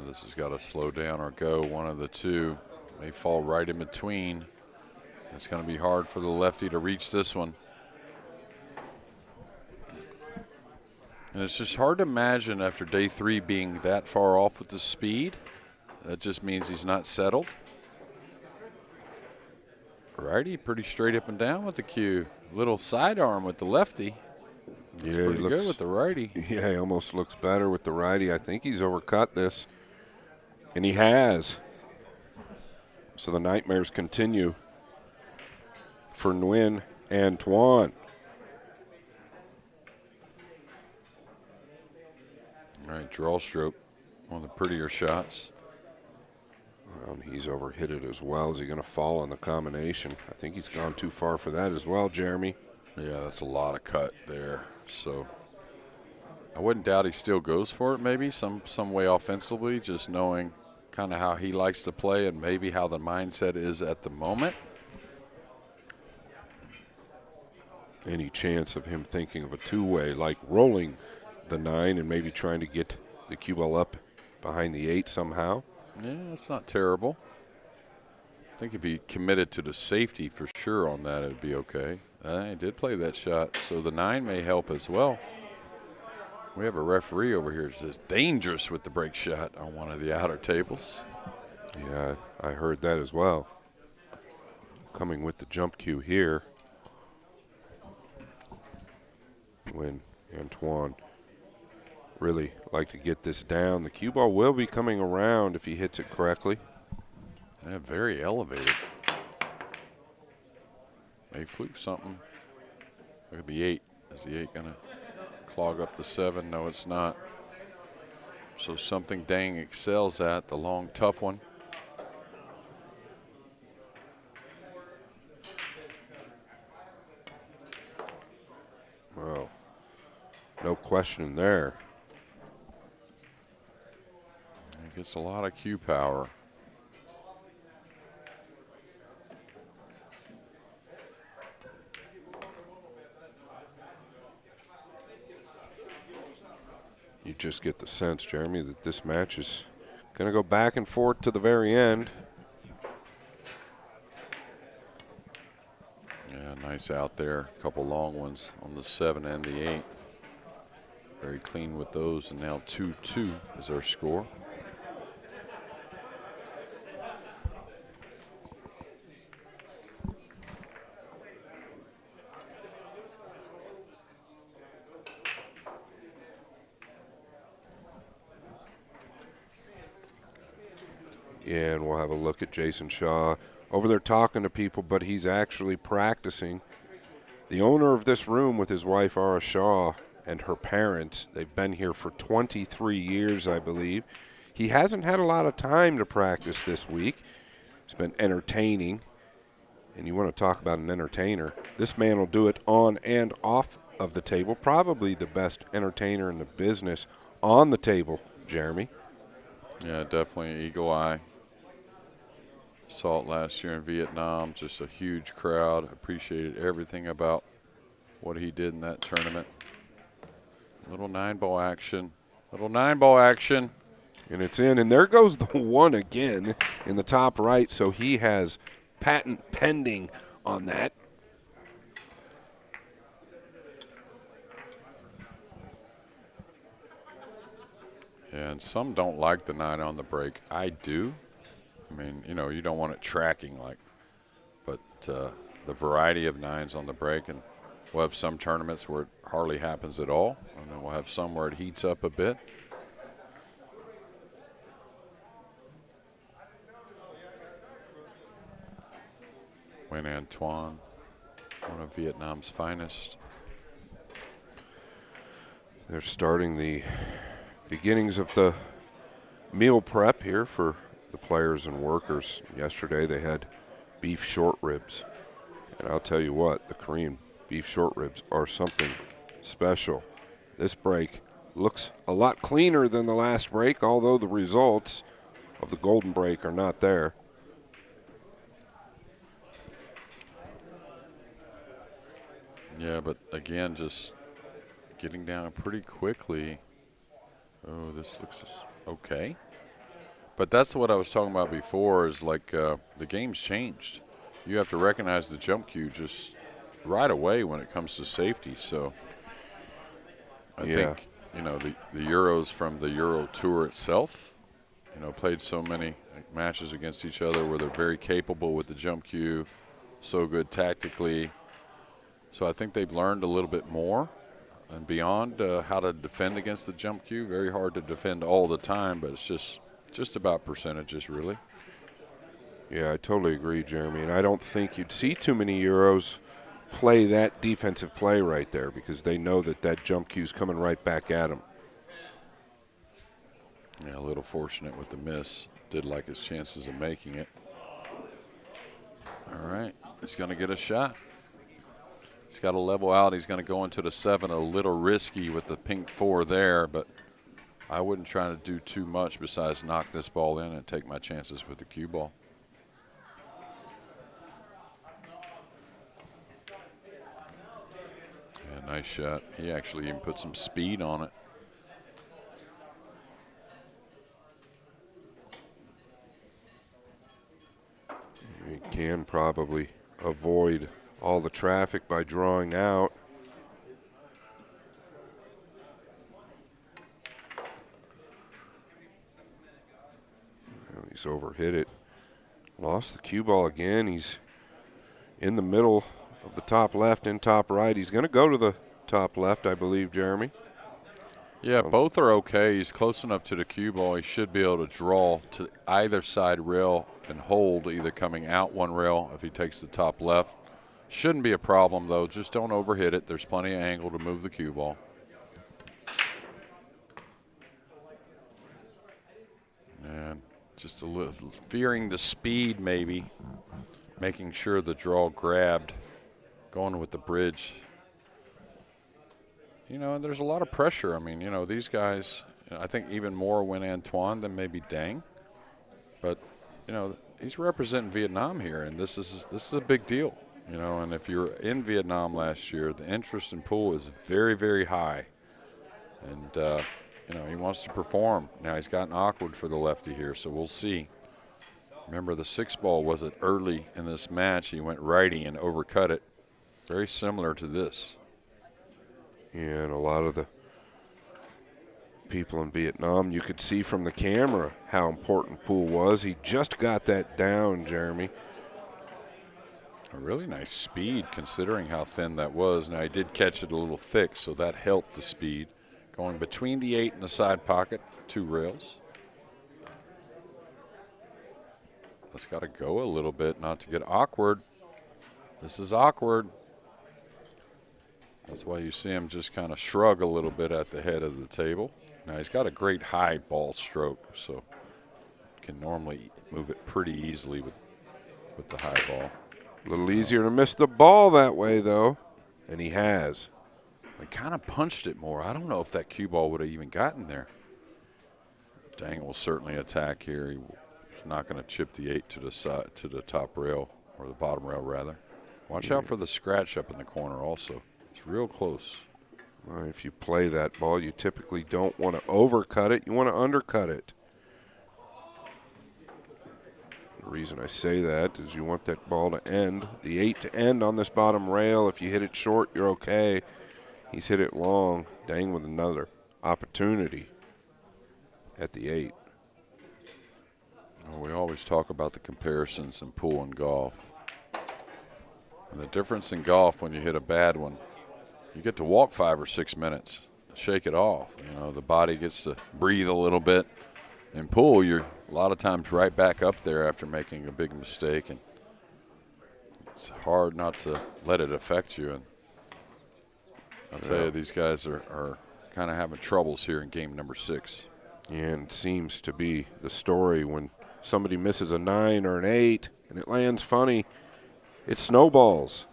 This has got to slow down or go. One of the two may fall right in between. It's going to be hard for the lefty to reach this one. And it's just hard to imagine after day 3 being that far off with the speed. That just means he's not settled. Righty, pretty straight up and down with the cue. Little sidearm with the lefty. Looks Yeah, pretty he looks good with the righty. Yeah, he almost looks better with the righty. I think he's overcut this, and he has. So the nightmares continue for Nguyen Antoine. All right, draw stroke, one of the prettier shots. Well, he's overhit it as well. Is he going to fall on the combination? I think he's gone too far for that as well, Jeremy. Yeah, that's a lot of cut there. So I wouldn't doubt he still goes for it maybe some way offensively, just knowing kind of how he likes to play and maybe how the mindset is at the moment. Any chance of him thinking of a two-way, like rolling the 9 and maybe trying to get the cue ball up behind the 8 somehow? Yeah, that's not terrible. I think if he committed to the safety for sure on that, it'd be okay. He did play that shot, so the 9 may help as well. We have a referee over here that says dangerous with the break shot on one of the outer tables. Yeah, I heard that as well. Coming with the jump cue here. When Antoine really like to get this down. The cue ball will be coming around if he hits it correctly. Yeah, very elevated. May fluke something. Look at the 8. Is the 8 going to clog up the 7? No, it's not. So something Dang excels at, the long, tough one. Well, no question there. He gets a lot of cue power. You just get the sense, Jeremy, that this match is going to go back and forth to the very end. Yeah, nice out there. A couple long ones on the 7 and the 8. Very clean with those, and now 2-2 is our score. And we'll have a look at Jason Shaw over there talking to people, but he's actually practicing. The owner of this room with his wife, Ara Shaw, and her parents, they've been here for 23 years, I believe. He hasn't had a lot of time to practice this week. He's been entertaining. And you want to talk about an entertainer. This man will do it on and off of the table. Probably the best entertainer in the business on the table, Jeremy. Yeah, definitely eagle eye. Saw it last year in Vietnam. Just a huge crowd. Appreciated everything about what he did in that tournament. Little 9-ball action. Little 9-ball action. And it's in. And there goes the one again in the top right. So he has patent pending on that. And some don't like the 9 on the break. I do. I mean, you know, you don't want it tracking like, but the variety of 9s on the break, and we'll have some tournaments where it hardly happens at all, and then we'll have some where it heats up a bit. Nguyen Antoine, one of Vietnam's finest. They're starting the beginnings of the meal prep here for the players and workers. Yesterday they had beef short ribs. And I'll tell you what, the Korean beef short ribs are something special. This break looks a lot cleaner than the last break, although the results of the golden break are not there. Yeah, but again, just getting down pretty quickly. Oh, this looks okay. But that's what I was talking about before, is like the game's changed. You have to recognize the jump cue just right away when it comes to safety. So I think, you know, the Euros from the Euro Tour itself, you know, played so many matches against each other where they're very capable with the jump cue, so good tactically. So I think they've learned a little bit more and beyond how to defend against the jump cue. Very hard to defend all the time, but it's just about percentages, really. Yeah, I totally agree, Jeremy. And I don't think you'd see too many Euros play that defensive play right there, because they know that that jump cue's coming right back at them. Yeah, a little fortunate with the miss. Did like his chances of making it. All right, he's going to get a shot. He's got to level out. He's going to go into the 7, a little risky with the pink 4 there, but I wouldn't try to do too much besides knock this ball in and take my chances with the cue ball. Yeah, nice shot. He actually even put some speed on it. You can probably avoid all the traffic by drawing out. Well, he's overhit it. Lost the cue ball again. He's in the middle of the top left and top right. He's going to go to the top left, I believe, Jeremy. Yeah, both are okay. He's close enough to the cue ball. He should be able to draw to either side rail and hold, either coming out one rail if he takes the top left. Shouldn't be a problem, though. Just don't overhit it. There's plenty of angle to move the cue ball. And just a little fearing the speed, maybe. Making sure the draw grabbed. Going with the bridge. You know, and there's a lot of pressure. I mean, you know, these guys, I think even more Nguyen Antoine than maybe Dang. But, you know, he's representing Vietnam here, and this is a big deal. You know, and if you're in Vietnam last year, the interest in pool is very, very high. And, you know, he wants to perform. Now he's gotten awkward for the lefty here, so we'll see. Remember, the 6-ball was it early in this match. He went righty and overcut it. Very similar to this. Yeah, and a lot of the people in Vietnam, you could see from the camera how important pool was. He just got that down, Jeremy. A really nice speed considering how thin that was. Now, he did catch it a little thick, so that helped the speed. Going between the 8 and the side pocket, 2 rails. That's got to go a little bit, not to get awkward. This is awkward. That's why you see him just kind of shrug a little bit at the head of the table. Now, he's got a great high ball stroke, so can normally move it pretty easily with the high ball. A little easier to miss the ball that way, though, and he has. He kind of punched it more. I don't know if that cue ball would have even gotten there. Dang will certainly attack here. He's not going to chip the 8 to the side, to the top rail, or the bottom rail, rather. Watch out for the scratch up in the corner also. It's real close. Well, if you play that ball, you typically don't want to overcut it. You want to undercut it. The reason I say that is you want that ball to end, the 8 to end on this bottom rail. If you hit it short, you're okay. He's hit it long. Dang with another opportunity at the 8. Well, we always talk about the comparisons in pool and golf. And the difference in golf, when you hit a bad one, you get to walk 5 or 6 minutes, shake it off. You know, the body gets to breathe a little bit. In pool, you're a lot of times right back up there after making a big mistake, and it's hard not to let it affect you. And I'll tell you, these guys are kind of having troubles here in game number 6. And it seems to be the story when somebody misses a 9 or an 8 and it lands funny, it snowballs.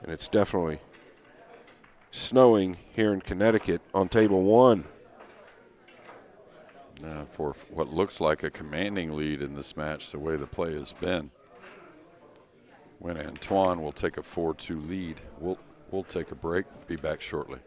And it's definitely snowing here in Connecticut on table 1. For what looks like a commanding lead in this match, the way the play has been. When Antoine will take a 4-2 lead, we'll take a break, be back shortly.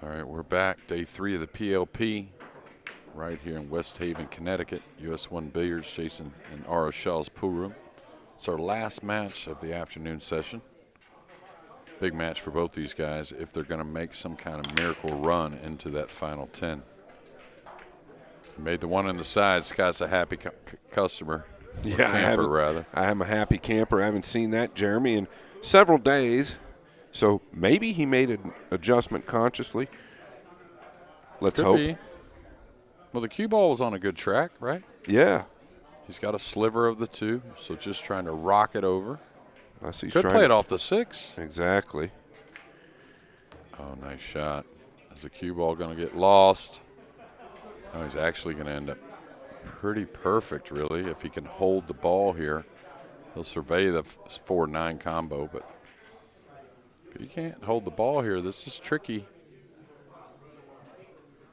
All right, we're back. Day 3 of the PLP right here in West Haven, Connecticut. US 1 Billiards, Jason and Ouschan's pool room. It's our last match of the afternoon session. Big match for both these guys if they're going to make some kind of miracle run into that final 10. Made the one on the side. Scott's a happy customer. Yeah, camper, rather. I am a happy camper. I haven't seen that, Jeremy, in several days. So maybe he made an adjustment consciously. Let's Could hope. be. Well, the cue ball was on a good track, right? Yeah. He's got a sliver of the 2, so just trying to rock it over. I see. Could play it off the 6. Exactly. Oh, nice shot. Is the cue ball going to get lost? No, he's actually going to end up pretty perfect, really. If he can hold the ball here, he'll survey the 4-9 combo, but if you can't hold the ball here, this is tricky.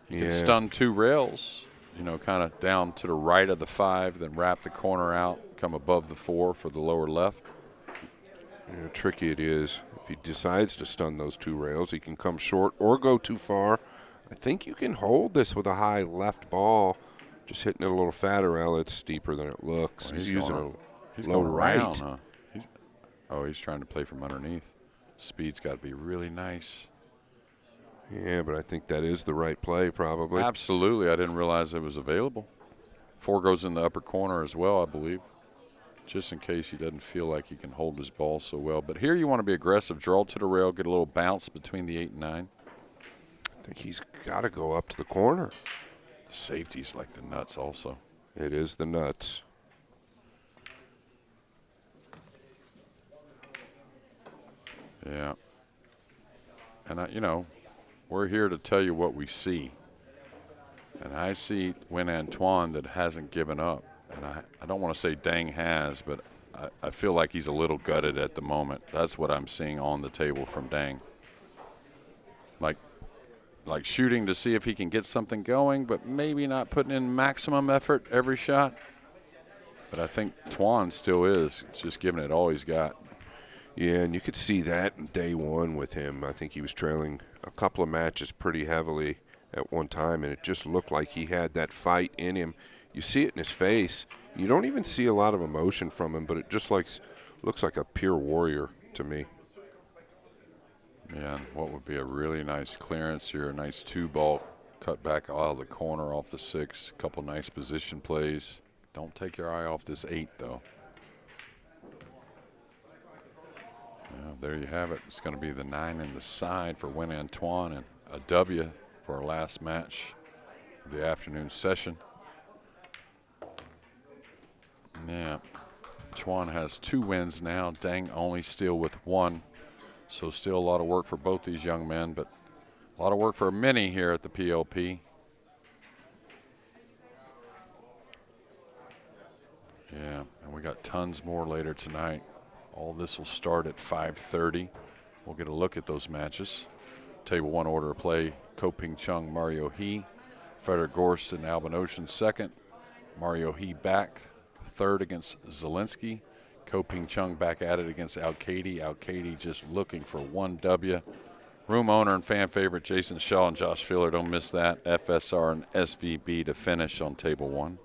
You can stun 2 rails, you know, kind of down to the right of the 5, then wrap the corner out, come above the 4 for the lower left. Yeah, tricky it is. If he decides to stun those 2 rails, he can come short or go too far. I think you can hold this with a high left ball Just hitting it a little fatter, Al. It's steeper than it looks. Well, he's using he's a low going right. around, huh? He's trying to play from underneath. Speed's got to be really nice. Yeah, but I think that is the right play, probably. Absolutely. I didn't realize it was available. 4 goes in the upper corner as well, I believe, just in case he doesn't feel like he can hold his ball so well. But here you want to be aggressive, draw to the rail, get a little bounce between the 8 and 9. I think he's got to go up to the corner. Safety's like the nuts also. It is the nuts. Yeah. And, we're here to tell you what we see. And I see Win Antoine that hasn't given up. And I don't want to say Dang has, but I feel like he's a little gutted at the moment. That's what I'm seeing on the table from Dang. Like shooting to see if he can get something going, but maybe not putting in maximum effort every shot. But I think Twan still is. He's just giving it all he's got. Yeah, and you could see that in day 1 with him. I think he was trailing a couple of matches pretty heavily at one time, and it just looked like he had that fight in him. You see it in his face. You don't even see a lot of emotion from him, but it just looks like a pure warrior to me. Yeah, and what would be a really nice clearance here, a nice 2-ball cut back out of the corner off the 6, a couple nice position plays. Don't take your eye off this 8, though. Yeah, there you have it. It's going to be the 9 in the side for Win Antoine and a W for our last match of the afternoon session. Yeah, Antoine has 2 wins now. Dang only still with 1. So still a lot of work for both these young men, but a lot of work for many here at the PLP. Yeah, and we got tons more later tonight. All this will start at 5:30. We'll get a look at those matches. Table 1 order of play, Pin-Chung, Mario He. Frederick Gorst and Albin Ouschan second. Mario He back, third against Zielinski. Pin-Chung back at it against Alcaide. Alcaide just looking for 1 W. Room owner and fan favorite Jason Shaw and Josh Filler. Don't miss that. FSR and SVB to finish on table 1.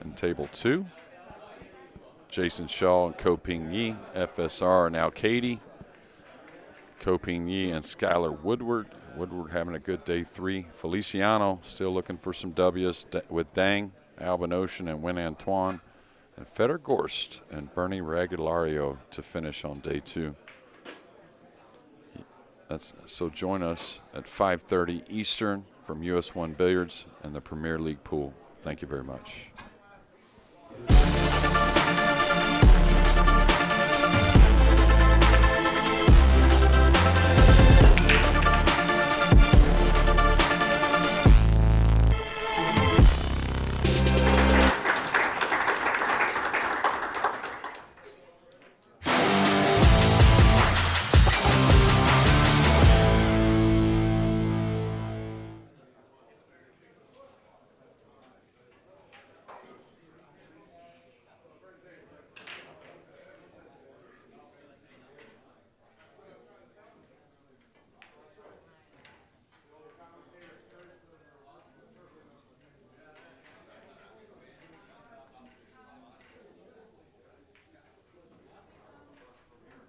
And table 2, Jason Shaw and Ko-Ping-Yi, FSR and Alcaide. Ko-Ping-Yi and Skylar Woodward. Woodward having a good day 3. Feliciano still looking for some W's with Dang, Albin Ouschan and Win Antoine. And Frederick Gorst and Bernie Regalario to finish on day 2. So join us at 5:30 Eastern from US 1 Billiards and the Premier League pool. Thank you very much.